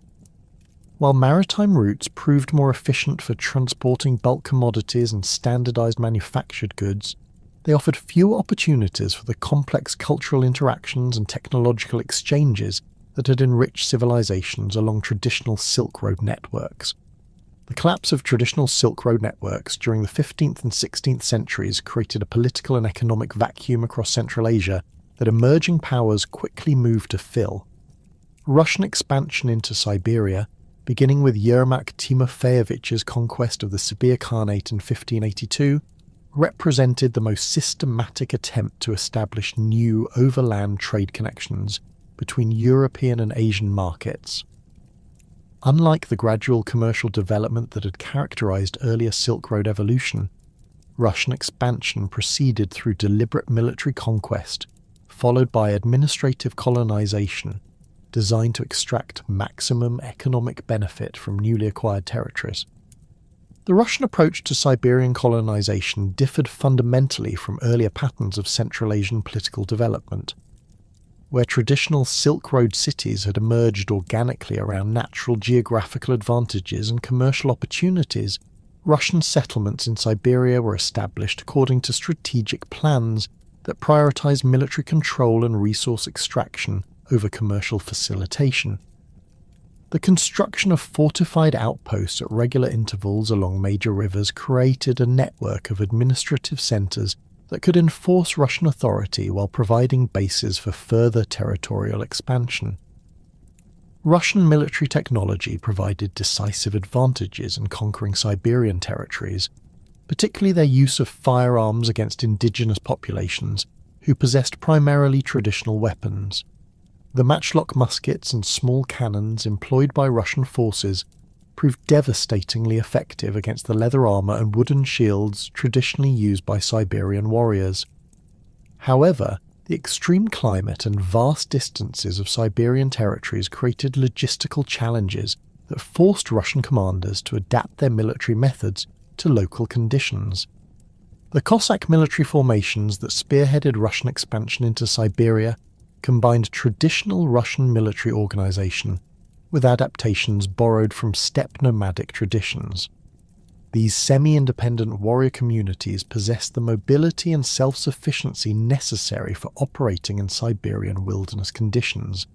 S1: While maritime routes proved more efficient for transporting bulk commodities and standardized manufactured goods, they offered fewer opportunities for the complex cultural interactions and technological exchanges that had enriched civilizations along traditional Silk Road networks. The collapse of traditional Silk Road networks during the 15th and 16th centuries created a political and economic vacuum across Central Asia that emerging powers quickly moved to fill. Russian expansion into Siberia, beginning with Yermak Timofeyevich's conquest of the Sibir Khanate in 1582, represented the most systematic attempt to establish new overland trade connections between European and Asian markets. Unlike the gradual commercial development that had characterized earlier Silk Road evolution, Russian expansion proceeded through deliberate military conquest, followed by administrative colonization, designed to extract maximum economic benefit from newly acquired territories. The Russian approach to Siberian colonization differed fundamentally from earlier patterns of Central Asian political development. Where traditional Silk Road cities had emerged organically around natural geographical advantages and commercial opportunities, Russian settlements in Siberia were established according to strategic plans that prioritized military control and resource extraction over commercial facilitation. The construction of fortified outposts at regular intervals along major rivers created a network of administrative centres that could enforce Russian authority while providing bases for further territorial expansion. Russian military technology provided decisive advantages in conquering Siberian territories, particularly their use of firearms against indigenous populations who possessed primarily traditional weapons. The matchlock muskets and small cannons employed by Russian forces proved devastatingly effective against the leather armour and wooden shields traditionally used by Siberian warriors. However, the extreme climate and vast distances of Siberian territories created logistical challenges that forced Russian commanders to adapt their military methods to local conditions. The Cossack military formations that spearheaded Russian expansion into Siberia combined traditional Russian military organisation with adaptations borrowed from steppe nomadic traditions. These semi-independent warrior communities possessed the mobility and self-sufficiency necessary for operating in Siberian wilderness conditions.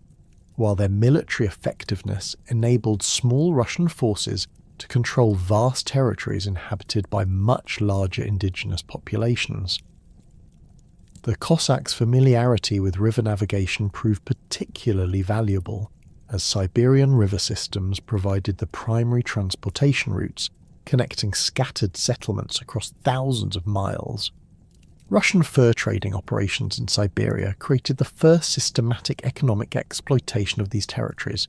S1: while their military effectiveness enabled small Russian forces to control vast territories inhabited by much larger indigenous populations. The Cossacks' familiarity with river navigation proved particularly valuable, as Siberian river systems provided the primary transportation routes connecting scattered settlements across thousands of miles. Russian fur trading operations in Siberia created the first systematic economic exploitation of these territories,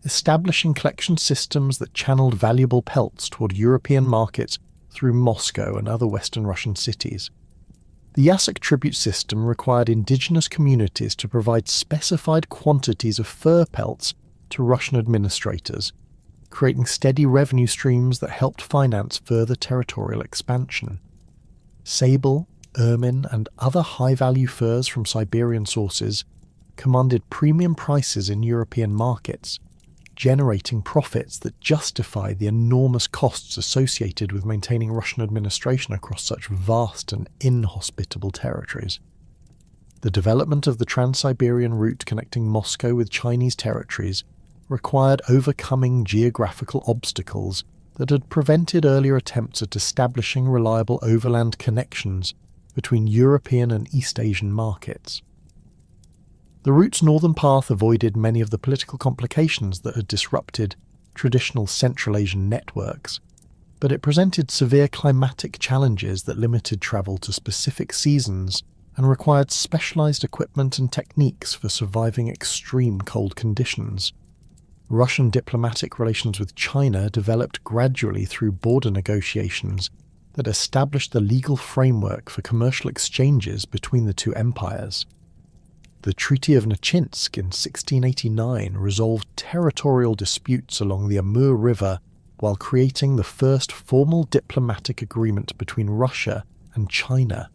S1: establishing collection systems that channeled valuable pelts toward European markets through Moscow and other Western Russian cities. The Yasuk tribute system required indigenous communities to provide specified quantities of fur pelts to Russian administrators, creating steady revenue streams that helped finance further territorial expansion. Sable, ermine, and other high-value furs from Siberian sources commanded premium prices in European markets, generating profits that justify the enormous costs associated with maintaining Russian administration across such vast and inhospitable territories. The development of the Trans-Siberian route connecting Moscow with Chinese territories required overcoming geographical obstacles that had prevented earlier attempts at establishing reliable overland connections between European and East Asian markets. The route's northern path avoided many of the political complications that had disrupted traditional Central Asian networks, but it presented severe climatic challenges that limited travel to specific seasons and required specialized equipment and techniques for surviving extreme cold conditions. Russian diplomatic relations with China developed gradually through border negotiations that established the legal framework for commercial exchanges between the two empires. The Treaty of Nachinsk in 1689 resolved territorial disputes along the Amur River while creating the first formal diplomatic agreement between Russia and China.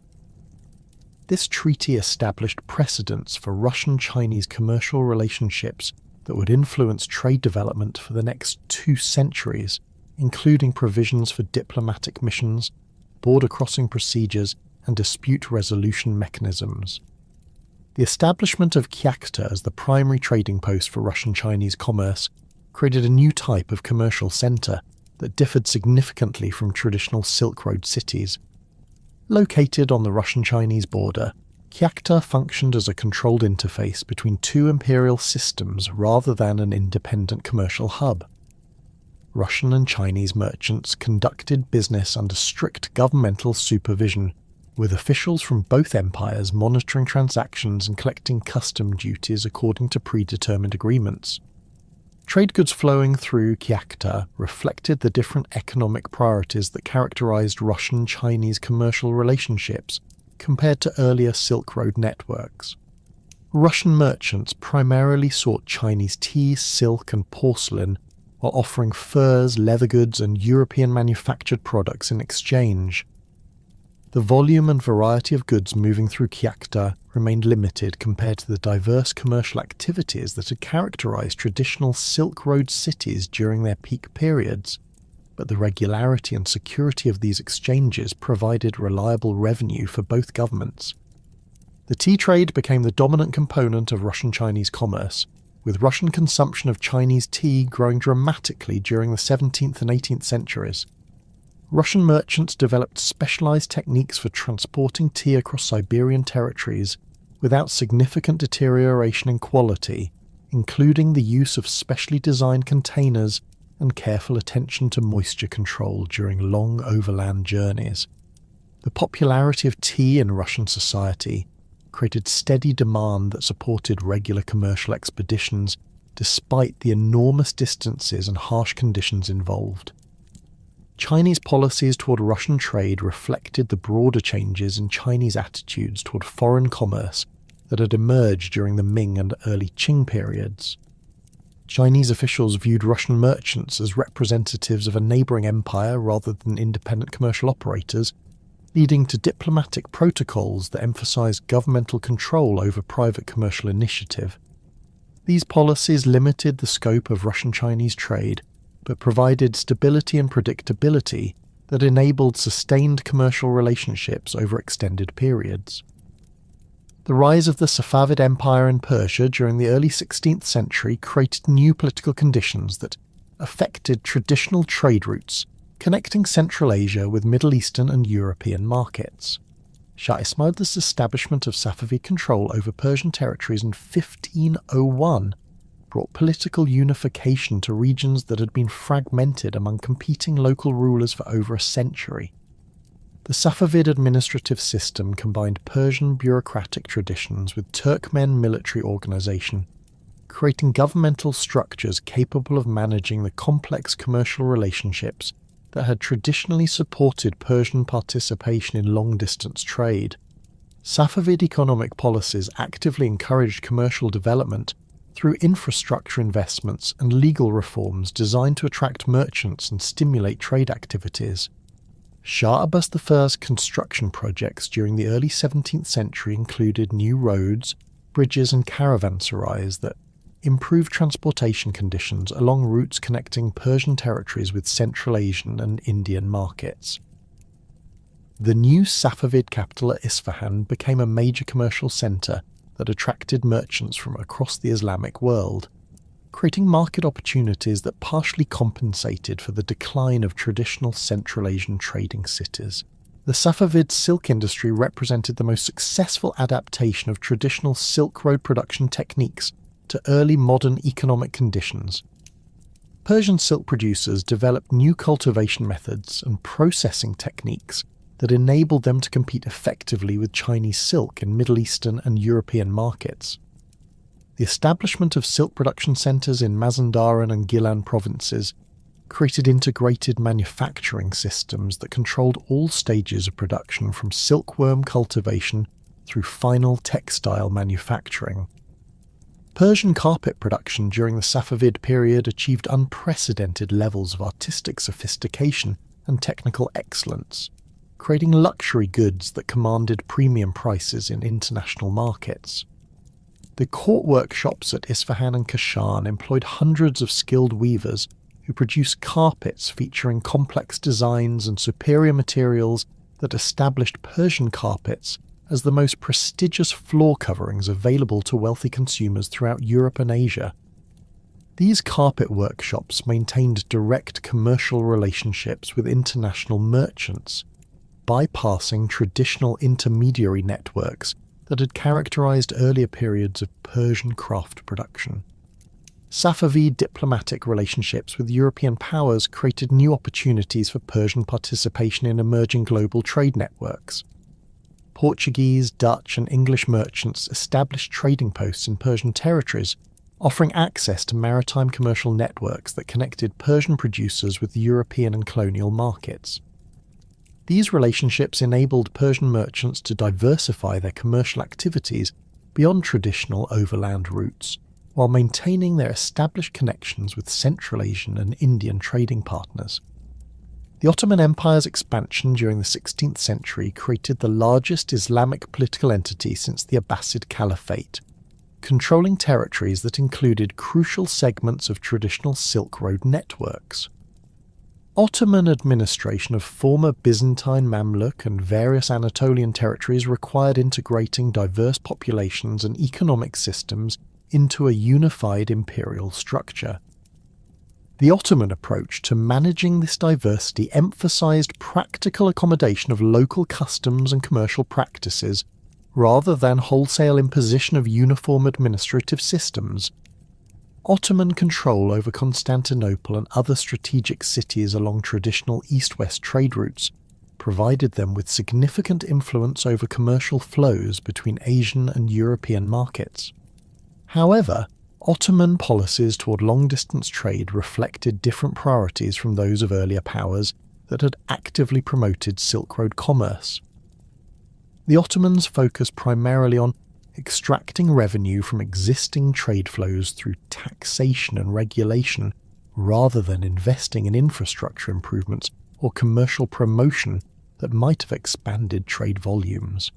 S1: This treaty established precedents for Russian-Chinese commercial relationships that would influence trade development for the next 2 centuries, including provisions for diplomatic missions, border crossing procedures, and dispute resolution mechanisms. The establishment of Kyakhta as the primary trading post for Russian-Chinese commerce created a new type of commercial centre that differed significantly from traditional Silk Road cities. Located on the Russian-Chinese border, Kyakhta functioned as a controlled interface between 2 imperial systems rather than an independent commercial hub. Russian and Chinese merchants conducted business under strict governmental supervision, with officials from both empires monitoring transactions and collecting custom duties according to predetermined agreements. Trade goods flowing through Kyakhta reflected the different economic priorities that characterized Russian-Chinese commercial relationships compared to earlier Silk Road networks. Russian merchants primarily sought Chinese tea, silk, and porcelain, while offering furs, leather goods, and European manufactured products in exchange. The volume and variety of goods moving through Kyakhta remained limited compared to the diverse commercial activities that had characterized traditional Silk Road cities during their peak periods, but the regularity and security of these exchanges provided reliable revenue for both governments. The tea trade became the dominant component of Russian-Chinese commerce, with Russian consumption of Chinese tea growing dramatically during the 17th and 18th centuries. Russian merchants developed specialized techniques for transporting tea across Siberian territories without significant deterioration in quality, including the use of specially designed containers and careful attention to moisture control during long overland journeys. The popularity of tea in Russian society created steady demand that supported regular commercial expeditions despite the enormous distances and harsh conditions involved. Chinese policies toward Russian trade reflected the broader changes in Chinese attitudes toward foreign commerce that had emerged during the Ming and early Qing periods. Chinese officials viewed Russian merchants as representatives of a neighbouring empire rather than independent commercial operators, leading to diplomatic protocols that emphasized governmental control over private commercial initiative. These policies limited the scope of Russian-Chinese trade, but provided stability and predictability that enabled sustained commercial relationships over extended periods. The rise of the Safavid Empire in Persia during the early 16th century created new political conditions that affected traditional trade routes connecting Central Asia with Middle Eastern and European markets. Shah Ismail's establishment of Safavid control over Persian territories in 1501 brought political unification to regions that had been fragmented among competing local rulers for over a century. The Safavid administrative system combined Persian bureaucratic traditions with Turkmen military organization, creating governmental structures capable of managing the complex commercial relationships that had traditionally supported Persian participation in long-distance trade. Safavid economic policies actively encouraged commercial development through infrastructure investments and legal reforms designed to attract merchants and stimulate trade activities. Shah Abbas I's construction projects during the early 17th century included new roads, bridges and caravanserais that improved transportation conditions along routes connecting Persian territories with Central Asian and Indian markets. The new Safavid capital at Isfahan became a major commercial centre that attracted merchants from across the Islamic world, creating market opportunities that partially compensated for the decline of traditional Central Asian trading cities. The Safavid silk industry represented the most successful adaptation of traditional Silk Road production techniques to early modern economic conditions. Persian silk producers developed new cultivation methods and processing techniques that enabled them to compete effectively with Chinese silk in Middle Eastern and European markets. The establishment of silk production centres in Mazandaran and Gilan provinces created integrated manufacturing systems that controlled all stages of production from silkworm cultivation through final textile manufacturing. Persian carpet production during the Safavid period achieved unprecedented levels of artistic sophistication and technical excellence, creating luxury goods that commanded premium prices in international markets. The court workshops at Isfahan and Kashan employed hundreds of skilled weavers who produced carpets featuring complex designs and superior materials that established Persian carpets as the most prestigious floor coverings available to wealthy consumers throughout Europe and Asia. These carpet workshops maintained direct commercial relationships with international merchants, bypassing traditional intermediary networks that had characterized earlier periods of Persian craft production. Safavid diplomatic relationships with European powers created new opportunities for Persian participation in emerging global trade networks. Portuguese, Dutch and English merchants established trading posts in Persian territories, offering access to maritime commercial networks that connected Persian producers with European and colonial markets. These relationships enabled Persian merchants to diversify their commercial activities beyond traditional overland routes, while maintaining their established connections with Central Asian and Indian trading partners. The Ottoman Empire's expansion during the 16th century created the largest Islamic political entity since the Abbasid Caliphate, controlling territories that included crucial segments of traditional Silk Road networks. Ottoman administration of former Byzantine Mamluk and various Anatolian territories required integrating diverse populations and economic systems into a unified imperial structure. The Ottoman approach to managing this diversity emphasized practical accommodation of local customs and commercial practices, rather than wholesale imposition of uniform administrative systems. Ottoman control over Constantinople and other strategic cities along traditional east-west trade routes provided them with significant influence over commercial flows between Asian and European markets. However, Ottoman policies toward long-distance trade reflected different priorities from those of earlier powers that had actively promoted Silk Road commerce. The Ottomans focused primarily on extracting revenue from existing trade flows through taxation and regulation, rather than investing in infrastructure improvements or commercial promotion that might have expanded trade volumes.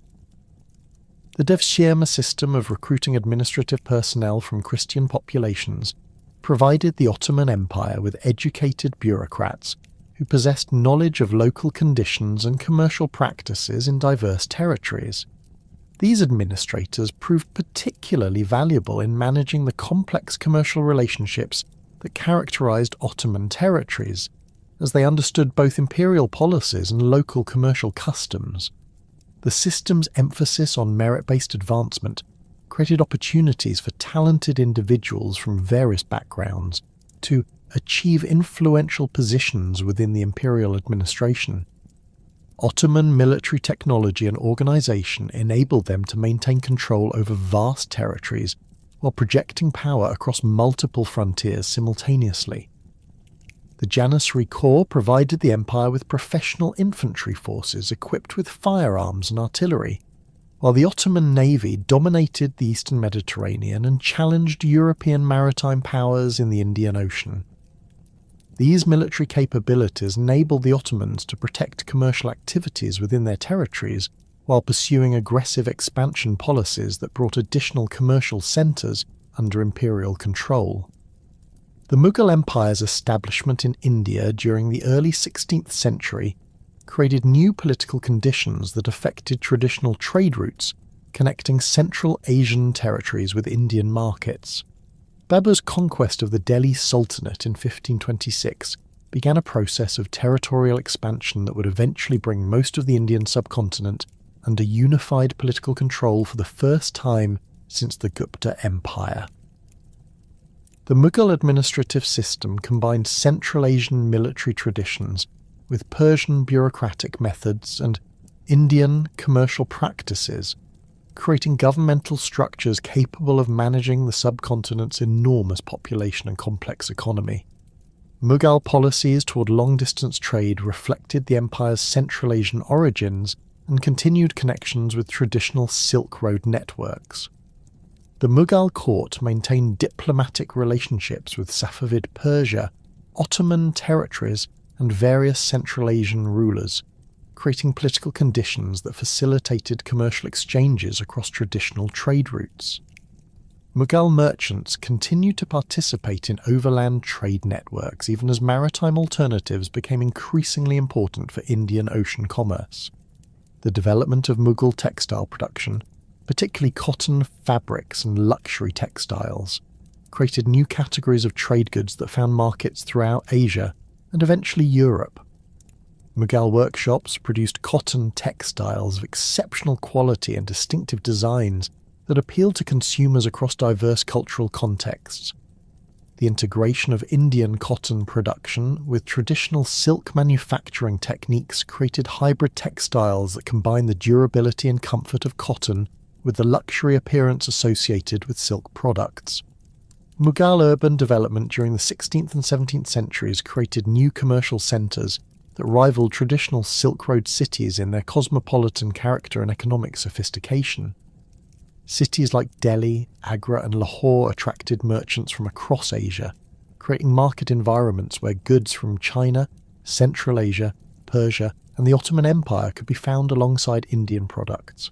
S1: The Devshirme system of recruiting administrative personnel from Christian populations provided the Ottoman Empire with educated bureaucrats who possessed knowledge of local conditions and commercial practices in diverse territories. These administrators proved particularly valuable in managing the complex commercial relationships that characterized Ottoman territories, as they understood both imperial policies and local commercial customs. The system's emphasis on merit-based advancement created opportunities for talented individuals from various backgrounds to achieve influential positions within the imperial administration. Ottoman military technology and organization enabled them to maintain control over vast territories while projecting power across multiple frontiers simultaneously. The Janissary Corps provided the empire with professional infantry forces equipped with firearms and artillery, while the Ottoman navy dominated the eastern Mediterranean and challenged European maritime powers in the Indian Ocean. These military capabilities enabled the Ottomans to protect commercial activities within their territories while pursuing aggressive expansion policies that brought additional commercial centres under imperial control. The Mughal Empire's establishment in India during the early 16th century created new political conditions that affected traditional trade routes connecting Central Asian territories with Indian markets. Babur's conquest of the Delhi Sultanate in 1526 began a process of territorial expansion that would eventually bring most of the Indian subcontinent under unified political control for the first time since the Gupta Empire. The Mughal administrative system combined Central Asian military traditions with Persian bureaucratic methods and Indian commercial practices, creating governmental structures capable of managing the subcontinent's enormous population and complex economy. Mughal policies toward long-distance trade reflected the empire's Central Asian origins and continued connections with traditional Silk Road networks. The Mughal court maintained diplomatic relationships with Safavid Persia, Ottoman territories, and various Central Asian rulers, creating political conditions that facilitated commercial exchanges across traditional trade routes. Mughal merchants continued to participate in overland trade networks even as maritime alternatives became increasingly important for Indian Ocean commerce. The development of Mughal textile production, particularly cotton, fabrics and luxury textiles, created new categories of trade goods that found markets throughout Asia and eventually Europe. Mughal workshops produced cotton textiles of exceptional quality and distinctive designs that appealed to consumers across diverse cultural contexts. The integration of Indian cotton production with traditional silk manufacturing techniques created hybrid textiles that combine the durability and comfort of cotton with the luxury appearance associated with silk products. Mughal urban development during the 16th and 17th centuries created new commercial centres that rivaled traditional Silk Road cities in their cosmopolitan character and economic sophistication. Cities like Delhi, Agra and Lahore attracted merchants from across Asia, creating market environments where goods from China, Central Asia, Persia and the Ottoman Empire could be found alongside Indian products.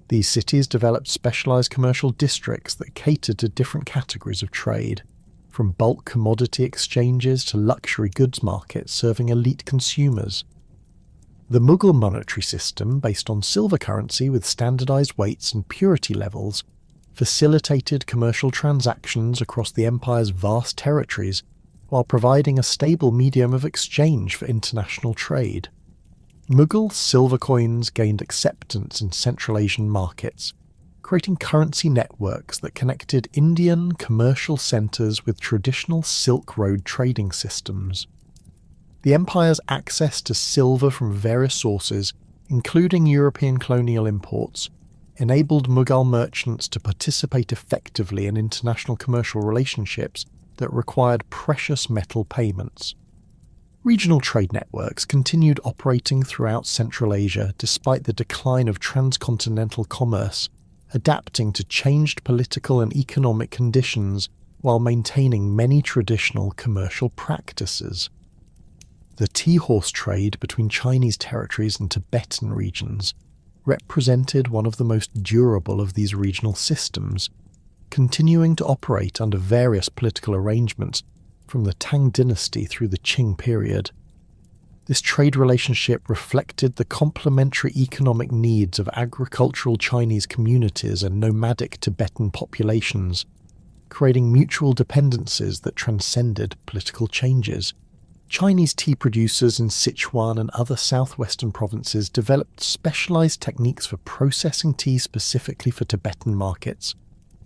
S1: These cities developed specialised commercial districts that catered to different categories of trade, from bulk commodity exchanges to luxury goods markets serving elite consumers. The Mughal monetary system, based on silver currency with standardised weights and purity levels, facilitated commercial transactions across the empire's vast territories while providing a stable medium of exchange for international trade. Mughal silver coins gained acceptance in Central Asian markets, creating currency networks that connected Indian commercial centres with traditional Silk Road trading systems. The empire's access to silver from various sources, including European colonial imports, enabled Mughal merchants to participate effectively in international commercial relationships that required precious metal payments. Regional trade networks continued operating throughout Central Asia despite the decline of transcontinental commerce, adapting to changed political and economic conditions while maintaining many traditional commercial practices. The tea-horse trade between Chinese territories and Tibetan regions represented one of the most durable of these regional systems, continuing to operate under various political arrangements from the Tang dynasty through the Qing period. This trade relationship reflected the complementary economic needs of agricultural Chinese communities and nomadic Tibetan populations, creating mutual dependencies that transcended political changes. Chinese tea producers in Sichuan and other southwestern provinces developed specialized techniques for processing tea specifically for Tibetan markets,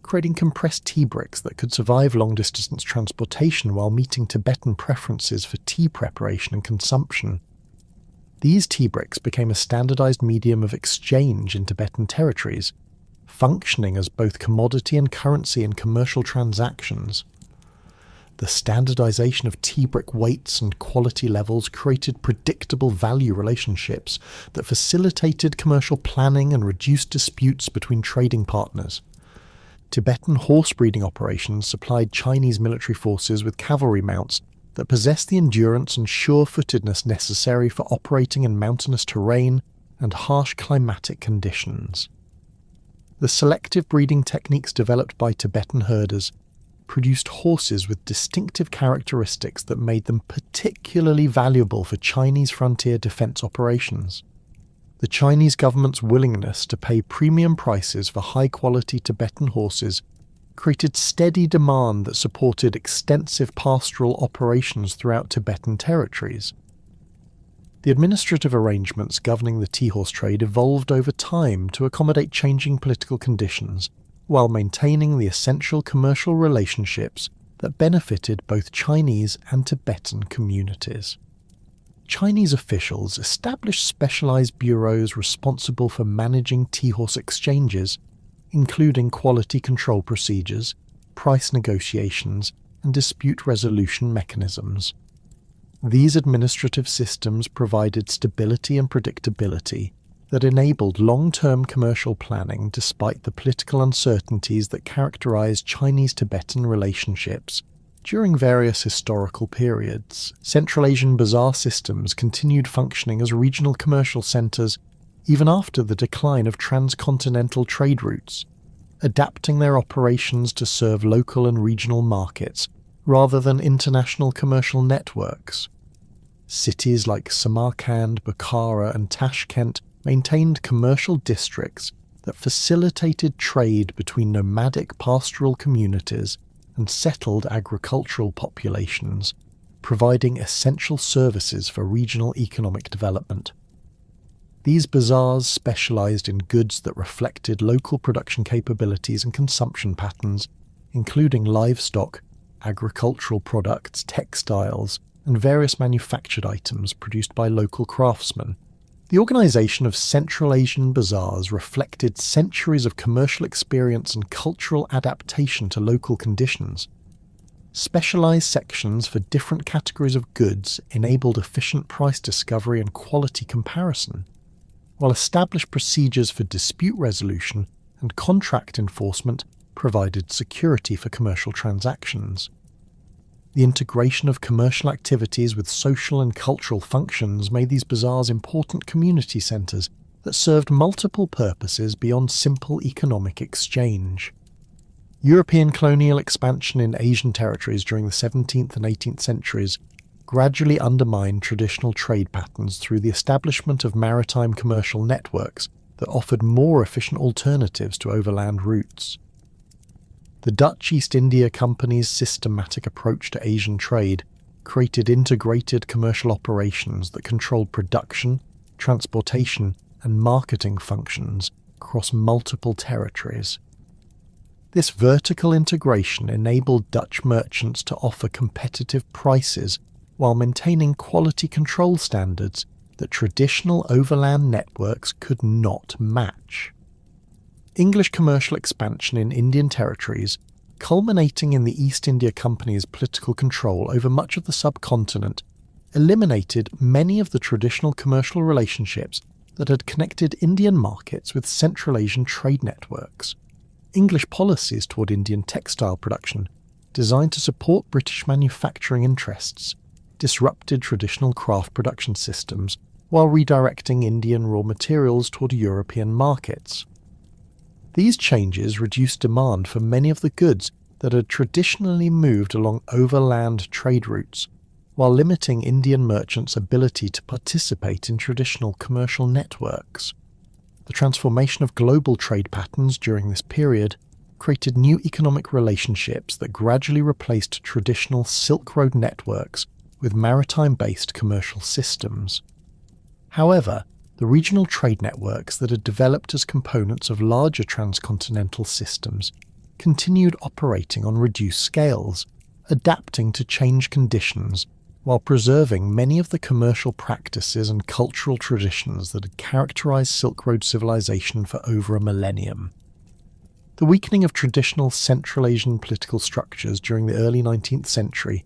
S1: creating compressed tea bricks that could survive long-distance transportation while meeting Tibetan preferences for tea preparation and consumption. These tea bricks became a standardized medium of exchange in Tibetan territories, functioning as both commodity and currency in commercial transactions. The standardization of tea brick weights and quality levels created predictable value relationships that facilitated commercial planning and reduced disputes between trading partners. Tibetan horse breeding operations supplied Chinese military forces with cavalry mounts that possessed the endurance and sure-footedness necessary for operating in mountainous terrain and harsh climatic conditions. The selective breeding techniques developed by Tibetan herders produced horses with distinctive characteristics that made them particularly valuable for Chinese frontier defense operations. The Chinese government's willingness to pay premium prices for high-quality Tibetan horses created steady demand that supported extensive pastoral operations throughout Tibetan territories. The administrative arrangements governing the tea horse trade evolved over time to accommodate changing political conditions, while maintaining the essential commercial relationships that benefited both Chinese and Tibetan communities. Chinese officials established specialized bureaus responsible for managing tea horse exchanges, including quality control procedures, price negotiations, and dispute resolution mechanisms. These administrative systems provided stability and predictability that enabled long-term commercial planning despite the political uncertainties that characterized Chinese-Tibetan relationships during various historical periods. Central Asian bazaar systems continued functioning as regional commercial centers even after the decline of transcontinental trade routes, adapting their operations to serve local and regional markets rather than international commercial networks. Cities like Samarkand, Bukhara, and Tashkent maintained commercial districts that facilitated trade between nomadic pastoral communities and settled agricultural populations, providing essential services for regional economic development. These bazaars specialized in goods that reflected local production capabilities and consumption patterns, including livestock, agricultural products, textiles, and various manufactured items produced by local craftsmen. The organization of Central Asian bazaars reflected centuries of commercial experience and cultural adaptation to local conditions. Specialized sections for different categories of goods enabled efficient price discovery and quality comparison, while established procedures for dispute resolution and contract enforcement provided security for commercial transactions. The integration of commercial activities with social and cultural functions made these bazaars important community centers that served multiple purposes beyond simple economic exchange. European colonial expansion in Asian territories during the 17th and 18th centuries gradually undermined traditional trade patterns through the establishment of maritime commercial networks that offered more efficient alternatives to overland routes. The Dutch East India Company's systematic approach to Asian trade created integrated commercial operations that controlled production, transportation, and marketing functions across multiple territories. This vertical integration enabled Dutch merchants to offer competitive prices while maintaining quality control standards that traditional overland networks could not match. English commercial expansion in Indian territories, culminating in the East India Company's political control over much of the subcontinent, eliminated many of the traditional commercial relationships that had connected Indian markets with Central Asian trade networks. English policies toward Indian textile production, designed to support British manufacturing interests, disrupted traditional craft production systems while redirecting Indian raw materials toward European markets. These changes reduced demand for many of the goods that had traditionally moved along overland trade routes, while limiting Indian merchants' ability to participate in traditional commercial networks. The transformation of global trade patterns during this period created new economic relationships that gradually replaced traditional Silk Road networks with maritime-based commercial systems. However, the regional trade networks that had developed as components of larger transcontinental systems continued operating on reduced scales, adapting to changed conditions while preserving many of the commercial practices and cultural traditions that had characterized Silk Road civilization for over a millennium. The weakening of traditional Central Asian political structures during the early 19th century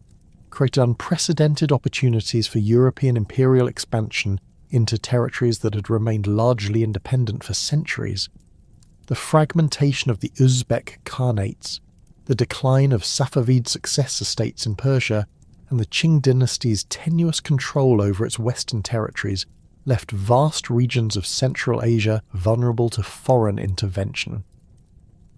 S1: created unprecedented opportunities for European imperial expansion into territories that had remained largely independent for centuries. The fragmentation of the Uzbek Khanates, the decline of Safavid successor states in Persia, and the Qing dynasty's tenuous control over its western territories left vast regions of Central Asia vulnerable to foreign intervention.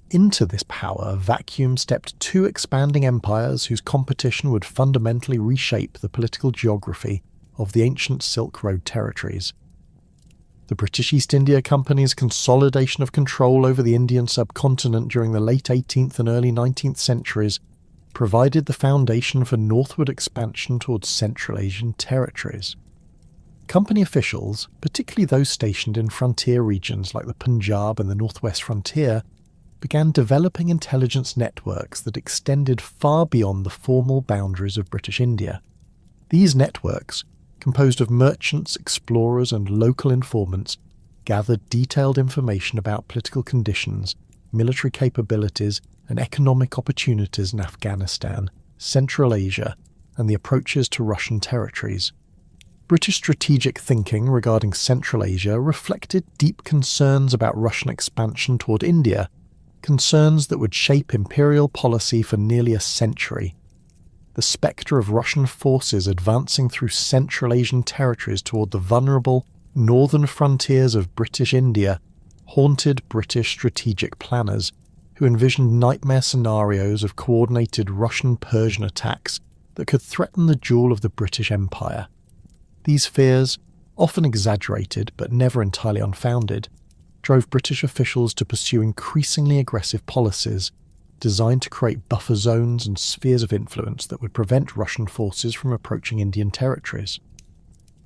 S1: Into this power vacuum stepped two expanding empires whose competition would fundamentally reshape the political geography of the ancient Silk Road territories. The British East India Company's consolidation of control over the Indian subcontinent during the late 18th and early 19th centuries provided the foundation for northward expansion towards Central Asian territories. Company officials, particularly those stationed in frontier regions like the Punjab and the northwest frontier, began developing intelligence networks that extended far beyond the formal boundaries of British India. These networks, composed of merchants, explorers, and local informants, gathered detailed information about political conditions, military capabilities, and economic opportunities in Afghanistan, Central Asia, and the approaches to Russian territories. British strategic thinking regarding Central Asia reflected deep concerns about Russian expansion toward India, concerns that would shape imperial policy for nearly a century. The spectre of Russian forces advancing through Central Asian territories toward the vulnerable northern frontiers of British India haunted British strategic planners who envisioned nightmare scenarios of coordinated Russian-Persian attacks that could threaten the jewel of the British Empire. These fears, often exaggerated but never entirely unfounded, drove British officials to pursue increasingly aggressive policies designed to create buffer zones and spheres of influence that would prevent Russian forces from approaching Indian territories.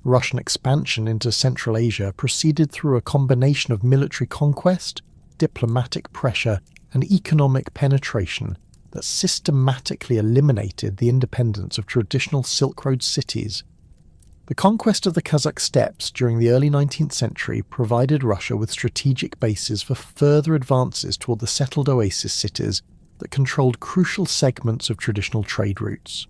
S1: Russian expansion into Central Asia proceeded through a combination of military conquest, diplomatic pressure, and economic penetration that systematically eliminated the independence of traditional Silk Road cities. The conquest of the Kazakh steppes during the early 19th century provided Russia with strategic bases for further advances toward the settled oasis cities that controlled crucial segments of traditional trade routes.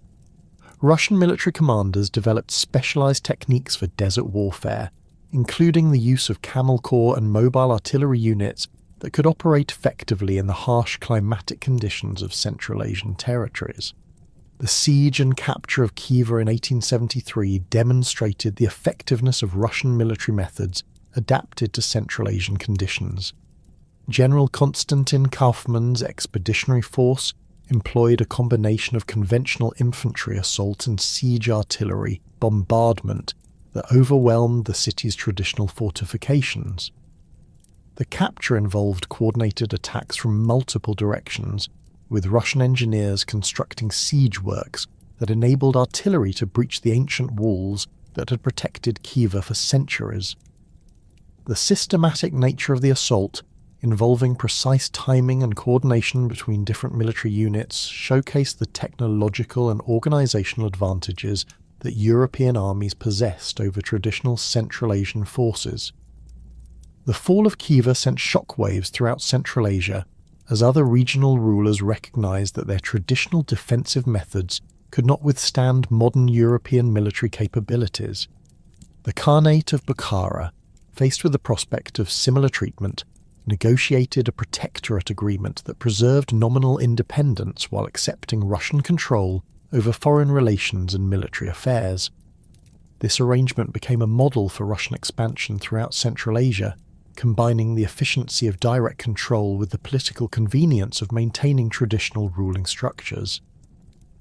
S1: Russian military commanders developed specialized techniques for desert warfare, including the use of camel corps and mobile artillery units that could operate effectively in the harsh climatic conditions of Central Asian territories. The siege and capture of Khiva in 1873 demonstrated the effectiveness of Russian military methods adapted to Central Asian conditions. General Konstantin Kaufmann's expeditionary force employed a combination of conventional infantry assault and siege artillery bombardment that overwhelmed the city's traditional fortifications. The capture involved coordinated attacks from multiple directions, with Russian engineers constructing siege works that enabled artillery to breach the ancient walls that had protected Khiva for centuries. The systematic nature of the assault, involving precise timing and coordination between different military units, showcased the technological and organizational advantages that European armies possessed over traditional Central Asian forces. The fall of Khiva sent shockwaves throughout Central Asia, as other regional rulers recognized that their traditional defensive methods could not withstand modern European military capabilities. The Khanate of Bukhara, faced with the prospect of similar treatment, negotiated a protectorate agreement that preserved nominal independence while accepting Russian control over foreign relations and military affairs. This arrangement became a model for Russian expansion throughout Central Asia, combining the efficiency of direct control with the political convenience of maintaining traditional ruling structures.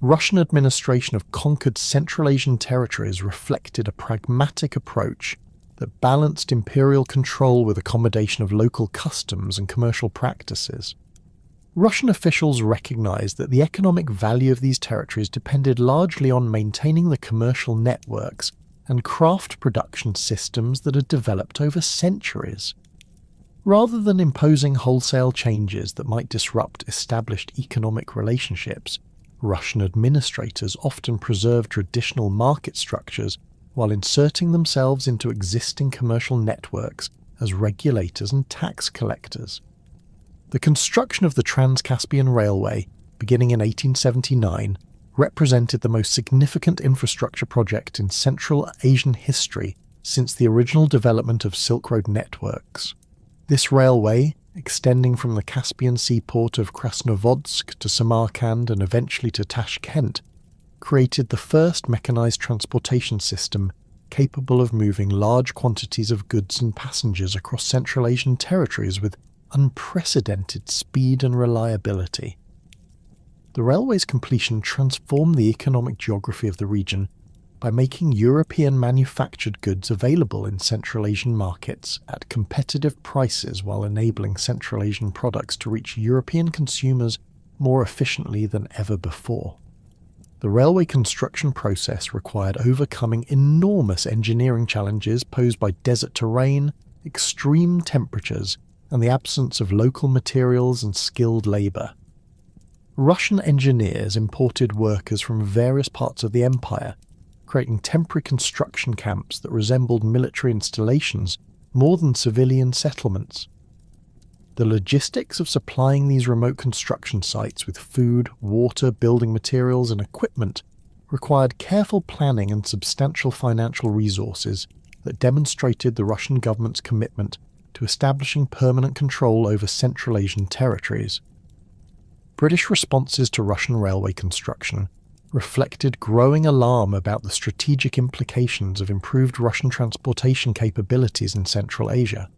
S1: Russian administration of conquered Central Asian territories reflected a pragmatic approach that balanced imperial control with accommodation of local customs and commercial practices. Russian officials recognized that the economic value of these territories depended largely on maintaining the commercial networks and craft production systems that had developed over centuries. Rather than imposing wholesale changes that might disrupt established economic relationships, Russian administrators often preserved traditional market structures while inserting themselves into existing commercial networks as regulators and tax collectors. The construction of the Trans-Caspian Railway, beginning in 1879, represented the most significant infrastructure project in Central Asian history since the original development of Silk Road networks. This railway, extending from the Caspian seaport of Krasnovodsk to Samarkand and eventually to Tashkent, created the first mechanized transportation system capable of moving large quantities of goods and passengers across Central Asian territories with unprecedented speed and reliability. The railway's completion transformed the economic geography of the region by making European manufactured goods available in Central Asian markets at competitive prices while enabling Central Asian products to reach European consumers more efficiently than ever before. The railway construction process required overcoming enormous engineering challenges posed by desert terrain, extreme temperatures, and the absence of local materials and skilled labour. Russian engineers imported workers from various parts of the empire, creating temporary construction camps that resembled military installations more than civilian settlements. The logistics of supplying these remote construction sites with food, water, building materials, and equipment required careful planning and substantial financial resources that demonstrated the Russian government's commitment to establishing permanent control over Central Asian territories. British responses to Russian railway construction reflected growing alarm about the strategic implications of improved Russian transportation capabilities in Central Asia.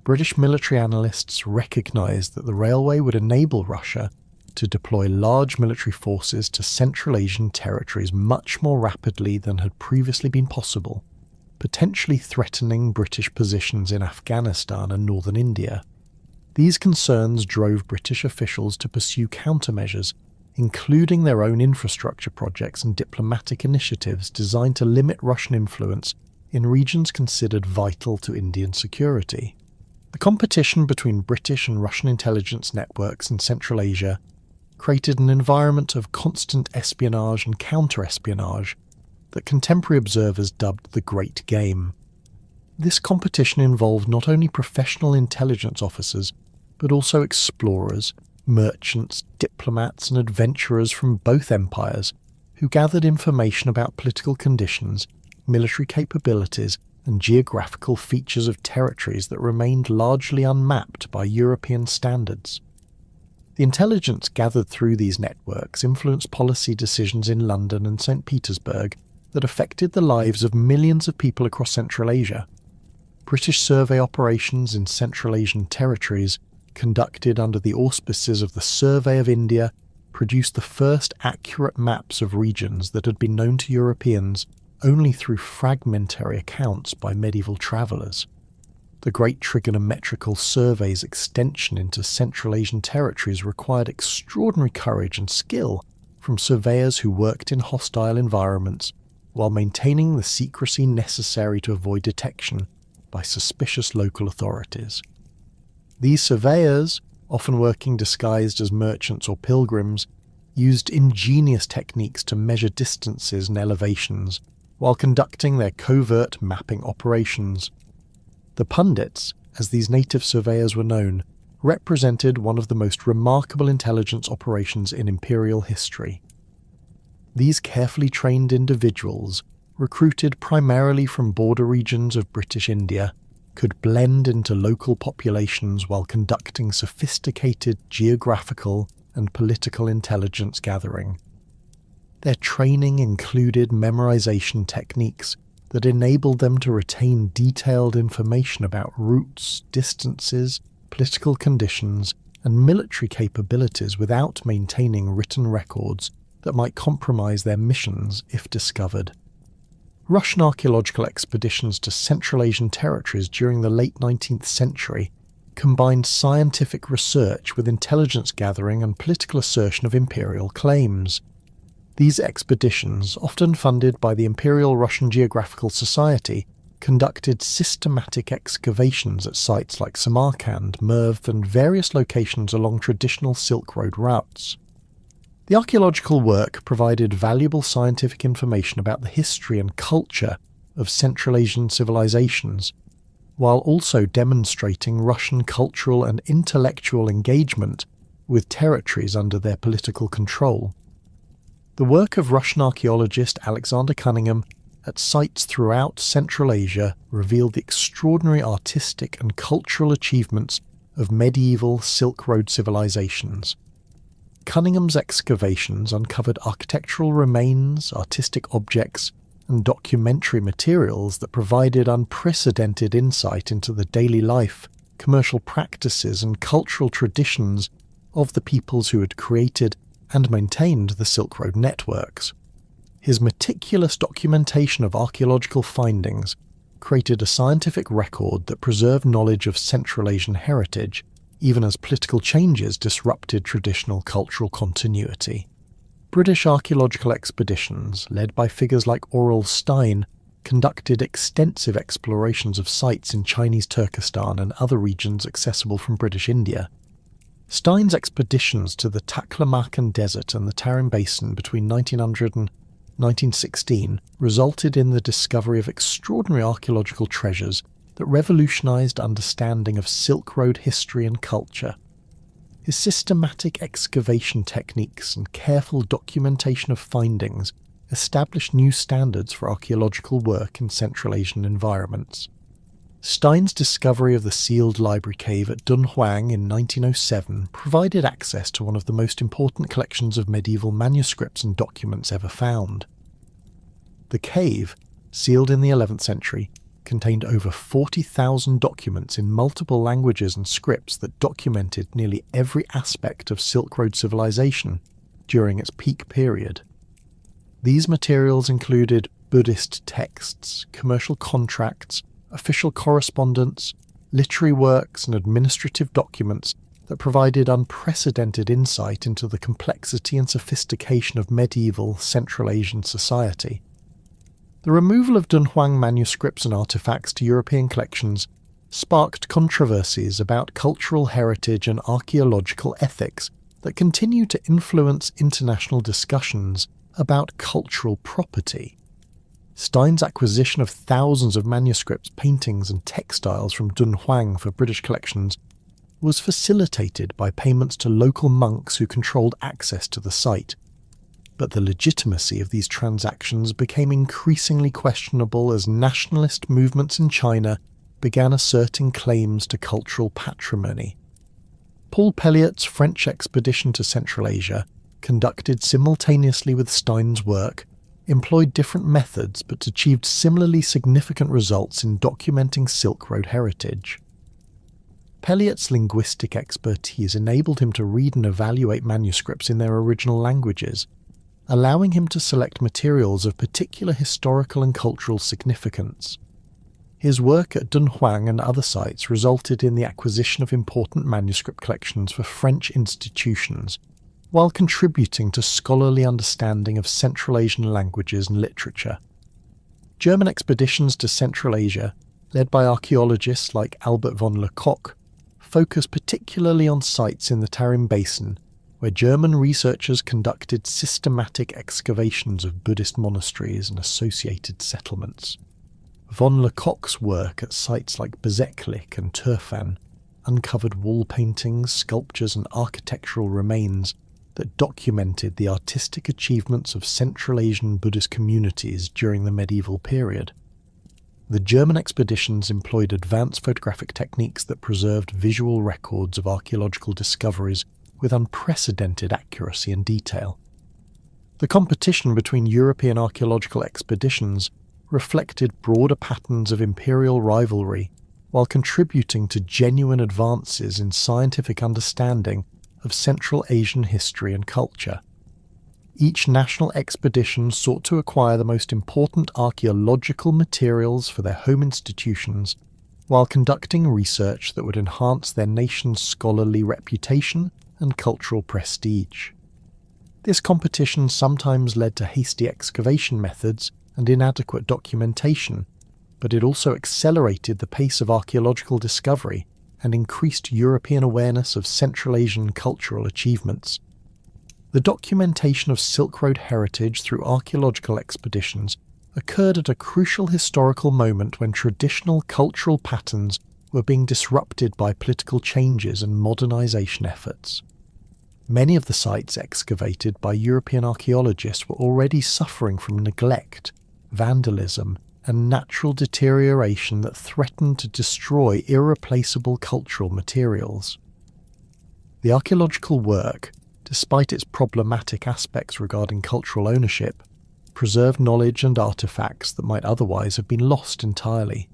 S1: British military analysts recognized that the railway would enable Russia to deploy large military forces to Central Asian territories much more rapidly than had previously been possible, potentially threatening British positions in Afghanistan and northern India. These concerns drove British officials to pursue countermeasures, including their own infrastructure projects and diplomatic initiatives designed to limit Russian influence in regions considered vital to Indian security. The competition between British and Russian intelligence networks in Central Asia created an environment of constant espionage and counter-espionage that contemporary observers dubbed the Great Game. This competition involved not only professional intelligence officers, but also explorers, merchants, diplomats, and adventurers from both empires who gathered information about political conditions, military capabilities, and geographical features of territories that remained largely unmapped by European standards. The intelligence gathered through these networks influenced policy decisions in London and St. Petersburg that affected the lives of millions of people across Central Asia. British survey operations in Central Asian territories, conducted under the auspices of the Survey of India, produced the first accurate maps of regions that had been known to Europeans only through fragmentary accounts by medieval travellers. The Great Trigonometrical Survey's extension into Central Asian territories required extraordinary courage and skill from surveyors who worked in hostile environments while maintaining the secrecy necessary to avoid detection by suspicious local authorities. These surveyors, often working disguised as merchants or pilgrims, used ingenious techniques to measure distances and elevations while conducting their covert mapping operations. The pundits, as these native surveyors were known, represented one of the most remarkable intelligence operations in imperial history. These carefully trained individuals, recruited primarily from border regions of British India, could blend into local populations while conducting sophisticated geographical and political intelligence gathering. Their training included memorization techniques that enabled them to retain detailed information about routes, distances, political conditions, and military capabilities without maintaining written records that might compromise their missions if discovered. Russian archaeological expeditions to Central Asian territories during the late 19th century combined scientific research with intelligence gathering and political assertion of imperial claims. These expeditions, often funded by the Imperial Russian Geographical Society, conducted systematic excavations at sites like Samarkand, Merv, and various locations along traditional Silk Road routes. The archaeological work provided valuable scientific information about the history and culture of Central Asian civilizations, while also demonstrating Russian cultural and intellectual engagement with territories under their political control. The work of Russian archaeologist Alexander Cunningham at sites throughout Central Asia revealed the extraordinary artistic and cultural achievements of medieval Silk Road civilizations. Cunningham's excavations uncovered architectural remains, artistic objects, and documentary materials that provided unprecedented insight into the daily life, commercial practices, and cultural traditions of the peoples who had created and maintained the Silk Road networks. His meticulous documentation of archaeological findings created a scientific record that preserved knowledge of Central Asian heritage, even as political changes disrupted traditional cultural continuity. British archaeological expeditions, led by figures like Aurel Stein, conducted extensive explorations of sites in Chinese Turkestan and other regions accessible from British India. Stein's expeditions to the Taklamakan Desert and the Tarim Basin between 1900 and 1916 resulted in the discovery of extraordinary archaeological treasures that revolutionized understanding of Silk Road history and culture. His systematic excavation techniques and careful documentation of findings established new standards for archaeological work in Central Asian environments. Stein's discovery of the sealed library cave at Dunhuang in 1907 provided access to one of the most important collections of medieval manuscripts and documents ever found. The cave, sealed in the 11th century, contained over 40,000 documents in multiple languages and scripts that documented nearly every aspect of Silk Road civilization during its peak period. These materials included Buddhist texts, commercial contracts, official correspondence, literary works, and administrative documents that provided unprecedented insight into the complexity and sophistication of medieval Central Asian society. The removal of Dunhuang manuscripts and artifacts to European collections sparked controversies about cultural heritage and archaeological ethics that continue to influence international discussions about cultural property. Stein's acquisition of thousands of manuscripts, paintings, and textiles from Dunhuang for British collections was facilitated by payments to local monks who controlled access to the site. But the legitimacy of these transactions became increasingly questionable as nationalist movements in China began asserting claims to cultural patrimony. Paul Pelliot's French expedition to Central Asia, conducted simultaneously with Stein's work, employed different methods but achieved similarly significant results in documenting Silk Road heritage. Pelliot's linguistic expertise enabled him to read and evaluate manuscripts in their original languages, allowing him to select materials of particular historical and cultural significance. His work at Dunhuang and other sites resulted in the acquisition of important manuscript collections for French institutions, while contributing to scholarly understanding of Central Asian languages and literature. German expeditions to Central Asia, led by archaeologists like Albert von Lecoq, focused particularly on sites in the Tarim Basin, where German researchers conducted systematic excavations of Buddhist monasteries and associated settlements. Von Lecoq's work at sites like Bezeklik and Turfan uncovered wall paintings, sculptures, and architectural remains that documented the artistic achievements of Central Asian Buddhist communities during the medieval period. The German expeditions employed advanced photographic techniques that preserved visual records of archaeological discoveries with unprecedented accuracy and detail. The competition between European archaeological expeditions reflected broader patterns of imperial rivalry while contributing to genuine advances in scientific understanding of Central Asian history and culture. Each national expedition sought to acquire the most important archaeological materials for their home institutions, while conducting research that would enhance their nation's scholarly reputation and cultural prestige. This competition sometimes led to hasty excavation methods and inadequate documentation, but it also accelerated the pace of archaeological discovery and increased European awareness of Central Asian cultural achievements. The documentation of Silk Road heritage through archaeological expeditions occurred at a crucial historical moment when traditional cultural patterns were being disrupted by political changes and modernization efforts. Many of the sites excavated by European archaeologists were already suffering from neglect, vandalism, and natural deterioration that threatened to destroy irreplaceable cultural materials. The archaeological work, despite its problematic aspects regarding cultural ownership, preserved knowledge and artifacts that might otherwise have been lost entirely.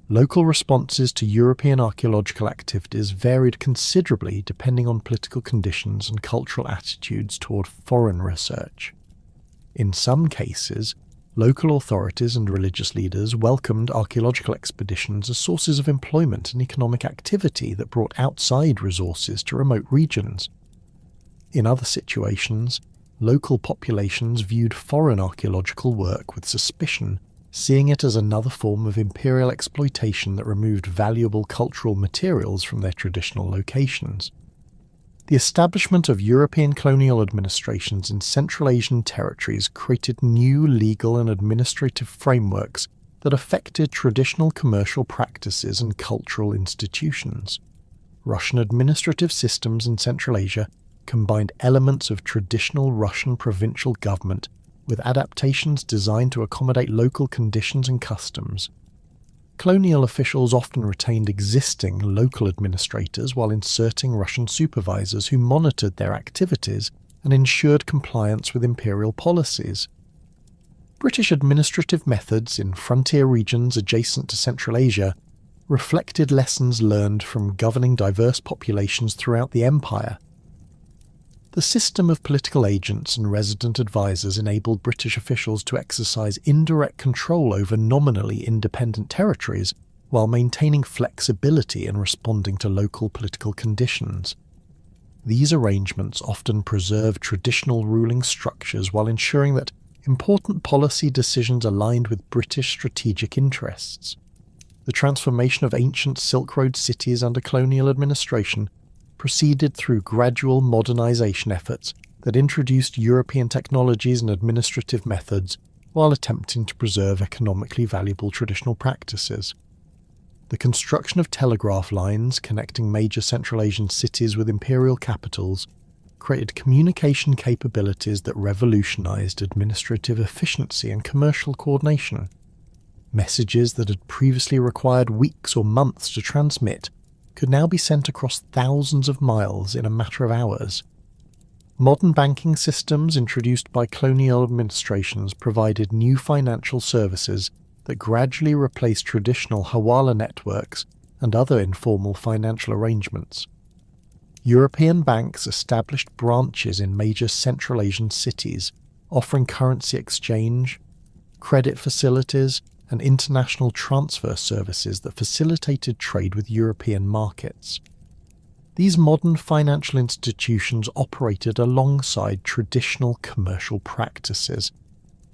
S1: Local responses to European archaeological activities varied considerably depending on political conditions and cultural attitudes toward foreign research. In some cases, local authorities and religious leaders welcomed archaeological expeditions as sources of employment and economic activity that brought outside resources to remote regions. In other situations, local populations viewed foreign archaeological work with suspicion, seeing it as another form of imperial exploitation that removed valuable cultural materials from their traditional locations. The establishment of European colonial administrations in Central Asian territories created new legal and administrative frameworks that affected traditional commercial practices and cultural institutions. Russian administrative systems in Central Asia combined elements of traditional Russian provincial government with adaptations designed to accommodate local conditions and customs. Colonial officials often retained existing local administrators while inserting Russian supervisors who monitored their activities and ensured compliance with imperial policies. British administrative methods in frontier regions adjacent to Central Asia reflected lessons learned from governing diverse populations throughout the empire. The system of political agents and resident advisors enabled British officials to exercise indirect control over nominally independent territories while maintaining flexibility in responding to local political conditions. These arrangements often preserved traditional ruling structures while ensuring that important policy decisions aligned with British strategic interests. The transformation of ancient Silk Road cities under colonial administration proceeded through gradual modernization efforts that introduced European technologies and administrative methods while attempting to preserve economically valuable traditional practices. The construction of telegraph lines connecting major Central Asian cities with imperial capitals created communication capabilities that revolutionized administrative efficiency and commercial coordination. Messages that had previously required weeks or months to transmit could now be sent across thousands of miles in a matter of hours. Modern banking systems introduced by colonial administrations provided new financial services that gradually replaced traditional hawala networks and other informal financial arrangements. European banks established branches in major Central Asian cities, offering currency exchange, credit facilities, and international transfer services that facilitated trade with European markets. These modern financial institutions operated alongside traditional commercial practices,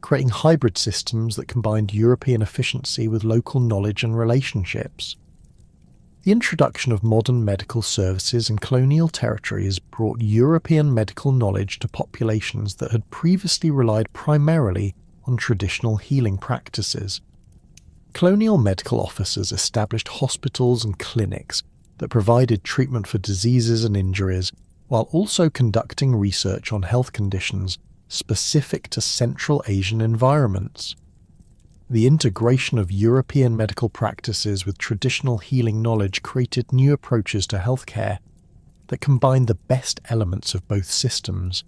S1: creating hybrid systems that combined European efficiency with local knowledge and relationships. The introduction of modern medical services in colonial territories brought European medical knowledge to populations that had previously relied primarily on traditional healing practices. Colonial medical officers established hospitals and clinics that provided treatment for diseases and injuries, while also conducting research on health conditions specific to Central Asian environments. The integration of European medical practices with traditional healing knowledge created new approaches to healthcare that combined the best elements of both systems.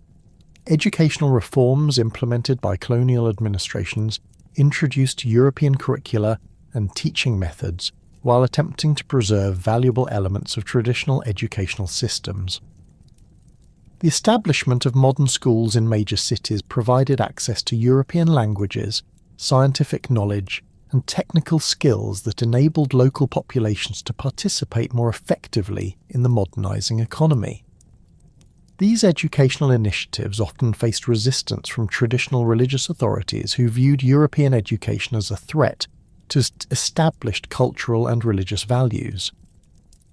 S1: Educational reforms implemented by colonial administrations introduced European curricula and teaching methods while attempting to preserve valuable elements of traditional educational systems. The establishment of modern schools in major cities provided access to European languages, scientific knowledge, and technical skills that enabled local populations to participate more effectively in the modernising economy. These educational initiatives often faced resistance from traditional religious authorities who viewed European education as a threat to established cultural and religious values.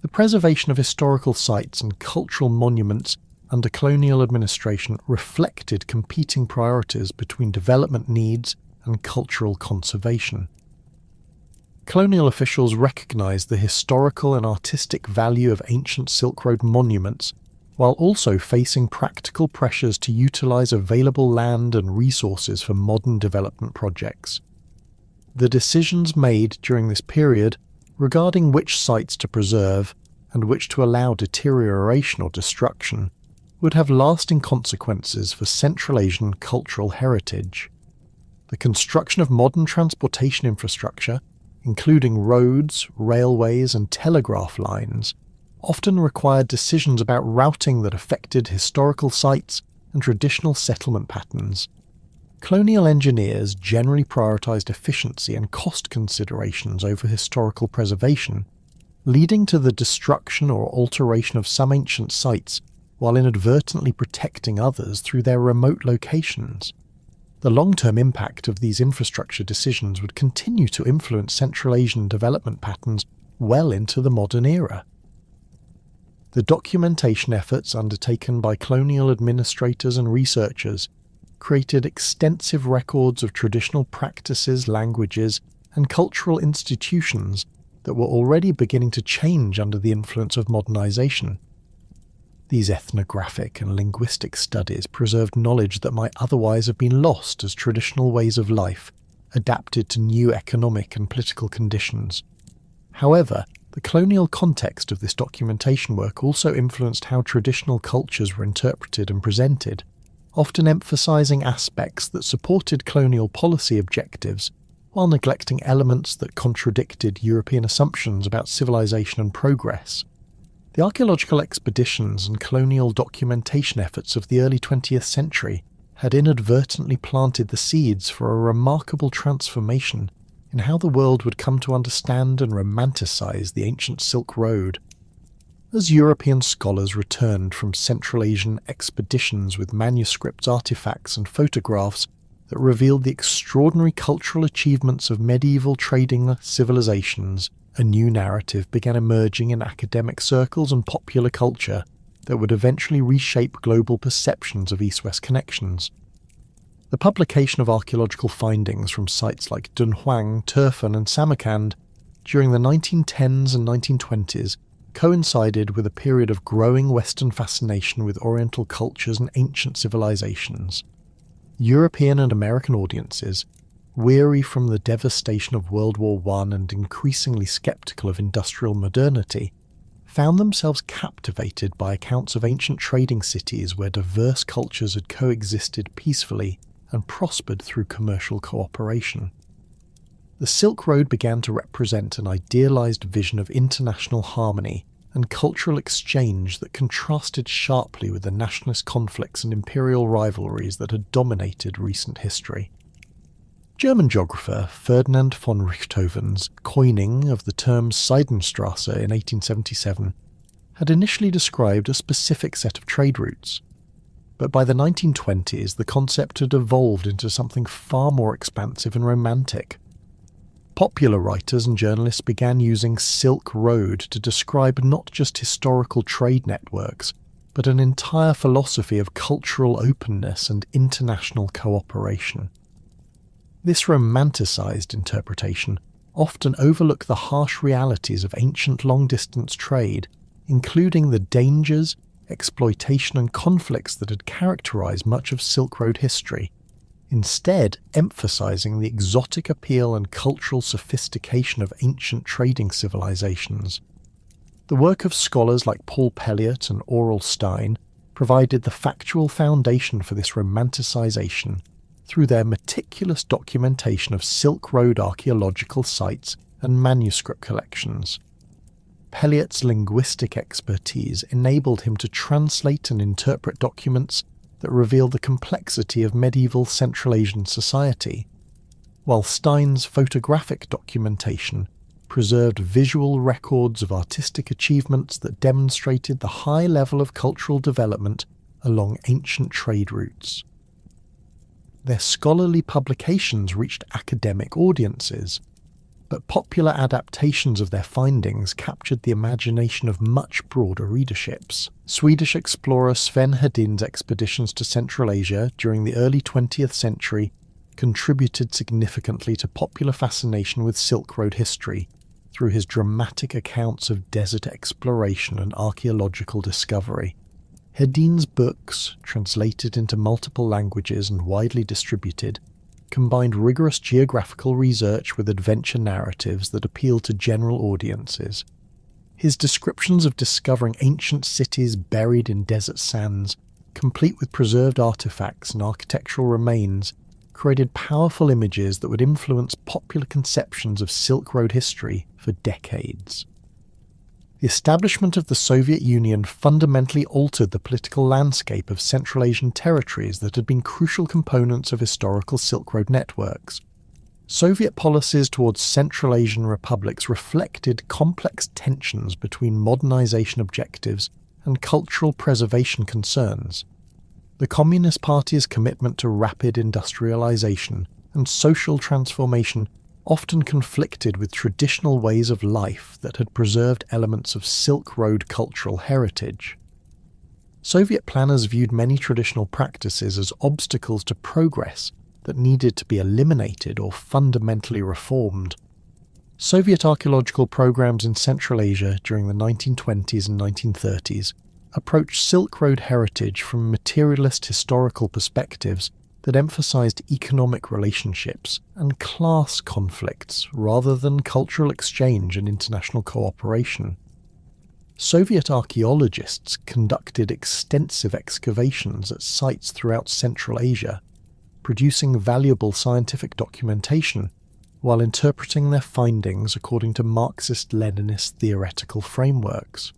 S1: The preservation of historical sites and cultural monuments under colonial administration reflected competing priorities between development needs and cultural conservation. Colonial officials recognised the historical and artistic value of ancient Silk Road monuments, while also facing practical pressures to utilise available land and resources for modern development projects. The decisions made during this period regarding which sites to preserve and which to allow deterioration or destruction would have lasting consequences for Central Asian cultural heritage. The construction of modern transportation infrastructure, including roads, railways and telegraph lines, often required decisions about routing that affected historical sites and traditional settlement patterns. Colonial engineers generally prioritised efficiency and cost considerations over historical preservation, leading to the destruction or alteration of some ancient sites while inadvertently protecting others through their remote locations. The long-term impact of these infrastructure decisions would continue to influence Central Asian development patterns well into the modern era. The documentation efforts undertaken by colonial administrators and researchers created extensive records of traditional practices, languages, and cultural institutions that were already beginning to change under the influence of modernization. These ethnographic and linguistic studies preserved knowledge that might otherwise have been lost as traditional ways of life adapted to new economic and political conditions. However, the colonial context of this documentation work also influenced how traditional cultures were interpreted and presented, often emphasizing aspects that supported colonial policy objectives while neglecting elements that contradicted European assumptions about civilization and progress. The archaeological expeditions and colonial documentation efforts of the early 20th century had inadvertently planted the seeds for a remarkable transformation in how the world would come to understand and romanticize the ancient Silk Road. As European scholars returned from Central Asian expeditions with manuscripts, artifacts, and photographs that revealed the extraordinary cultural achievements of medieval trading civilizations, a new narrative began emerging in academic circles and popular culture that would eventually reshape global perceptions of East-West connections. The publication of archaeological findings from sites like Dunhuang, Turfan and Samarkand during the 1910s and 1920s coincided with a period of growing Western fascination with Oriental cultures and ancient civilizations. European and American audiences, weary from the devastation of World War I and increasingly sceptical of industrial modernity, found themselves captivated by accounts of ancient trading cities where diverse cultures had coexisted peacefully and prospered through commercial cooperation. The Silk Road began to represent an idealized vision of international harmony and cultural exchange that contrasted sharply with the nationalist conflicts and imperial rivalries that had dominated recent history. German geographer Ferdinand von Richthofen's coining of the term Seidenstrasse in 1877 had initially described a specific set of trade routes, but by the 1920s the concept had evolved into something far more expansive and romantic. Popular writers and journalists began using Silk Road to describe not just historical trade networks, but an entire philosophy of cultural openness and international cooperation. This romanticized interpretation often overlooked the harsh realities of ancient long-distance trade, including the dangers, exploitation and conflicts that had characterized much of Silk Road history, instead emphasizing the exotic appeal and cultural sophistication of ancient trading civilizations. The work of scholars like Paul Pelliot and Aurel Stein provided the factual foundation for this romanticization through their meticulous documentation of Silk Road archaeological sites and manuscript collections. Pelliot's linguistic expertise enabled him to translate and interpret documents that reveal the complexity of medieval Central Asian society, while Stein's photographic documentation preserved visual records of artistic achievements that demonstrated the high level of cultural development along ancient trade routes. Their scholarly publications reached academic audiences, but popular adaptations of their findings captured the imagination of much broader readerships. Swedish explorer Sven Hedin's expeditions to Central Asia during the early 20th century contributed significantly to popular fascination with Silk Road history through his dramatic accounts of desert exploration and archaeological discovery. Hedin's books, translated into multiple languages and widely distributed, combined rigorous geographical research with adventure narratives that appeal to general audiences. His descriptions of discovering ancient cities buried in desert sands, complete with preserved artifacts and architectural remains, created powerful images that would influence popular conceptions of Silk Road history for decades. The establishment of the Soviet Union fundamentally altered the political landscape of Central Asian territories that had been crucial components of historical Silk Road networks. Soviet policies towards Central Asian republics reflected complex tensions between modernization objectives and cultural preservation concerns. The Communist Party's commitment to rapid industrialization and social transformation often conflicted with traditional ways of life that had preserved elements of Silk Road cultural heritage. Soviet planners viewed many traditional practices as obstacles to progress that needed to be eliminated or fundamentally reformed. Soviet archaeological programs in Central Asia during the 1920s and 1930s approached Silk Road heritage from materialist historical perspectives that emphasized economic relationships and class conflicts rather than cultural exchange and international cooperation. Soviet archaeologists conducted extensive excavations at sites throughout Central Asia, producing valuable scientific documentation while interpreting their findings according to Marxist-Leninist theoretical frameworks.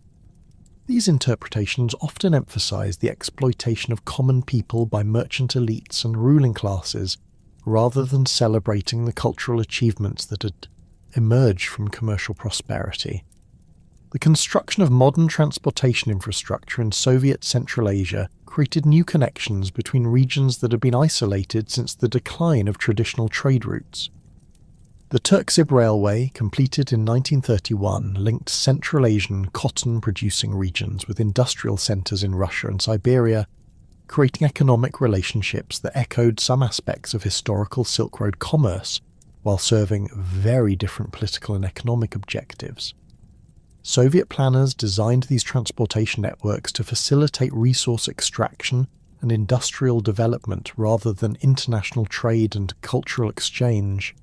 S1: These interpretations often emphasize the exploitation of common people by merchant elites and ruling classes, rather than celebrating the cultural achievements that had emerged from commercial prosperity. The construction of modern transportation infrastructure in Soviet Central Asia created new connections between regions that had been isolated since the decline of traditional trade routes. The Turkcib Railway, completed in 1931, linked Central Asian cotton-producing regions with industrial centres in Russia and Siberia, creating economic relationships that echoed some aspects of historical Silk Road commerce, while serving very different political and economic objectives. Soviet planners designed these transportation networks to facilitate resource extraction and industrial development rather than international trade and cultural exchange.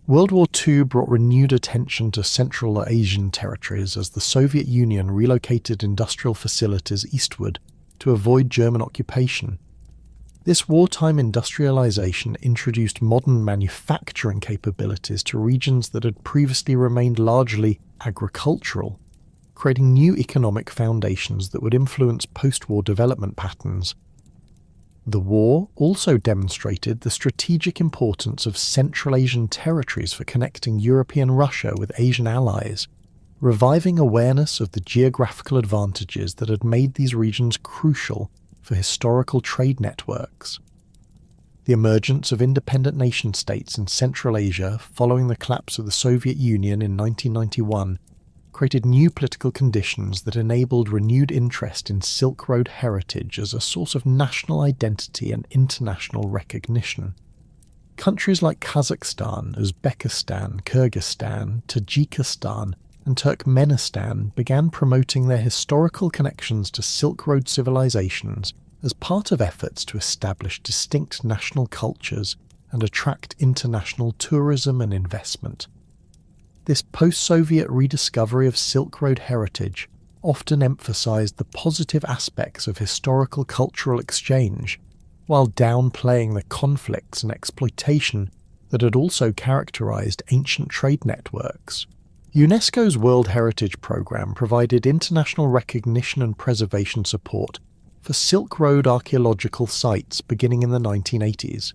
S1: World War II brought renewed attention to Central Asian territories as the Soviet Union relocated industrial facilities eastward to avoid German occupation. This wartime industrialization introduced modern manufacturing capabilities to regions that had previously remained largely agricultural, creating new economic foundations that would influence post-war development patterns. The war also demonstrated the strategic importance of Central Asian territories for connecting European Russia with Asian allies, reviving awareness of the geographical advantages that had made these regions crucial for historical trade networks. The emergence of independent nation-states in Central Asia following the collapse of the Soviet Union in 1991 created new political conditions that enabled renewed interest in Silk Road heritage as a source of national identity and international recognition. Countries like Kazakhstan, Uzbekistan, Kyrgyzstan, Tajikistan, and Turkmenistan began promoting their historical connections to Silk Road civilizations as part of efforts to establish distinct national cultures and attract international tourism and investment. This post-Soviet rediscovery of Silk Road heritage often emphasized the positive aspects of historical cultural exchange, while downplaying the conflicts and exploitation that had also characterized ancient trade networks. UNESCO's World Heritage Programme provided international recognition and preservation support for Silk Road archaeological sites beginning in the 1980s.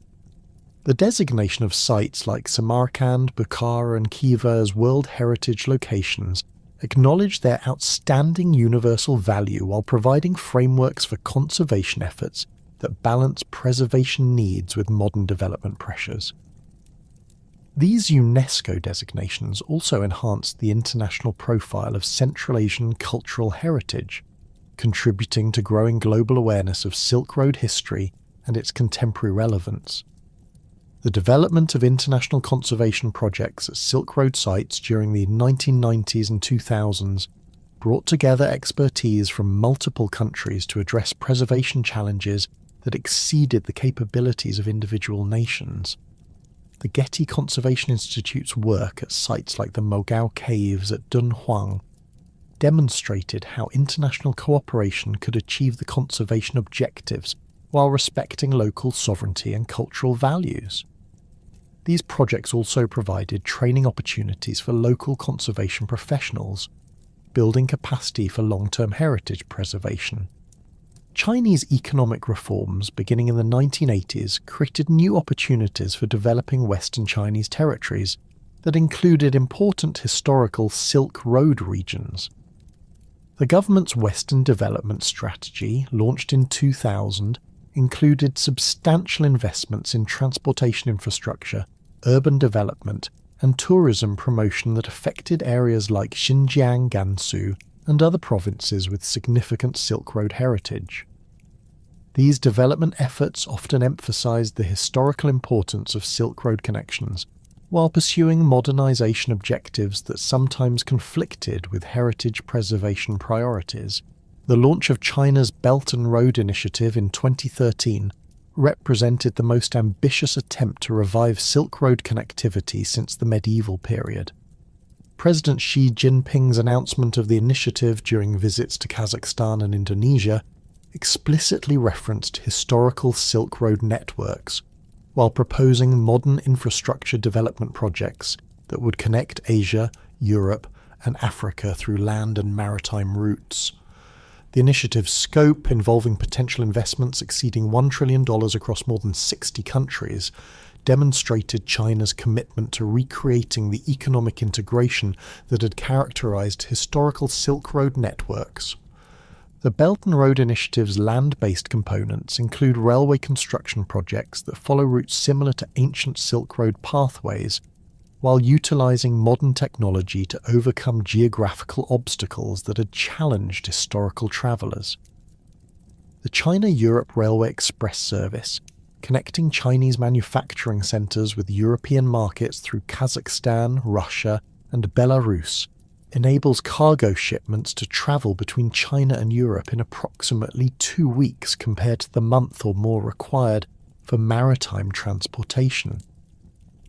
S1: The designation of sites like Samarkand, Bukhara and Khiva as World Heritage locations acknowledged their outstanding universal value while providing frameworks for conservation efforts that balance preservation needs with modern development pressures. These UNESCO designations also enhanced the international profile of Central Asian cultural heritage, contributing to growing global awareness of Silk Road history and its contemporary relevance. The development of international conservation projects at Silk Road sites during the 1990s and 2000s brought together expertise from multiple countries to address preservation challenges that exceeded the capabilities of individual nations. The Getty Conservation Institute's work at sites like the Mogao Caves at Dunhuang demonstrated how international cooperation could achieve the conservation objectives while respecting local sovereignty and cultural values. These projects also provided training opportunities for local conservation professionals, building capacity for long-term heritage preservation. Chinese economic reforms beginning in the 1980s created new opportunities for developing Western Chinese territories that included important historical Silk Road regions. The government's Western Development Strategy, launched in 2000, included substantial investments in transportation infrastructure, urban development, and tourism promotion that affected areas like Xinjiang, Gansu, and other provinces with significant Silk Road heritage. These development efforts often emphasized the historical importance of Silk Road connections, while pursuing modernization objectives that sometimes conflicted with heritage preservation priorities. The launch of China's Belt and Road Initiative in 2013 represented the most ambitious attempt to revive Silk Road connectivity since the medieval period. President Xi Jinping's announcement of the initiative during visits to Kazakhstan and Indonesia explicitly referenced historical Silk Road networks, while proposing modern infrastructure development projects that would connect Asia, Europe, and Africa through land and maritime routes. The initiative's scope, involving potential investments exceeding $1 trillion across more than 60 countries, demonstrated China's commitment to recreating the economic integration that had characterized historical Silk Road networks. The Belt and Road Initiative's land-based components include railway construction projects that follow routes similar to ancient Silk Road pathways, while utilizing modern technology to overcome geographical obstacles that had challenged historical travelers. The China-Europe Railway Express service, connecting Chinese manufacturing centers with European markets through Kazakhstan, Russia, and Belarus, enables cargo shipments to travel between China and Europe in approximately 2 weeks compared to the month or more required for maritime transportation.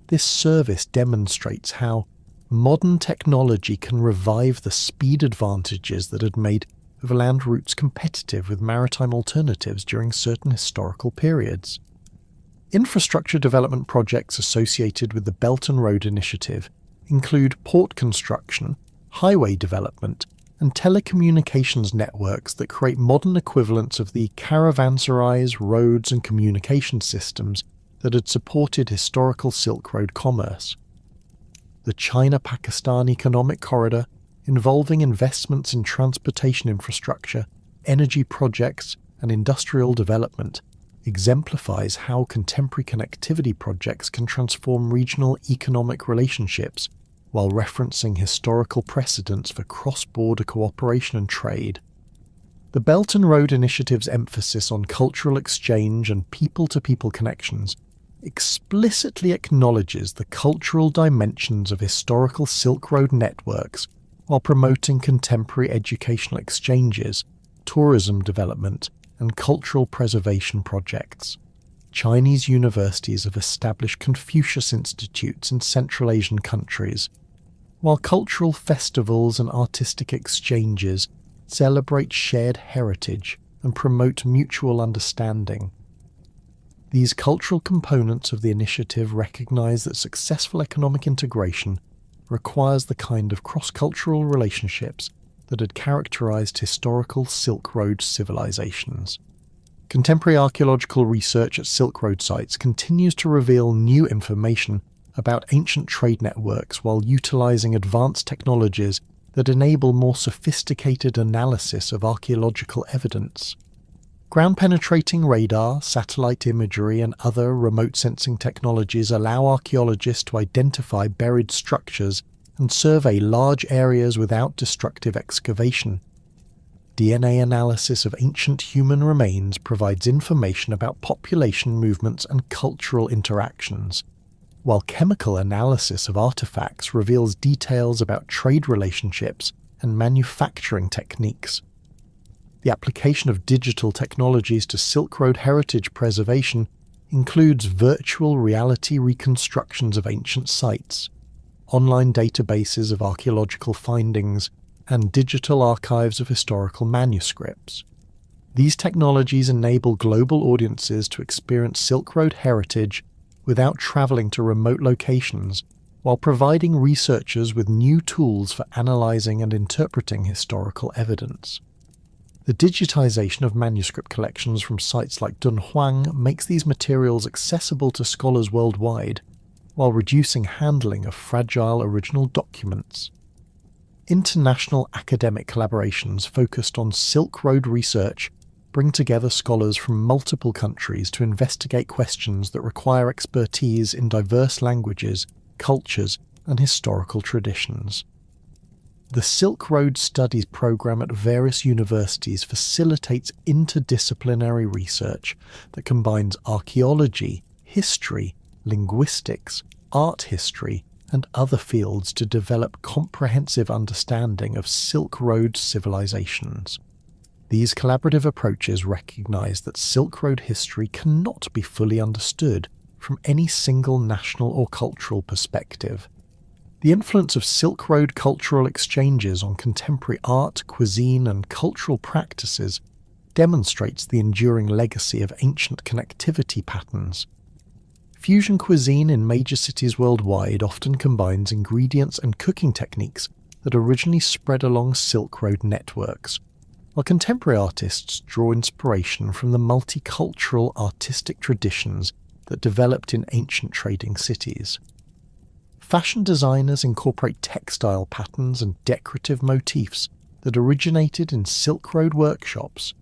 S1: This service demonstrates how modern technology can revive the speed advantages that had made overland routes competitive with maritime alternatives during certain historical periods. Infrastructure development projects associated with the Belt and Road Initiative include port construction, highway development, and telecommunications networks that create modern equivalents of the caravanserais, roads, and communication systems that had supported historical Silk Road commerce. The China-Pakistan Economic Corridor, involving investments in transportation infrastructure, energy projects, and industrial development, exemplifies how contemporary connectivity projects can transform regional economic relationships while referencing historical precedents for cross-border cooperation and trade. The Belt and Road Initiative's emphasis on cultural exchange and people-to-people connections explicitly acknowledges the cultural dimensions of historical Silk Road networks while promoting contemporary educational exchanges, tourism development, and cultural preservation projects. Chinese universities have established Confucius Institutes in Central Asian countries, while cultural festivals and artistic exchanges celebrate shared heritage and promote mutual understanding. These cultural components of the initiative recognize that successful economic integration requires the kind of cross-cultural relationships that had characterized historical Silk Road civilizations. Contemporary archaeological research at Silk Road sites continues to reveal new information about ancient trade networks while utilizing advanced technologies that enable more sophisticated analysis of archaeological evidence. Ground-penetrating radar, satellite imagery, and other remote sensing technologies allow archaeologists to identify buried structures and survey large areas without destructive excavation. DNA analysis of ancient human remains provides information about population movements and cultural interactions, while chemical analysis of artifacts reveals details about trade relationships and manufacturing techniques. The application of digital technologies to Silk Road heritage preservation includes virtual reality reconstructions of ancient sites, online databases of archaeological findings, and digital archives of historical manuscripts. These technologies enable global audiences to experience Silk Road heritage without traveling to remote locations, while providing researchers with new tools for analyzing and interpreting historical evidence. The digitization of manuscript collections from sites like Dunhuang makes these materials accessible to scholars worldwide, while reducing handling of fragile original documents. International academic collaborations focused on Silk Road research bring together scholars from multiple countries to investigate questions that require expertise in diverse languages, cultures, and historical traditions. The Silk Road Studies program at various universities facilitates interdisciplinary research that combines archaeology, history, linguistics, art history, and other fields to develop comprehensive understanding of Silk Road civilizations. These collaborative approaches recognize that Silk Road history cannot be fully understood from any single national or cultural perspective. The influence of Silk Road cultural exchanges on contemporary art, cuisine, and cultural practices demonstrates the enduring legacy of ancient connectivity patterns. Fusion cuisine in major cities worldwide often combines ingredients and cooking techniques that originally spread along Silk Road networks, while contemporary artists draw inspiration from the multicultural artistic traditions that developed in ancient trading cities. Fashion designers incorporate textile patterns and decorative motifs that originated in Silk Road workshops,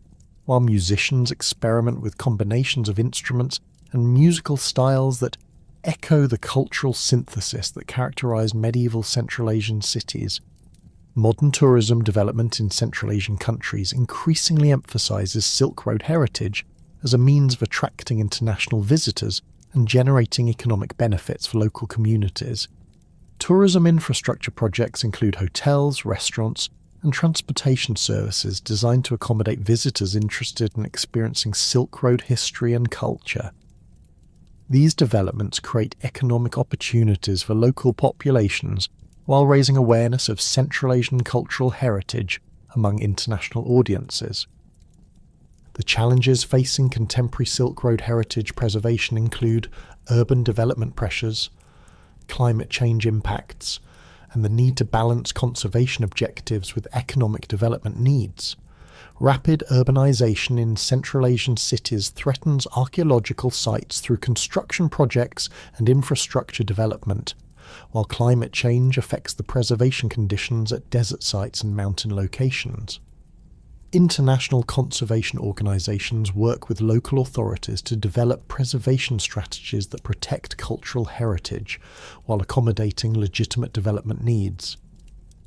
S1: while musicians experiment with combinations of instruments and musical styles that echo the cultural synthesis that characterized medieval Central Asian cities. Modern tourism development in Central Asian countries increasingly emphasizes Silk Road heritage as a means of attracting international visitors and generating economic benefits for local communities. Tourism infrastructure projects include hotels, restaurants, and transportation services designed to accommodate visitors interested in experiencing Silk Road history and culture. These developments create economic opportunities for local populations while raising awareness of Central Asian cultural heritage among international audiences. The challenges facing contemporary Silk Road heritage preservation include urban development pressures, climate change impacts, and the need to balance conservation objectives with economic development needs. Rapid urbanization in Central Asian cities threatens archaeological sites through construction projects and infrastructure development, while climate change affects the preservation conditions at desert sites and mountain locations. International conservation organizations work with local authorities to develop preservation strategies that protect cultural heritage while accommodating legitimate development needs.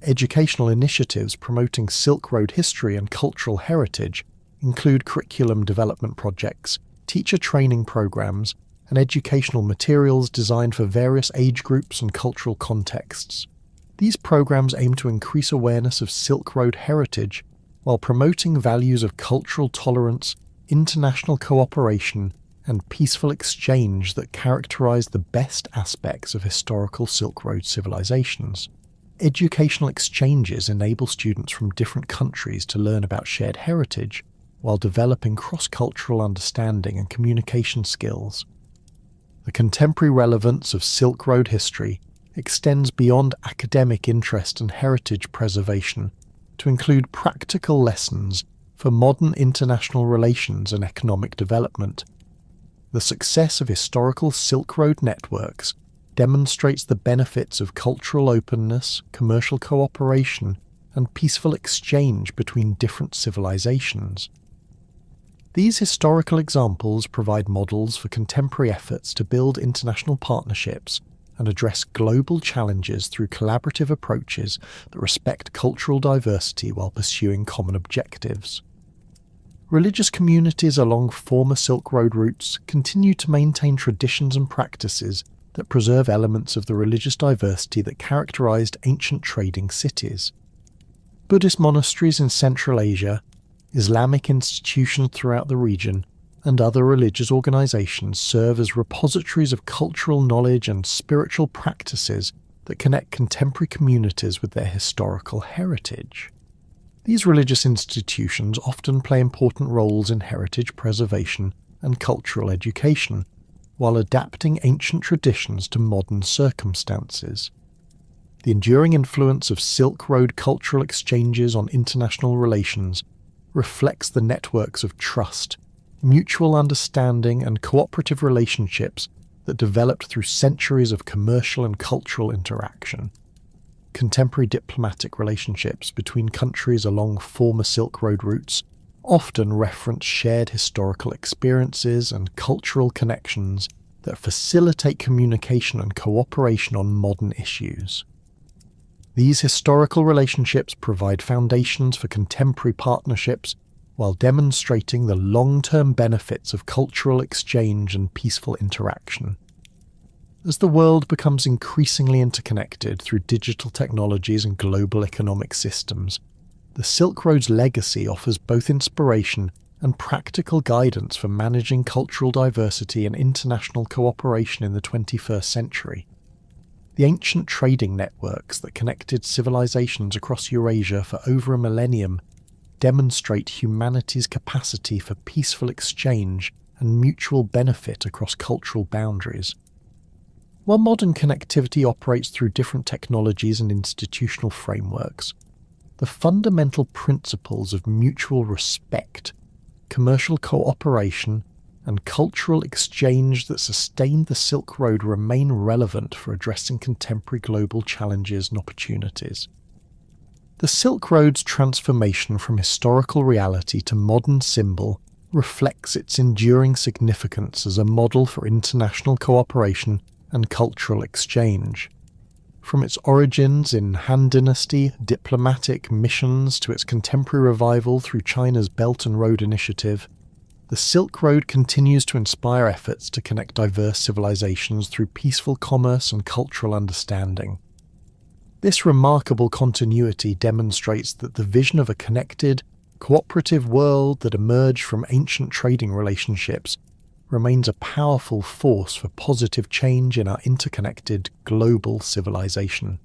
S1: Educational initiatives promoting Silk Road history and cultural heritage include curriculum development projects, teacher training programs, and educational materials designed for various age groups and cultural contexts. These programs aim to increase awareness of Silk Road heritage while promoting values of cultural tolerance, international cooperation, and peaceful exchange that characterize the best aspects of historical Silk Road civilizations. Educational exchanges enable students from different countries to learn about shared heritage while developing cross-cultural understanding and communication skills. The contemporary relevance of Silk Road history extends beyond academic interest and heritage preservation to include practical lessons for modern international relations and economic development. The success of historical Silk Road networks demonstrates the benefits of cultural openness, commercial cooperation, and peaceful exchange between different civilizations. These historical examples provide models for contemporary efforts to build international partnerships and address global challenges through collaborative approaches that respect cultural diversity while pursuing common objectives. Religious communities along former Silk Road routes continue to maintain traditions and practices that preserve elements of the religious diversity that characterized ancient trading cities. Buddhist monasteries in Central Asia, Islamic institutions throughout the region, and other religious organizations serve as repositories of cultural knowledge and spiritual practices that connect contemporary communities with their historical heritage. These religious institutions often play important roles in heritage preservation and cultural education, while adapting ancient traditions to modern circumstances. The enduring influence of Silk Road cultural exchanges on international relations reflects the networks of trust, mutual understanding, and cooperative relationships that developed through centuries of commercial and cultural interaction. Contemporary diplomatic relationships between countries along former Silk Road routes often reference shared historical experiences and cultural connections that facilitate communication and cooperation on modern issues. These historical relationships provide foundations for contemporary partnerships while demonstrating the long-term benefits of cultural exchange and peaceful interaction. As the world becomes increasingly interconnected through digital technologies and global economic systems, the Silk Road's legacy offers both inspiration and practical guidance for managing cultural diversity and international cooperation in the 21st century. The ancient trading networks that connected civilizations across Eurasia for over a millennium demonstrate humanity's capacity for peaceful exchange and mutual benefit across cultural boundaries. While modern connectivity operates through different technologies and institutional frameworks, the fundamental principles of mutual respect, commercial cooperation, and cultural exchange that sustained the Silk Road remain relevant for addressing contemporary global challenges and opportunities. The Silk Road's transformation from historical reality to modern symbol reflects its enduring significance as a model for international cooperation and cultural exchange. From its origins in Han Dynasty diplomatic missions to its contemporary revival through China's Belt and Road Initiative, the Silk Road continues to inspire efforts to connect diverse civilizations through peaceful commerce and cultural understanding. This remarkable continuity demonstrates that the vision of a connected, cooperative world that emerged from ancient trading relationships remains a powerful force for positive change in our interconnected global civilization.